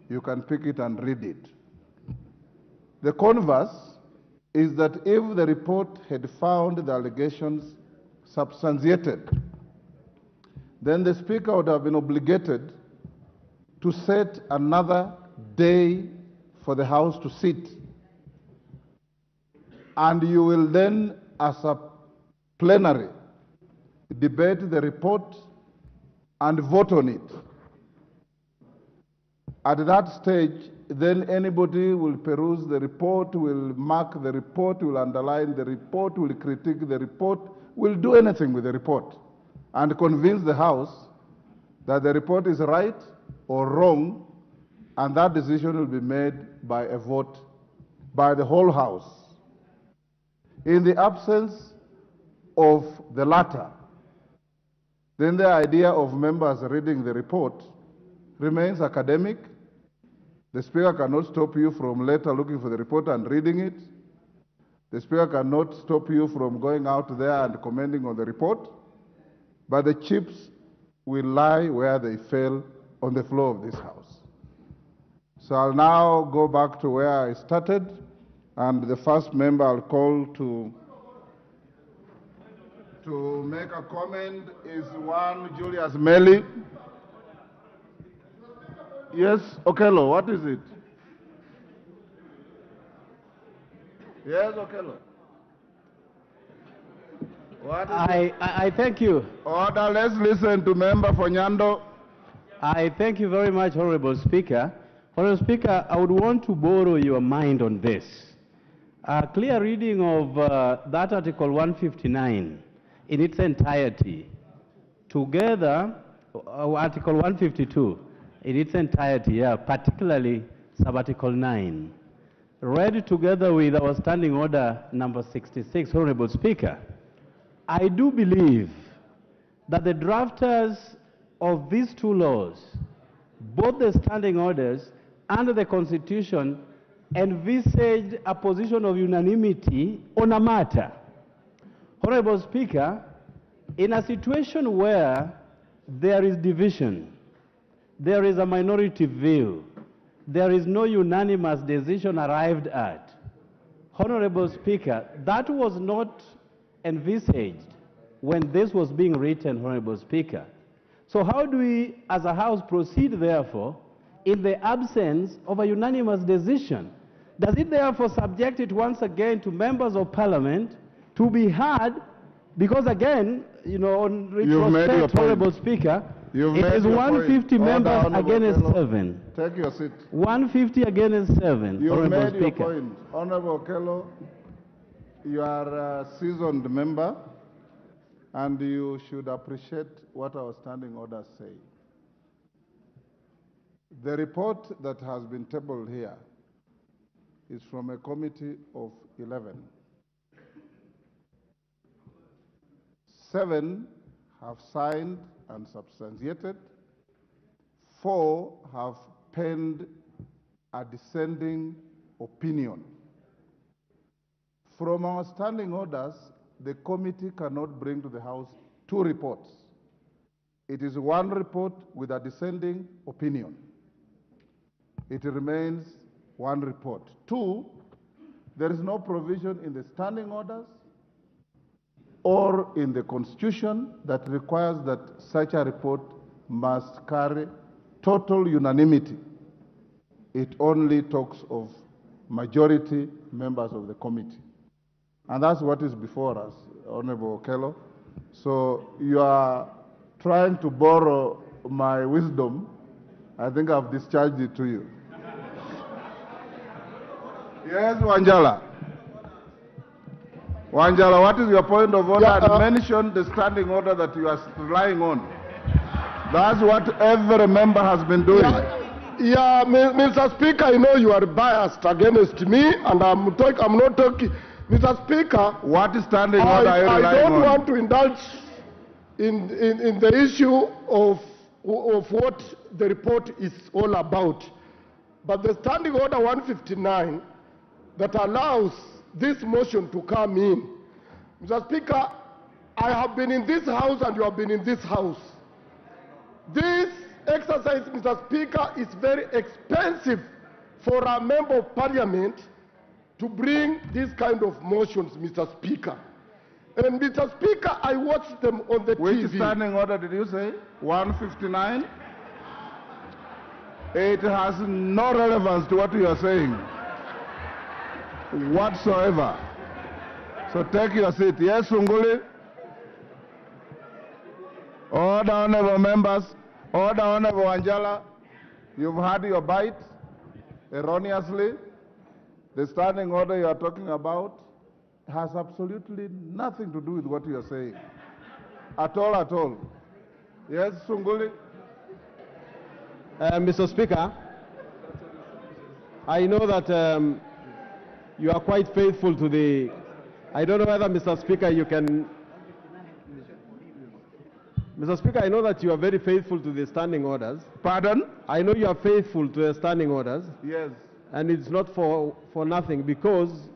You can pick it and read it. The converse is that if the report had found the allegations substantiated, then the Speaker would have been obligated to set another day for the House to sit. And you will then, as a plenary, debate the report and vote on it. At that stage, then anybody will peruse the report, will mark the report, will underline the report, will critique the report, will do anything with the report, and convince the House that the report is right or wrong, and that decision will be made by a vote by the whole House. In the absence of the latter, then the idea of members reading the report remains academic. The Speaker cannot stop you from later looking for the report and reading it. The Speaker cannot stop you from going out there and commenting on the report. But the chips will lie where they fell, on the floor of this House. So I'll now go back to where I started, and the first member I'll call to make a comment is one Julius Meli. Yes, Okello, what is it? Yes, Okello. What is I thank you. Order, let's listen to Member Fonyando. I thank you very much, Honorable Speaker. Honorable Speaker, I would want to borrow your mind on this. A clear reading of that Article 159 in its entirety, together, Article 152 in its entirety, particularly Sub-Article 9, read together with our Standing Order number 66, Honorable Speaker, I do believe that the drafters of these two laws, both the Standing Orders and the Constitution, envisaged a position of unanimity on a matter. Honorable Speaker, in a situation where there is division, there is a minority view, there is no unanimous decision arrived at, Honorable Speaker, that was not envisaged when this was being written, Honorable Speaker. So how do we, as a House, proceed, therefore, in the absence of a unanimous decision? Does it therefore subject it once again to members of Parliament to be heard? Because again, on retrospect, Honorable Speaker, it is 150 members against 7. Take your seat. 150 against 7, You've Honorable made your Speaker. point. Honorable Okello, you are a seasoned member, and you should appreciate what our standing orders say. The report that has been tabled here is from a committee of 11. 7 have signed and substantiated. 4 have penned a dissenting opinion. From our standing orders, the committee cannot bring to the House 2 reports. It is 1 report with a dissenting opinion. It remains 1 report. 2, there is no provision in the standing orders or in the Constitution that requires that such a report must carry total unanimity. It only talks of majority members of the committee. And that's what is before us, Honorable Okello. So you are trying to borrow my wisdom. I think I've discharged it to you. Yes, Wanjala. Wanjala, what is your point of order? And mention the standing order that you are relying on. That's what every member has been doing. Yeah, Mr. Speaker, I know you are biased against me, and I'm not talking. Mr. Speaker, what is standing order are you relying on? I don't want to indulge in the issue of what the report is all about. But the Standing Order 159 that allows this motion to come in. Mr. Speaker, I have been in this House and you have been in this House. This exercise, Mr. Speaker, is very expensive for a member of Parliament to bring these kind of motions, Mr. Speaker. And Mr. Speaker, I watched them on the TV. Which standing order did you say? 159? It has no relevance to what you are saying whatsoever. So take your seat. Yes, Sunguli? Order, honorable members. Order, honorable Wanjala. You've had your bite erroneously. The standing order you are talking about has absolutely nothing to do with what you are saying. At all, at all. Yes, Sunguli? Mr. Speaker, I know that you are quite faithful to the... I don't know whether, Mr. Speaker, you can... Mr. Speaker, I know that you are very faithful to the standing orders. Pardon? I know you are faithful to the standing orders. Yes. And it's not for nothing, because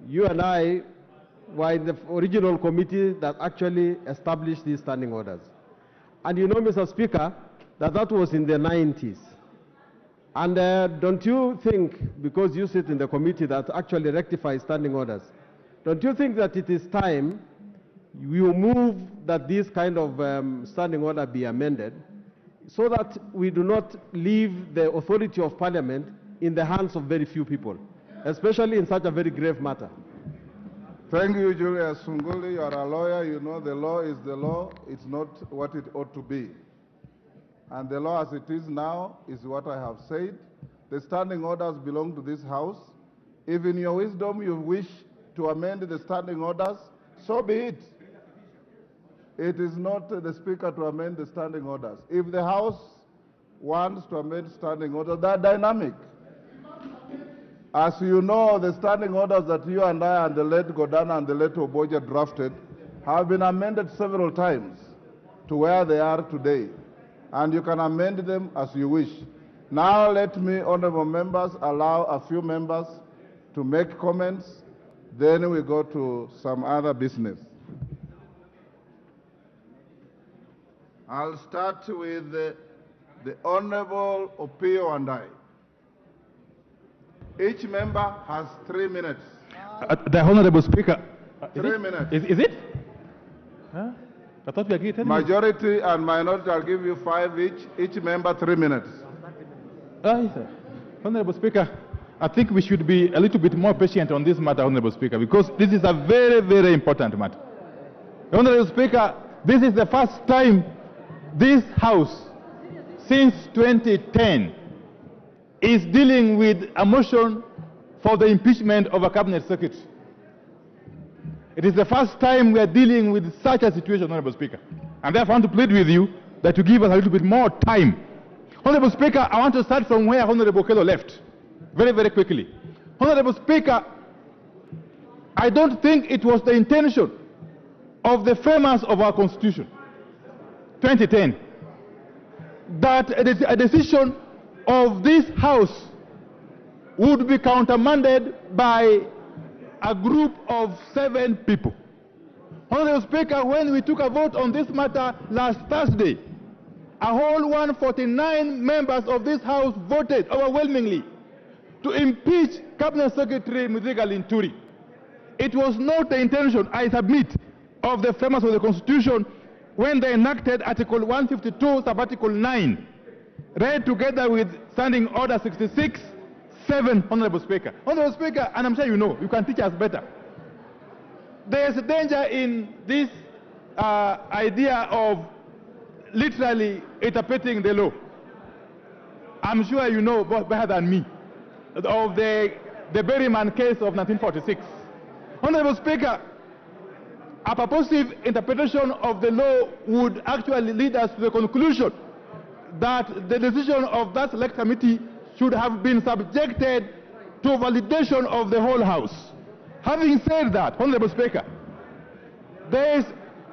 you and I were in the original committee that actually established these standing orders. And you know, Mr. Speaker, that was in the 90s. And don't you think, because you sit in the committee that actually rectifies standing orders, don't you think that it is time you move that this kind of standing order be amended so that we do not leave the authority of Parliament in the hands of very few people, especially in such a very grave matter? Thank you, Julius Sunguli. You are a lawyer. You know the law is the law. It's not what it ought to be. And the law as it is now is what I have said. The standing orders belong to this House. If in your wisdom you wish to amend the standing orders, so be it. It is not the Speaker to amend the standing orders. If the House wants to amend standing orders, they are dynamic. As you know, the standing orders that you and I and the late Godana and the late Oboja drafted have been amended several times to where they are today. And you can amend them as you wish. Now let me, honorable members, allow a few members to make comments. Then we go to some other business. I'll start with the Honorable Opio and I. Each member has 3 minutes. The Honorable Speaker. 3 minutes. Is it? Huh? I thought we agreed 10 minutes. Majority and minority, I'll give you 5 each. Each member 3 minutes. Yes, sir. Honorable Speaker, I think we should be a little bit more patient on this matter, Honorable Speaker, because this is a very, very important matter. Honorable Speaker, this is the first time this House, since 2010, is dealing with a motion for the impeachment of a cabinet secretary. It is the first time we are dealing with such a situation, Honorable Speaker. And therefore, I want to plead with you that you give us a little bit more time. Honorable Speaker, I want to start from where Honorable Kelo left, very, very quickly. Honorable Speaker, I don't think it was the intention of the framers of our Constitution, 2010, that a decision of this House would be countermanded by a group of 7 people. Honorable Speaker, when we took a vote on this matter last Thursday, a whole 149 members of this House voted overwhelmingly to impeach Cabinet Secretary Linturi. It was not the intention, I submit, of the framers of the Constitution when they enacted Article 152, Sub-Article 9, read together with Standing Order 66(7), Honorable Speaker. Honorable Speaker, and I'm sure you know, you can teach us better. There is a danger in this idea of literally interpreting the law. I'm sure you know better than me of the Berryman case of 1946. Honorable Speaker, a purposive interpretation of the law would actually lead us to the conclusion that the decision of that select committee should have been subjected to validation of the whole House. Having said that, Honorable Speaker, there's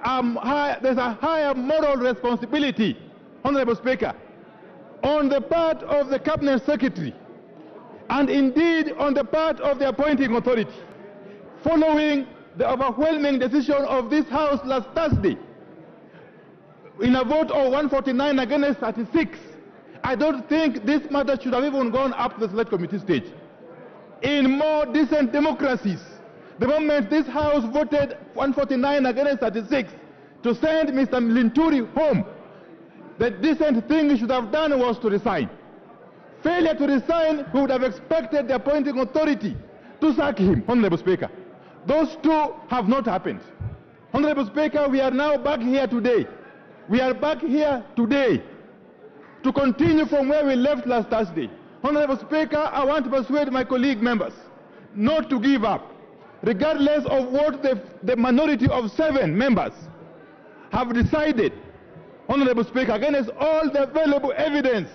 a higher moral responsibility, Honorable Speaker, on the part of the Cabinet Secretary and indeed on the part of the appointing authority, following the overwhelming decision of this House last Thursday in a vote of 149 against 36. I don't think this matter should have even gone up to the select committee stage. In more decent democracies, the moment this House voted 149 against 36 to send Mr. Linturi home, the decent thing he should have done was to resign. Failure to resign, we would have expected the appointing authority to sack him, Honorable Speaker. Those two have not happened. Honorable Speaker, we are now back here today. We are back here today to continue from where we left last Thursday. Honorable Speaker, I want to persuade my colleague members not to give up, regardless of what the minority of 7 members have decided. Honorable Speaker, against all the available evidence,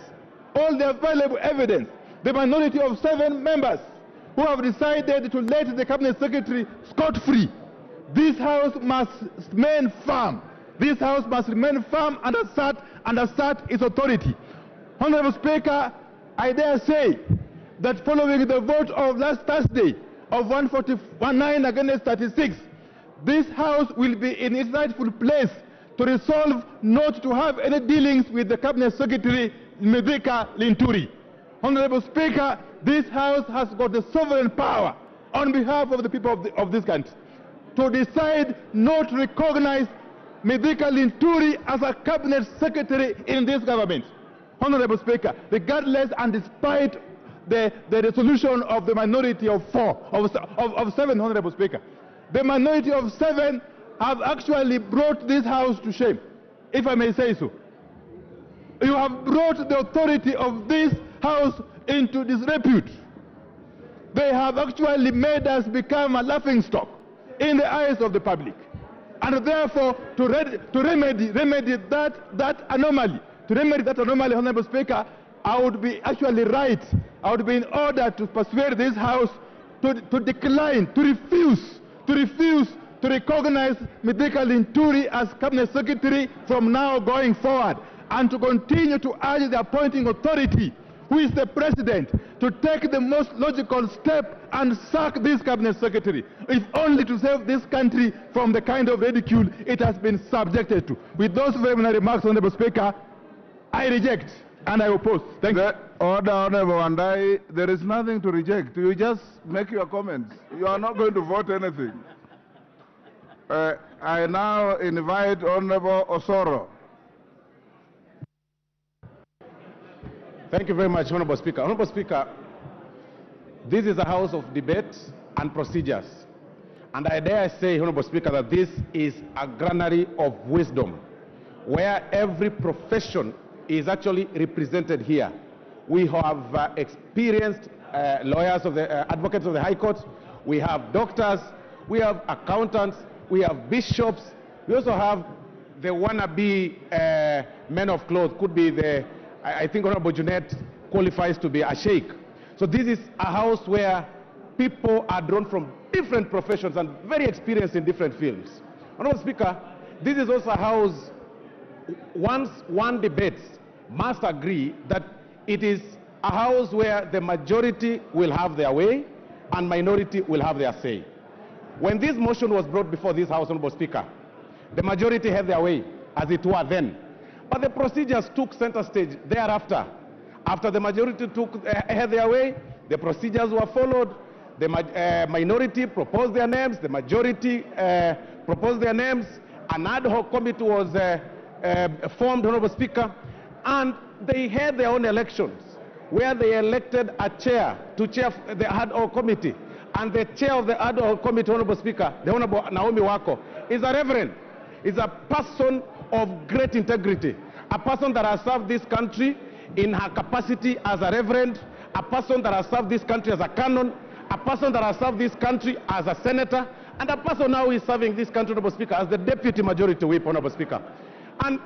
the minority of 7 members who have decided to let the Cabinet Secretary scot-free, this House must remain firm. This House must remain firm and assert its authority. Honorable Speaker, I dare say that following the vote of last Thursday of 149 against 36, this House will be in its rightful place to resolve not to have any dealings with the Cabinet Secretary, Medika Linturi. Honorable Speaker, this House has got the sovereign power on behalf of the people of this country to decide not to recognize Medika Linturi as a Cabinet Secretary in this government. Honorable Speaker, regardless and despite the resolution of the minority of 7, Honorable Speaker, the minority of 7 have actually brought this House to shame, if I may say so. You have brought the authority of this House into disrepute. They have actually made us become a laughingstock in the eyes of the public. And therefore, to remedy that anomaly, Honorable Speaker, I would be actually right. I would be in order to persuade this House to decline, to refuse to recognize Medika Linturi as Cabinet Secretary from now going forward, and to continue to urge the appointing authority, who is the President, to take the most logical step and sack this Cabinet Secretary, if only to save this country from the kind of ridicule it has been subjected to. With those preliminary remarks, Honorable Speaker, I reject and I oppose. Thank you. Order, Honorable Wandai. There is nothing to reject. You just make your comments. You are not going to vote anything. I now invite Honorable Osoro. Thank you very much, Honorable Speaker. Honorable Speaker, this is a house of debate and procedures. And I dare say, Honorable Speaker, that this is a granary of wisdom, where every profession is actually represented here. We have experienced lawyers of the advocates of the High Court. We have doctors. We have accountants. We have bishops. We also have the wannabe men of cloth. Could be the, I think Honorable Junet qualifies to be a sheikh. So this is a house where people are drawn from different professions and very experienced in different fields. Honorable Speaker, this is also a house, once one debates, must agree that it is a house where the majority will have their way and minority will have their say. When this motion was brought before this House, Honorable Speaker, the majority had their way, as it were then. But the procedures took center stage thereafter. After the majority had their way, the procedures were followed. The minority proposed their names, the majority proposed their names. An ad hoc committee was formed, Honorable Speaker, and they had their own elections, where they elected a chair to chair the ad hoc committee. And the chair of the ad hoc committee, Honorable Speaker, the Honorable Naomi Wako, is a reverend, is a person of great integrity, a person that has served this country in her capacity as a reverend, a person that has served this country as a canon, a person that has served this country as a senator, and a person now is serving this country, Honorable Speaker, as the deputy majority whip, Honorable Speaker. And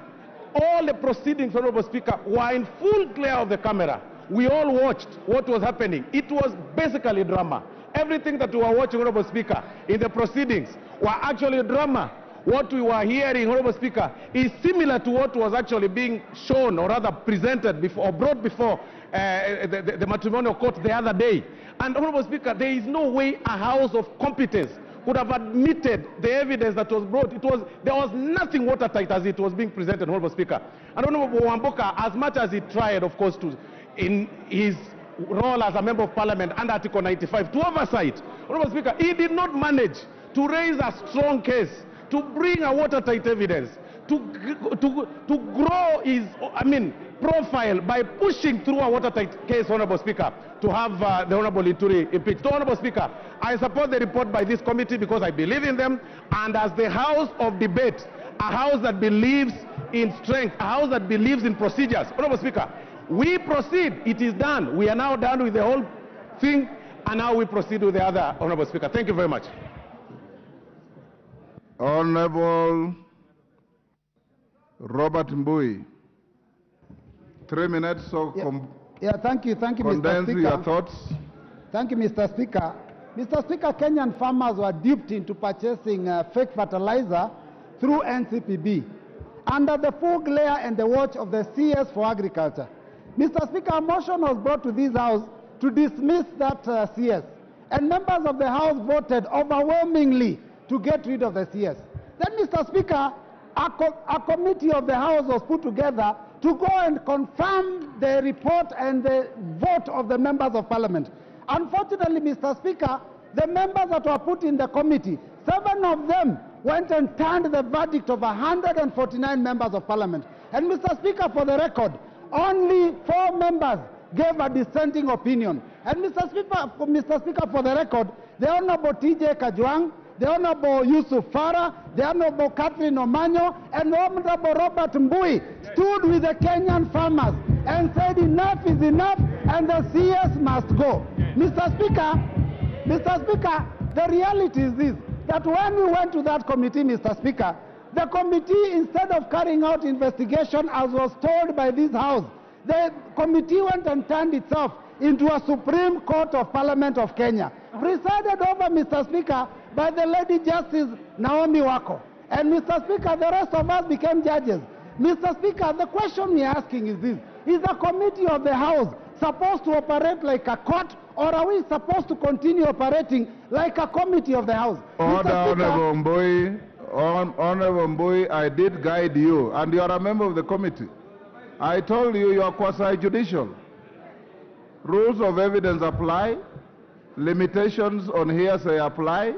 all the proceedings, Honorable Speaker, were in full glare of the camera. We all watched what was happening. It was basically drama. Everything that we were watching, Honorable Speaker, in the proceedings were actually drama. What we were hearing, Honorable Speaker, is similar to what was actually being shown, or rather presented before, or brought before the matrimonial court the other day. And Honorable Speaker, there is no way a house of competence could have admitted the evidence that was brought. There was nothing watertight as it was being presented, Honorable Speaker. And Honorable Wamboka, as much as he tried, of course, in his role as a member of parliament under Article 95 to oversight, Honorable Speaker, he did not manage to raise a strong case, to bring a watertight evidence, to grow his, profile by pushing through a watertight case, Honorable Speaker, to have the Honorable Linturi impeached. So, Honorable Speaker, I support the report by this committee because I believe in them, and as the House of Debate, a house that believes in strength, a house that believes in procedures. Honorable Speaker, we proceed. It is done. We are now done with the whole thing, and now we proceed with the other, Honorable Speaker. Thank you very much. Honorable Robert Mbui. 3 minutes, so thank you, Mr. condense Speaker. your thoughts. Thank you, Mr. Speaker. Mr. Speaker, Kenyan farmers were duped into purchasing fake fertilizer through NCPB under the full glare and the watch of the CS for Agriculture. Mr. Speaker, a motion was brought to this House to dismiss that CS, and members of the House voted overwhelmingly to get rid of the CS. Then, Mr. Speaker, a committee of the House was put together to go and confirm the report and the vote of the members of Parliament. Unfortunately, Mr. Speaker, the members that were put in the committee, 7 of them went and turned the verdict of 149 members of Parliament. And Mr. Speaker, for the record, only 4 members gave a dissenting opinion. And Mr. Speaker, for the record, the Honorable T.J. Kajwang, the Honorable Yusuf Farah, the Honorable Catherine Omanyo, and the Honorable Robert Mbui stood with the Kenyan farmers and said enough is enough and the CS must go. Mr. Speaker, the reality is this, that when we went to that committee, Mr. Speaker, the committee, instead of carrying out investigation as was told by this House, the committee went and turned itself into a Supreme Court of Parliament of Kenya, presided over, Mr. Speaker, by the Lady Justice Naomi Wako. And Mr. Speaker, the rest of us became judges. Mr. Speaker, the question we're asking is this: is the committee of the House supposed to operate like a court, or are we supposed to continue operating like a committee of the House? Order, Honorable Mbui. Honorable Mbui, I did guide you, and you are a member of the committee. I told you you are quasi-judicial. Rules of evidence apply, limitations on hearsay apply,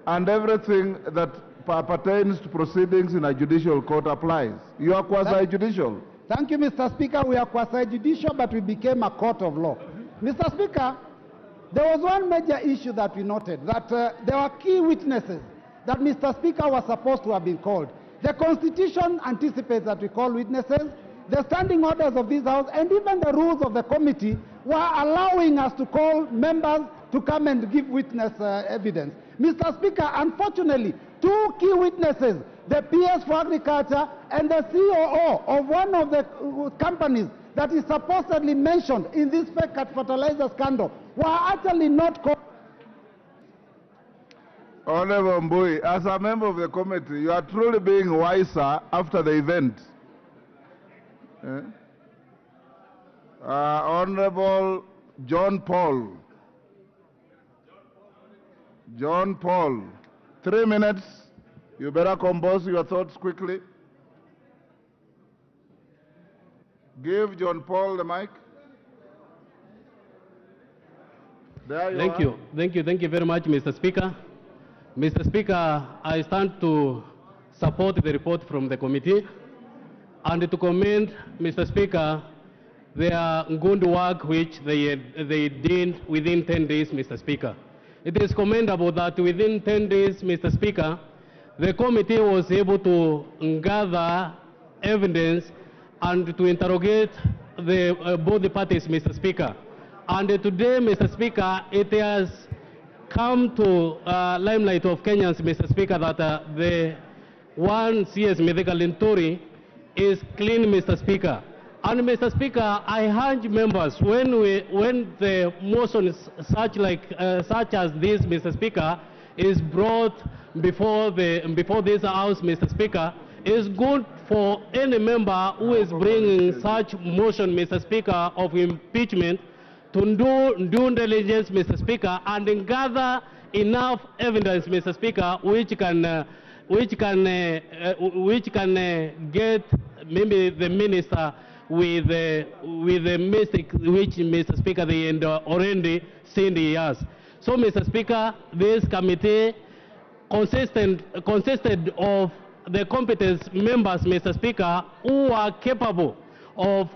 and everything that pertains to proceedings in a judicial court applies. You are quasi-judicial. Thank you, Mr. Speaker. We are quasi-judicial, but we became a court of law. Mr. Speaker, there was one major issue that we noted, that there were key witnesses that Mr. Speaker was supposed to have been called. The Constitution anticipates that we call witnesses. The standing orders of this House and even the rules of the committee were allowing us to call members to come and give witness evidence. Mr. Speaker, unfortunately, 2 key witnesses, the PS for Agriculture and the COO of one of the companies that is supposedly mentioned in this fake fertilizer scandal, were actually not called. Honorable Mbui, as a member of the committee, you are truly being wiser after the event. Honorable John Paul. John Paul, 3 minutes. You better compose your thoughts quickly. Give John Paul the mic. There you Thank are. you. Thank you very much, Mr. Speaker. Mr. Speaker, I stand to support the report from the committee and to commend, Mr. Speaker, their good work which they did within 10 days, Mr. Speaker. It is commendable that within 10 days, Mr. Speaker, the committee was able to gather evidence and to interrogate both the parties, Mr. Speaker. And today, Mr. Speaker, it has come to limelight of Kenyans, Mr. Speaker, that the one CS Medhika Linturi is clean, Mr. Speaker. And Mr. Speaker, I urge members, when the motions such as this, Mr. Speaker, is brought before this House, Mr. Speaker, it's good for any member who is bringing such motion, Mr. Speaker, of impeachment to do due diligence, Mr. Speaker, and gather enough evidence, Mr. Speaker, which can get maybe the minister with the mistake which, Mr. Speaker, they already seen he has. So, Mr. Speaker, this committee consisted of the competent members, Mr. Speaker, who are capable of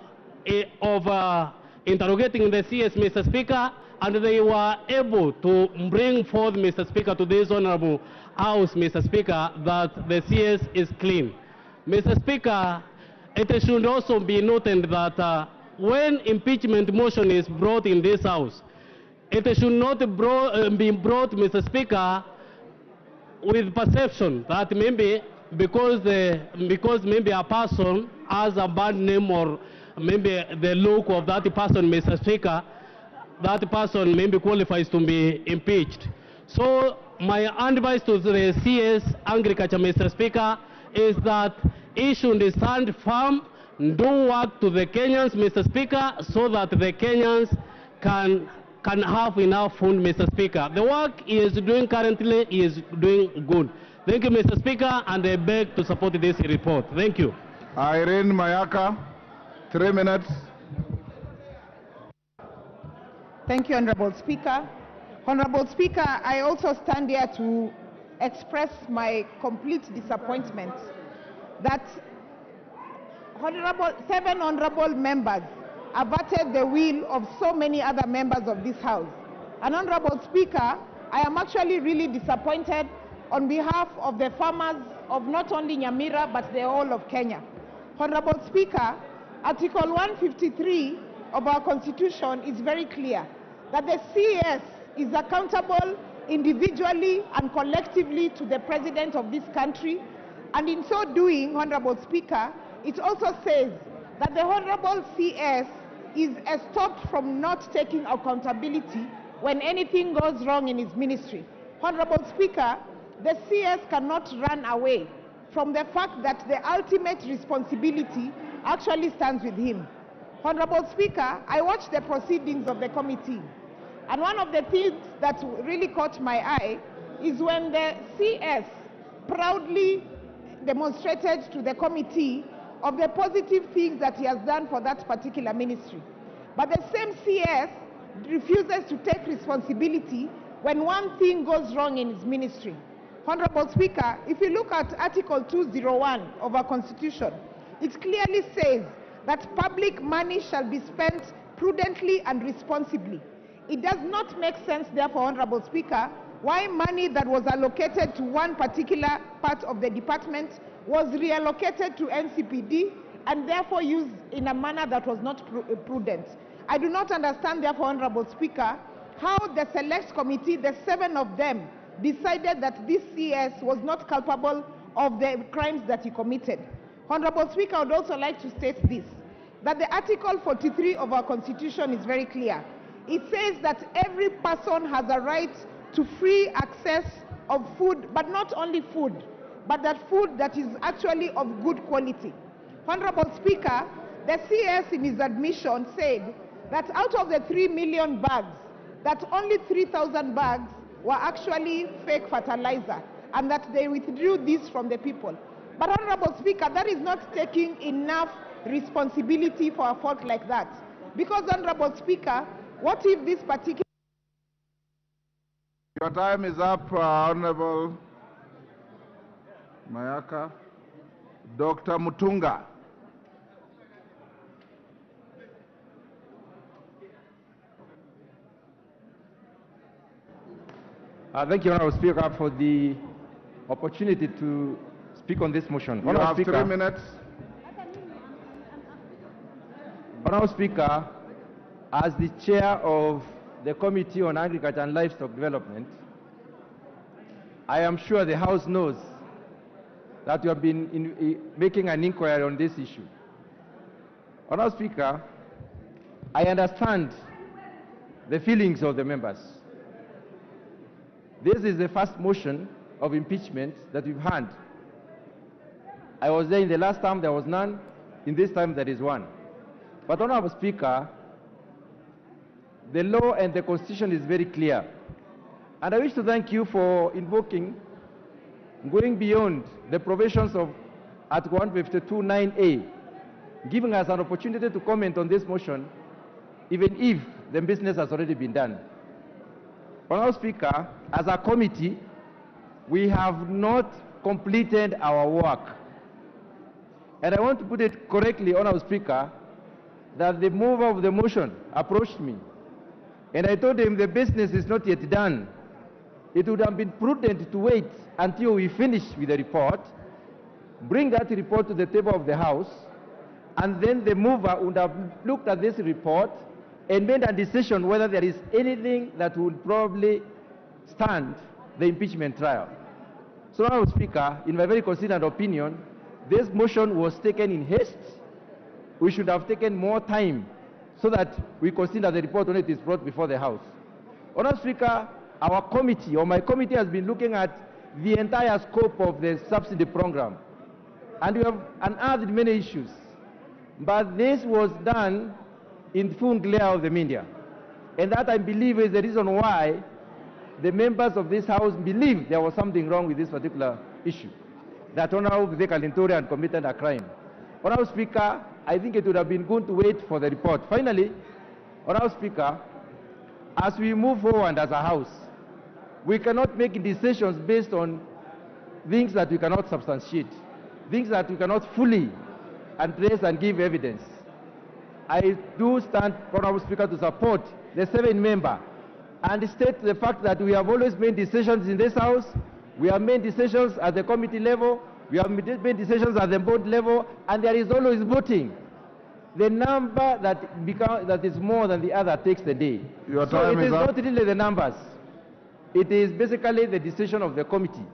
interrogating the CS, Mr. Speaker, and they were able to bring forth, Mr. Speaker, to this honorable House, Mr. Speaker, that the CS is clean. Mr. Speaker, it should also be noted that when impeachment motion is brought in this House, it should not be brought, Mr. Speaker, with perception that maybe because maybe a person has a bad name or maybe the look of that person, Mr. Speaker, that person maybe qualifies to be impeached. So my advice to the CS Agriculture, Mr. Speaker, is that he should stand firm, do work to the Kenyans, Mr. Speaker, so that the Kenyans can have enough food, Mr. Speaker. The work he is doing currently is doing good. Thank you, Mr. Speaker, and I beg to support this report. Thank you. Irene Mayaka, 3 minutes. Thank you, Honorable Speaker. Honorable Speaker, I also stand here to express my complete disappointment that 7 honorable members averted the will of so many other members of this House. And Honorable Speaker, I am actually really disappointed on behalf of the farmers of not only Nyamira but the whole of Kenya. Honorable Speaker, Article 153 of our Constitution is very clear that the CS is accountable individually and collectively to the President of this country, and in so doing, Honorable Speaker, it also says that the Honorable CS is stopped from not taking accountability when anything goes wrong in his ministry. Honorable Speaker, the CS cannot run away from the fact that the ultimate responsibility actually stands with him. Honorable Speaker, I watched the proceedings of the committee, and one of the things that really caught my eye is when the CS proudly demonstrated to the committee of the positive things that he has done for that particular ministry. But the same CS refuses to take responsibility when one thing goes wrong in his ministry. Honorable Speaker, if you look at Article 201 of our Constitution, it clearly says that public money shall be spent prudently and responsibly. It does not make sense, therefore, Honorable Speaker, why money that was allocated to one particular part of the department was reallocated to NCPD and therefore used in a manner that was not prudent. I do not understand, therefore, Honorable Speaker, how the Select Committee, the 7 of them, decided that this CS was not culpable of the crimes that he committed. Honorable Speaker, I would also like to state this, that the Article 43 of our Constitution is very clear. It says that every person has a right to free access of food, but not only food, but that food that is actually of good quality. Honorable Speaker, the CS in his admission said that out of the 3 million bags, that only 3,000 bags were actually fake fertilizer, and that they withdrew this from the people. But Honorable Speaker, that is not taking enough responsibility for a fault like that. Because Honorable Speaker, what if this particular... Your time is up, Honorable Mayaka. Dr. Mutunga. Thank you, Honorable Speaker, for the opportunity to speak on this motion. You have 3 minutes. Honorable Speaker, as the chair of the Committee on Agriculture and Livestock Development, I am sure the House knows that you have been making an inquiry on this issue. Honorable Speaker, I understand the feelings of the members. This is the first motion of impeachment that we've had. I was there in the last time, there was none. In this time, there is one. But Honorable Speaker, the law and the Constitution is very clear. And I wish to thank you for invoking, going beyond the provisions of Article 152(9)(a), giving us an opportunity to comment on this motion, even if the business has already been done. Honorable Speaker, as a committee, we have not completed our work. And I want to put it correctly, Honorable Speaker, that the mover of the motion approached me, and I told him the business is not yet done. It would have been prudent to wait until we finish with the report, bring that report to the table of the House, and then the mover would have looked at this report and made a decision whether there is anything that would probably stand the impeachment trial. So, Madam Speaker, in my very considered opinion, this motion was taken in haste. We should have taken more time so that we consider the report when it is brought before the House. Madam Speaker, our committee, or my committee, has been looking at the entire scope of the subsidy program, and we have unearthed many issues. But this was done in full glare of the media, and that, I believe, is the reason why the members of this House believe there was something wrong with this particular issue, that Honorable Linturi had committed a crime. Honorable Speaker, I think it would have been good to wait for the report. Finally, Honorable Speaker, as we move forward as a House, we cannot make decisions based on things that we cannot substantiate, things that we cannot fully address and give evidence. I do stand, Honorable Speaker, to support the 7-member and state the fact that we have always made decisions in this House. We have made decisions at the committee level, we have made decisions at the board level, and there is always voting. The number that is more than the other takes the day. Your so time it is up. not really the numbers. It is basically the decision of the committee.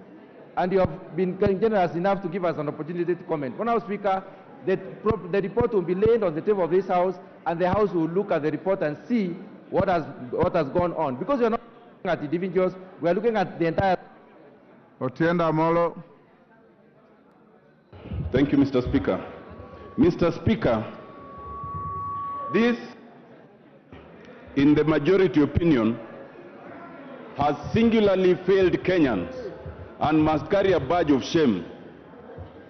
And you have been generous enough to give us an opportunity to comment. Honorable Speaker, the report will be laid on the table of this House, and the House will look at the report and see what has gone on. Because we are not looking at individuals, we are looking at the entire... Otienda Amolo. Thank you, Mr. Speaker. Mr. Speaker, this, in the majority opinion, has singularly failed Kenyans and must carry a badge of shame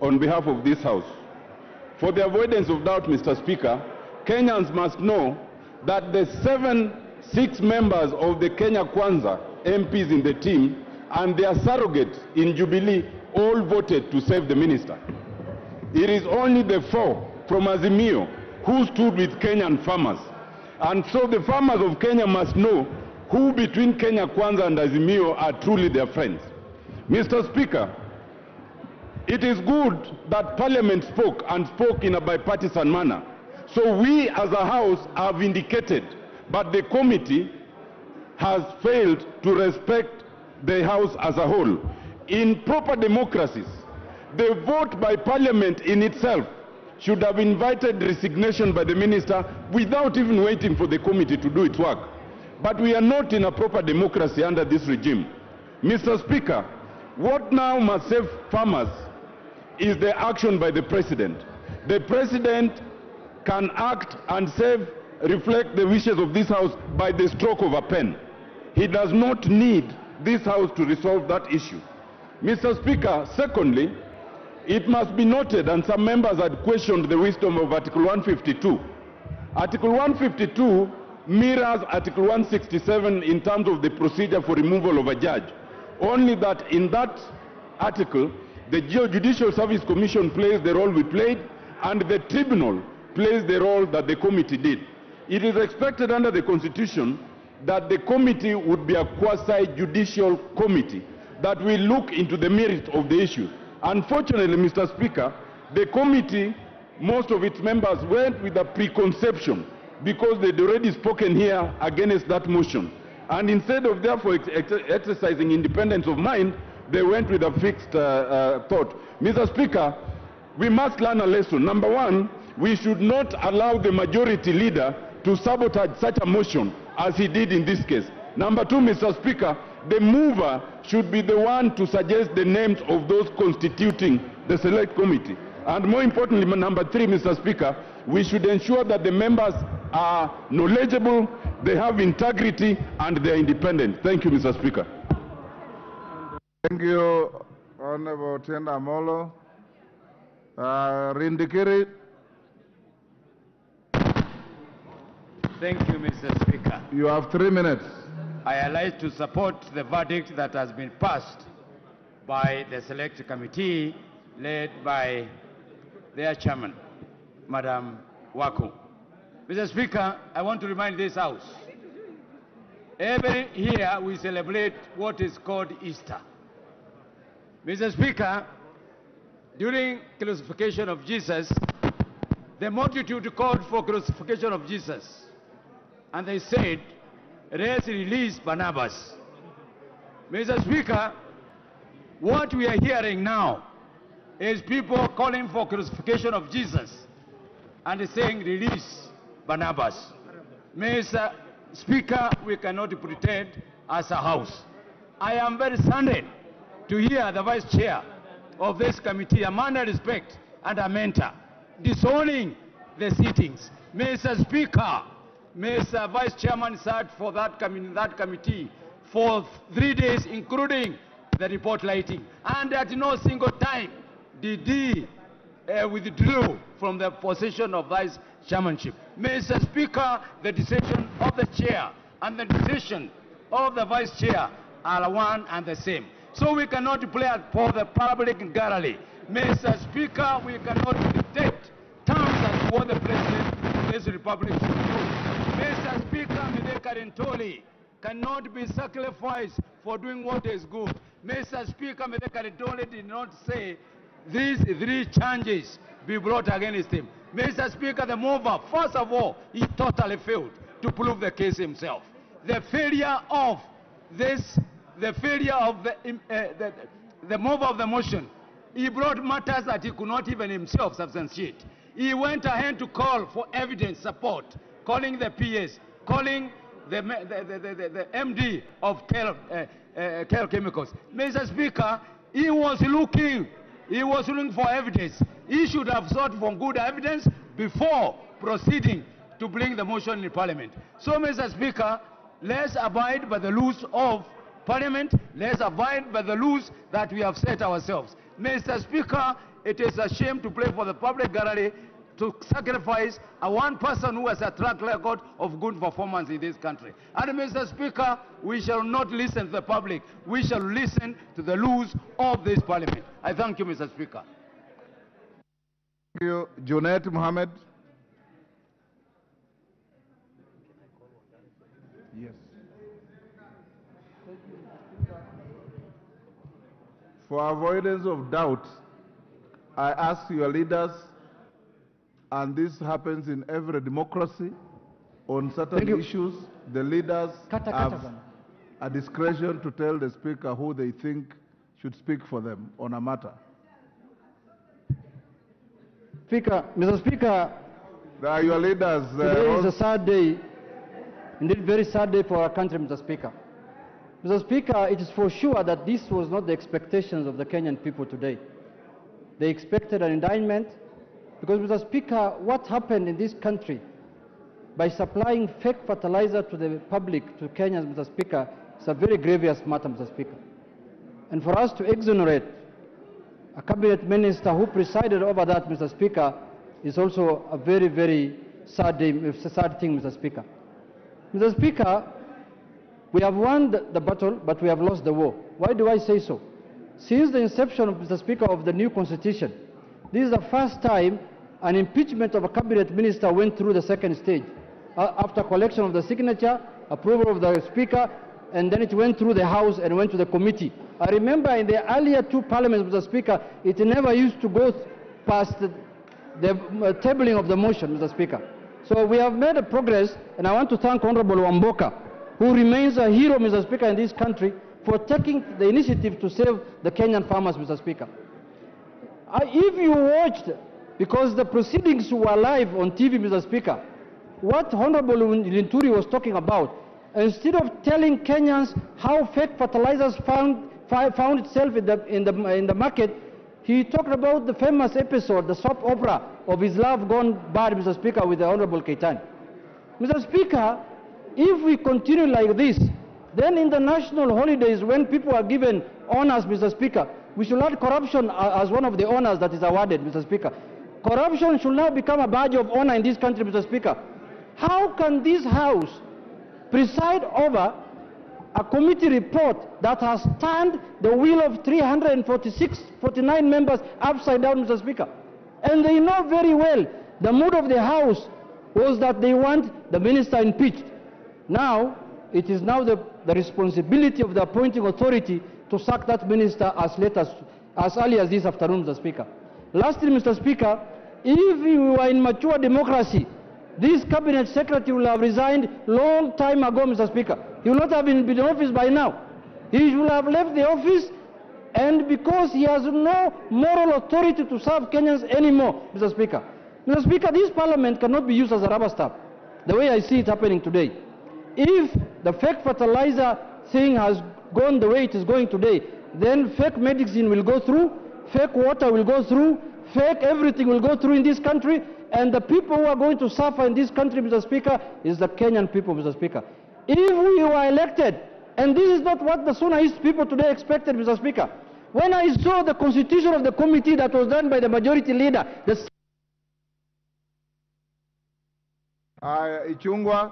on behalf of this House. For the avoidance of doubt, Mr. Speaker, Kenyans must know that the 6 members of the Kenya Kwanza MPs in the team and their surrogate in Jubilee all voted to save the minister. It is only the 4 from Azimio who stood with Kenyan farmers. And so the farmers of Kenya must know who between Kenya Kwanza and Azimio are truly their friends. Mr. Speaker, it is good that Parliament spoke and spoke in a bipartisan manner. So we as a House have indicated, but the committee has failed to respect the House as a whole. In proper democracies, the vote by Parliament in itself should have invited resignation by the minister without even waiting for the committee to do its work. But we are not in a proper democracy under this regime. Mr. Speaker, what now must save farmers is the action by the President. The President can act and reflect the wishes of this House by the stroke of a pen. He does not need this House to resolve that issue. Mr. Speaker, secondly, it must be noted, and some members had questioned the wisdom of Article 152. Article 152 mirrors Article 167 in terms of the procedure for removal of a judge. Only that in that article, the Judicial Service Commission plays the role we played, and the tribunal plays the role that the committee did. It is expected under the Constitution that the committee would be a quasi-judicial committee that will look into the merit of the issue. Unfortunately, Mr. Speaker, the committee, most of its members went with a preconception because they'd already spoken here against that motion. And instead of therefore exercising independence of mind, they went with a fixed thought. Mr. Speaker, we must learn a lesson. Number one, we should not allow the majority leader to sabotage such a motion as he did in this case. Number two, Mr. Speaker, the mover should be the one to suggest the names of those constituting the select committee. And more importantly, number three, Mr. Speaker, we should ensure that the members are knowledgeable, they have integrity, and they are independent. Thank you, Mr. Speaker. Thank you, Honorable Otienda Amolo. Rindikiri. Thank you, Mr. Speaker. You have 3 minutes. I like to support the verdict that has been passed by the Select Committee led by their chairman, Madam Waku. Mr. Speaker, I want to remind this House, every year we celebrate what is called Easter. Mr. Speaker, during crucifixion of Jesus, the multitude called for crucifixion of Jesus, and they said, let's release Barnabas. Mr. Speaker, what we are hearing now is people calling for crucifixion of Jesus and saying, release Barnabas. Mr. Speaker, we cannot pretend as a House. I am very saddened to hear the Vice Chair of this committee, a man of respect and a mentor, disowning the sittings. Mr. Speaker, Mr. Vice Chairman sat for that committee for 3 days, including the report lighting, and at no single time did he withdraw from the position of Vice Chairmanship. Mr. Speaker, the decision of the Chair and the decision of the Vice Chair are one and the same. So we cannot play for the public gallery. Mr. Speaker, we cannot dictate terms as what the President of this Republic should do. Mr. Speaker, Mr. Karintoli cannot be sacrificed for doing what is good. Mr. Speaker, Mr. Karintoli did not say these 3 charges be brought against him. Mr. Speaker, the mover, first of all, he totally failed to prove the case himself. The failure of this, the failure of the mover of the motion, he brought matters that he could not even himself substantiate. He went ahead to call for evidence support, calling the PS, calling the MD of Care Chemicals. Mr. Speaker, he was looking for evidence. He should have sought for good evidence before proceeding to bring the motion in Parliament. So, Mr. Speaker, let's abide by the rules of Parliament. Let's abide by the rules that we have set ourselves. Mr. Speaker, it is a shame to play for the public gallery, to sacrifice one person who has a track record of good performance in this country. And Mr. Speaker, we shall not listen to the public. We shall listen to the rules of this Parliament. I thank you, Mr. Speaker. Thank you. Junaid Mohammed. Yes. For avoidance of doubt, I ask your leaders, and this happens in every democracy, on certain issues, the leaders have a discretion to tell the Speaker who they think should speak for them on a matter. Mr. Speaker, they are your leaders. Today is a sad day, indeed very sad day for our country, Mr. Speaker. Mr. Speaker, it is for sure that this was not the expectations of the Kenyan people today. They expected an indictment, because, Mr. Speaker, what happened in this country by supplying fake fertilizer to the public, to Kenyans, Mr. Speaker, is a very grievous matter, Mr. Speaker. And for us to exonerate a cabinet minister who presided over that, Mr. Speaker, is also a very, very sad thing, Mr. Speaker. Mr. Speaker, we have won the battle, but we have lost the war. Why do I say so? Since the inception, Mr. Speaker, of the new constitution, this is the first time an impeachment of a cabinet minister went through the second stage. After collection of the signature, approval of the Speaker, and then it went through the House and went to the committee. I remember in the earlier 2 parliaments, Mr. Speaker, it never used to go past the tabling of the motion, Mr. Speaker. So we have made a progress, and I want to thank Honorable Wamboka, who remains a hero, Mr. Speaker, in this country, for taking the initiative to save the Kenyan farmers, Mr. Speaker. If you watched, because the proceedings were live on TV, Mr. Speaker, what Honorable Linturi was talking about, instead of telling Kenyans how fake fertilizers found itself in the market, he talked about the famous episode, the soap opera of his love gone bad, Mr. Speaker, with the Honorable Keitany. Mr. Speaker, if we continue like this, then in the national holidays, when people are given honors, Mr. Speaker, we should add corruption as one of the honors that is awarded, Mr. Speaker. Corruption should now become a badge of honor in this country, Mr. Speaker. How can this House preside over a committee report that has turned the will of 349 members upside down, Mr. Speaker? And they know very well the mood of the House was that they want the minister impeached. Now, it is now the responsibility of the appointing authority to sack that minister as early as this afternoon, Mr. Speaker. Lastly, Mr. Speaker, if we were in mature democracy, this cabinet secretary will have resigned long time ago, Mr. Speaker. He will not have been in office by now. He will have left the office, and because he has no moral authority to serve Kenyans anymore, Mr. Speaker. Mr. Speaker, this parliament cannot be used as a rubber stamp, the way I see it happening today. If the fake fertilizer thing has gone the way it is going today, then fake medicine will go through, fake water will go through, fake everything will go through in this country, and the people who are going to suffer in this country, Mr. Speaker, is the Kenyan people, Mr. Speaker. If we were elected, and this is not what the Suna East people today expected, Mr. Speaker, when I saw the constitution of the committee that was done by the majority leader, Ichungwa,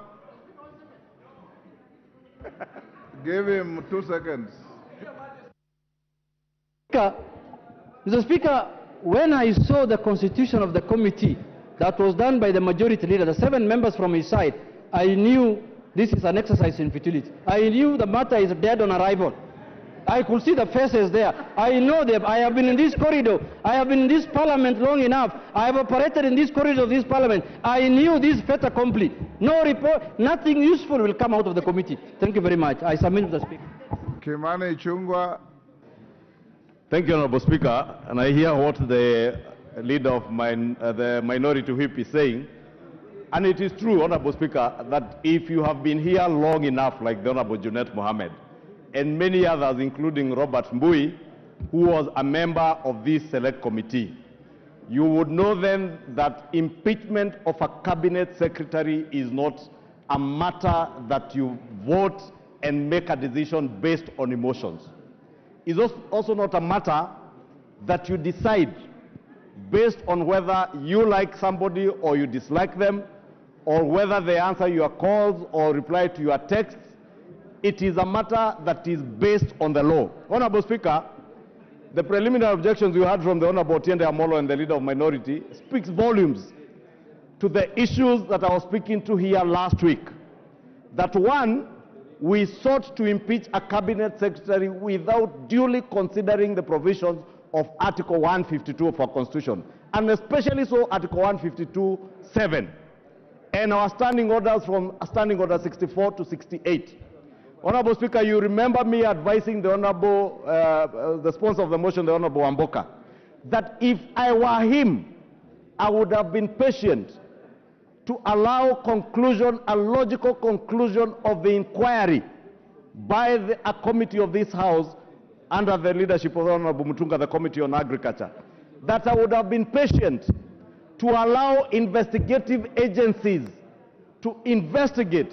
give him 2 seconds. Mr. Speaker, when I saw the constitution of the committee that was done by the majority leader, the 7 members from his side, I knew this is an exercise in futility. I knew the matter is dead on arrival. I could see the faces there. I know them. I have been in this corridor. I have been in this parliament long enough. I have operated in this corridor of this parliament. I knew this fait accompli. No report, nothing useful will come out of the committee. Thank you very much. I submit to the Speaker. Kimani Ichungwa. Thank you, Honorable Speaker. And I hear what the leader of the minority whip is saying. And it is true, Honorable Speaker, that if you have been here long enough, like the Honorable Junet Mohammed, and many others, including Robert Mbui, who was a member of this select committee, you would know then that impeachment of a cabinet secretary is not a matter that you vote and make a decision based on emotions. It's also not a matter that you decide based on whether you like somebody or you dislike them, or whether they answer your calls or reply to your texts. It is a matter that is based on the law. Honorable Speaker, the preliminary objections you heard from the Honorable Otiende Amolo and the leader of minority speaks volumes to the issues that I was speaking to here last week. That one, we sought to impeach a cabinet secretary without duly considering the provisions of Article 152 of our Constitution, and especially so Article 152(7), and our standing orders from Standing Order 64 to 68. Honorable Speaker, you remember me advising the Honorable, the sponsor of the motion, the Honorable Wamboka, that if I were him, I would have been patient to allow conclusion, a logical conclusion of the inquiry by a committee of this House under the leadership of Honorable Mutunga, the Committee on Agriculture, that I would have been patient to allow investigative agencies to investigate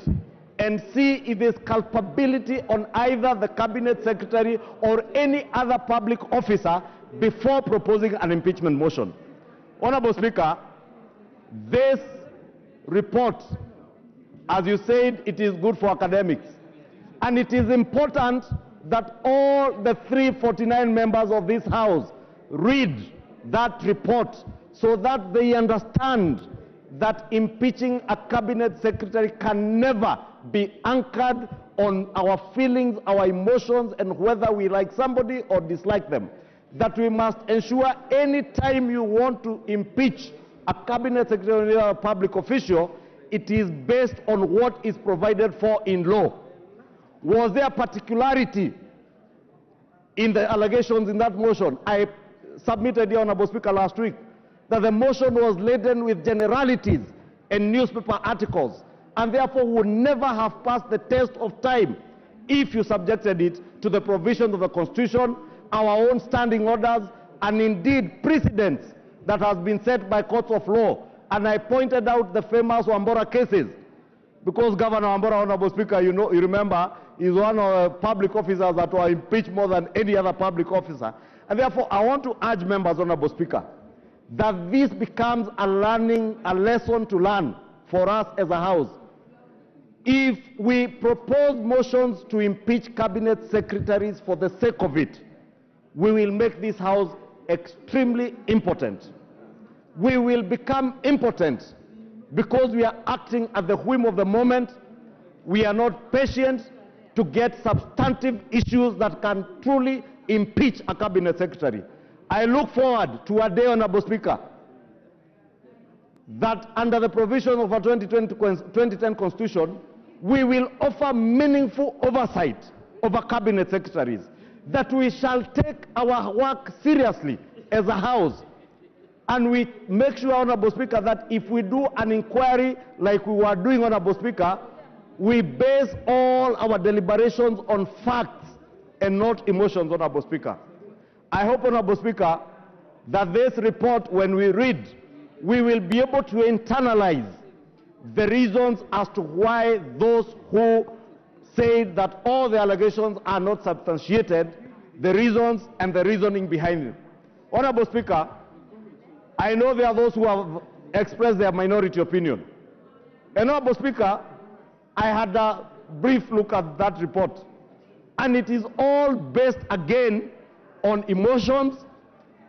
and see if there's culpability on either the cabinet secretary or any other public officer before proposing an impeachment motion. Honorable Speaker, this report, as you said, it is good for academics. And it is important that all the 349 members of this House read that report so that they understand that impeaching a cabinet secretary can never be anchored on our feelings, our emotions, and whether we like somebody or dislike them. That we must ensure any time you want to impeach a cabinet secretary or a public official, it is based on what is provided for in law. Was there particularity in the allegations in that motion? I submitted, the Honorable Speaker, last week that the motion was laden with generalities and newspaper articles, and therefore would never have passed the test of time if you subjected it to the provisions of the Constitution, our own standing orders, and indeed precedents that has been set by courts of law. And I pointed out the famous Wambora cases, because Governor Wambora, Honorable Speaker, you remember, is one of the public officers that were impeached more than any other public officer. And therefore, I want to urge members, Honorable Speaker, that this becomes a lesson to learn for us as a House. If we propose motions to impeach cabinet secretaries for the sake of it, we will make this House extremely impotent. We will become impotent because we are acting at the whim of the moment. We are not patient to get substantive issues that can truly impeach a cabinet secretary. I look forward to a day, Honorable Speaker, that under the provision of our 2010 Constitution, we will offer meaningful oversight over cabinet secretaries, that we shall take our work seriously as a House, and we make sure, Honorable Speaker, that if we do an inquiry like we were doing, Honorable Speaker, we base all our deliberations on facts and not emotions, Honorable Speaker. I hope, Honorable Speaker, that this report, when we read, we will be able to internalize the reasons as to why those who say that all the allegations are not substantiated, the reasons and the reasoning behind it. Honorable Speaker, I know there are those who have expressed their minority opinion. And Honorable Speaker, I had a brief look at that report, and it is all based again on emotions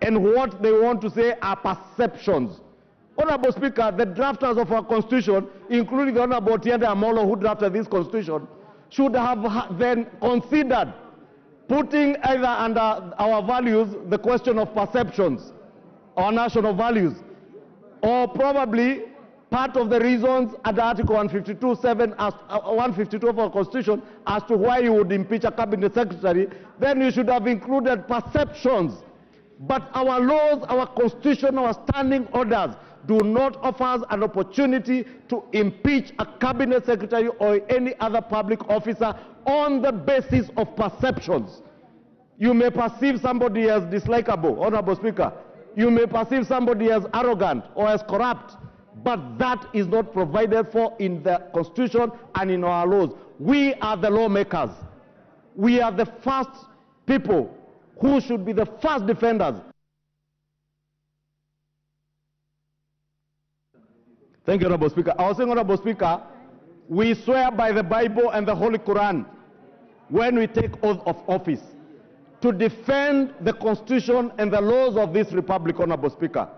and what they want to say are perceptions. Honorable Speaker, the drafters of our Constitution, including the Honorable Tiende Amolo, who drafted this Constitution, should have then considered putting either under our values the question of perceptions, our national values, or probably part of the reasons under Article 152 of our Constitution as to why you would impeach a cabinet secretary. Then you should have included perceptions. But our laws, our Constitution, our standing orders do not offer us an opportunity to impeach a cabinet secretary or any other public officer on the basis of perceptions. You may perceive somebody as dislikable, Honorable Speaker. You may perceive somebody as arrogant or as corrupt, but that is not provided for in the Constitution and in our laws. We are the lawmakers. We are the first people who should be the first defenders. Thank you, Honorable Speaker. I was saying, Honorable Speaker, we swear by the Bible and the Holy Quran when we take oath of office to defend the Constitution and the laws of this Republic, Honorable Speaker.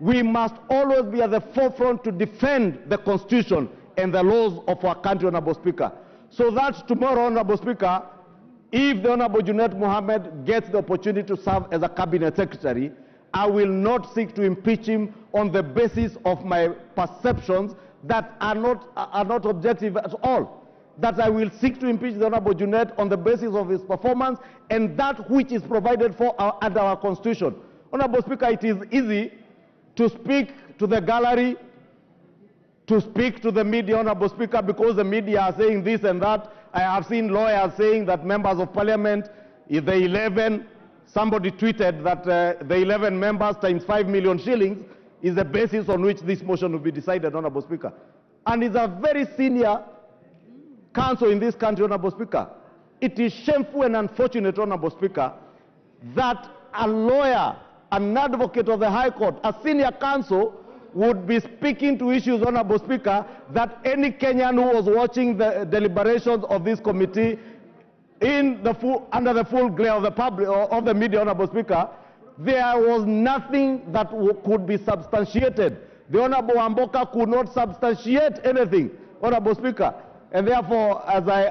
We must always be at the forefront to defend the Constitution and the laws of our country, Honorable Speaker. So that tomorrow, Honorable Speaker, if the Honorable Junet Mohammed gets the opportunity to serve as a cabinet secretary, I will not seek to impeach him on the basis of my perceptions that are not objective at all. That I will seek to impeach the Honorable Junet on the basis of his performance and that which is provided for under our Constitution. Honorable Speaker, it is easy to speak to the gallery, to speak to the media, Honorable Speaker, because the media are saying this and that. I have seen lawyers saying that members of parliament, if the 11, somebody tweeted that the 11 members times 5 million shillings is the basis on which this motion will be decided, Honorable Speaker. And it's a very senior counsel in this country, Honorable Speaker. It is shameful and unfortunate, Honorable Speaker, that a lawyer, an advocate of the High Court, a senior counsel, would be speaking to issues, Honorable Speaker, that any Kenyan who was watching the deliberations of this committee under the full glare of the public or of the media, Honorable Speaker, there was nothing that could be substantiated. The Honorable Amboka could not substantiate anything, Honorable Speaker. And therefore, as I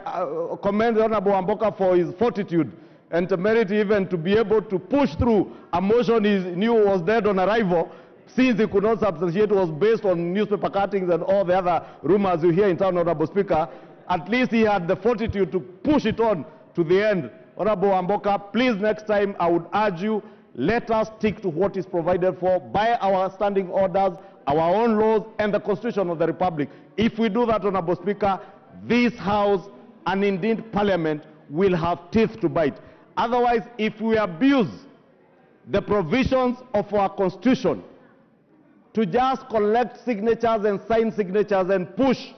commend the Honorable Amboka for his fortitude and temerity even to be able to push through a motion he knew was dead on arrival, since he could not substantiate, was based on newspaper cuttings and all the other rumors you hear in town, Honorable Speaker, at least he had the fortitude to push it on to the end. Honorable Amboka, please next time I would urge you, let us stick to what is provided for by our standing orders, our own laws, and the Constitution of the Republic. If we do that, Honorable Speaker, this House and indeed Parliament will have teeth to bite. Otherwise, if we abuse the provisions of our Constitution to just collect signatures and sign signatures and push,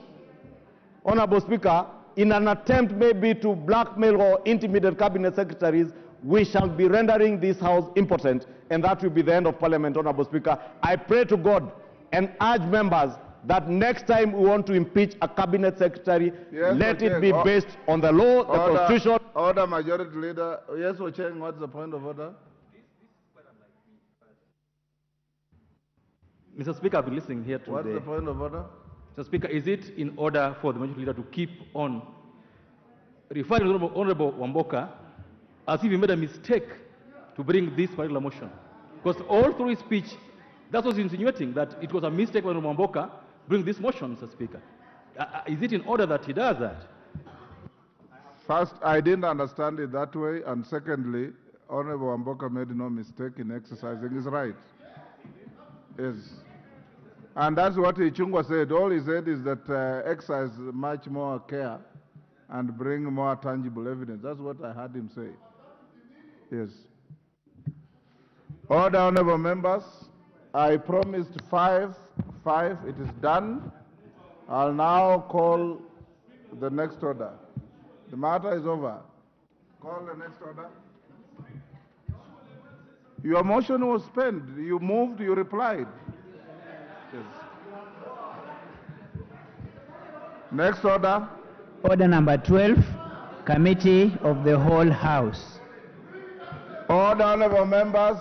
Honorable Speaker, in an attempt maybe to blackmail or intimidate cabinet secretaries, we shall be rendering this House impotent, and that will be the end of Parliament, Honorable Speaker. I pray to God and urge members that next time we want to impeach a cabinet secretary, yes, let it be based on the law, the Constitution. Order, Majority Leader. Yes, Ocheng, what's the point of order? Mr. Speaker, I've been listening here to What's the point of order? Mr. Speaker, is it in order for the majority leader to keep on referring to Honorable Wamboka as if he made a mistake to bring this particular motion? Because all through his speech, that was insinuating that it was a mistake for Honorable Wamboka bring this motion, Mr. Speaker. Is it in order that he does that? First, I didn't understand it that way, and secondly, Honorable Wamboka made no mistake in exercising his right. Yes. And that's what Ichungwa said. All he said is that exercise much more care and bring more tangible evidence. That's what I heard him say. Yes. Order, honorable members. I promised five. It is done. I'll now call the next order. The matter is over. Call the next order. Your motion was spent. You moved, you replied. Yes. Next order. Order number 12, Committee of the Whole House. Order, honorable members,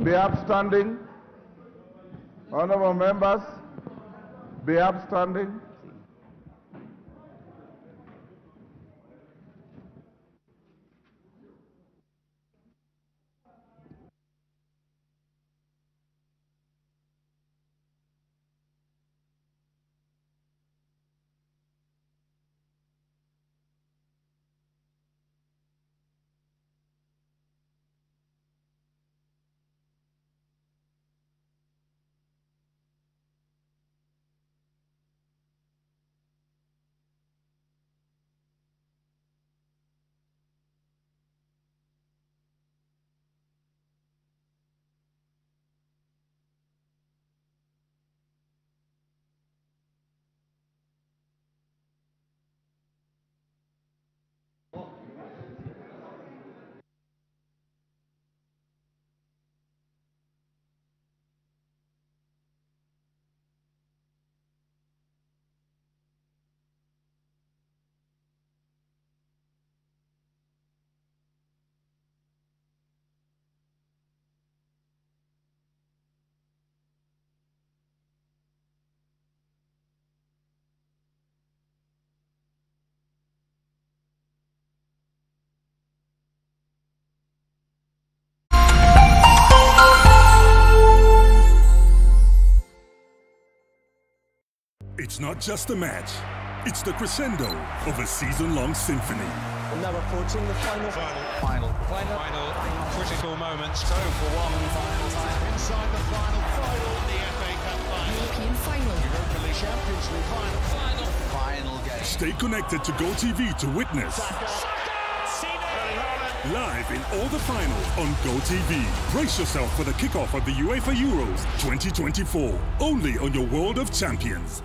be upstanding. Honorable members, be upstanding. It's not just a match, it's the crescendo of a season-long symphony. Now approaching the final. Critical moments. 2 for 1. Inside the final. The FA Cup final. European final. Europa League Champions League final game. Stay connected to GoTV to witness. Live in all the finals on GoTV. Brace yourself for the kickoff of the UEFA Euros 2024. Only on your World of Champions.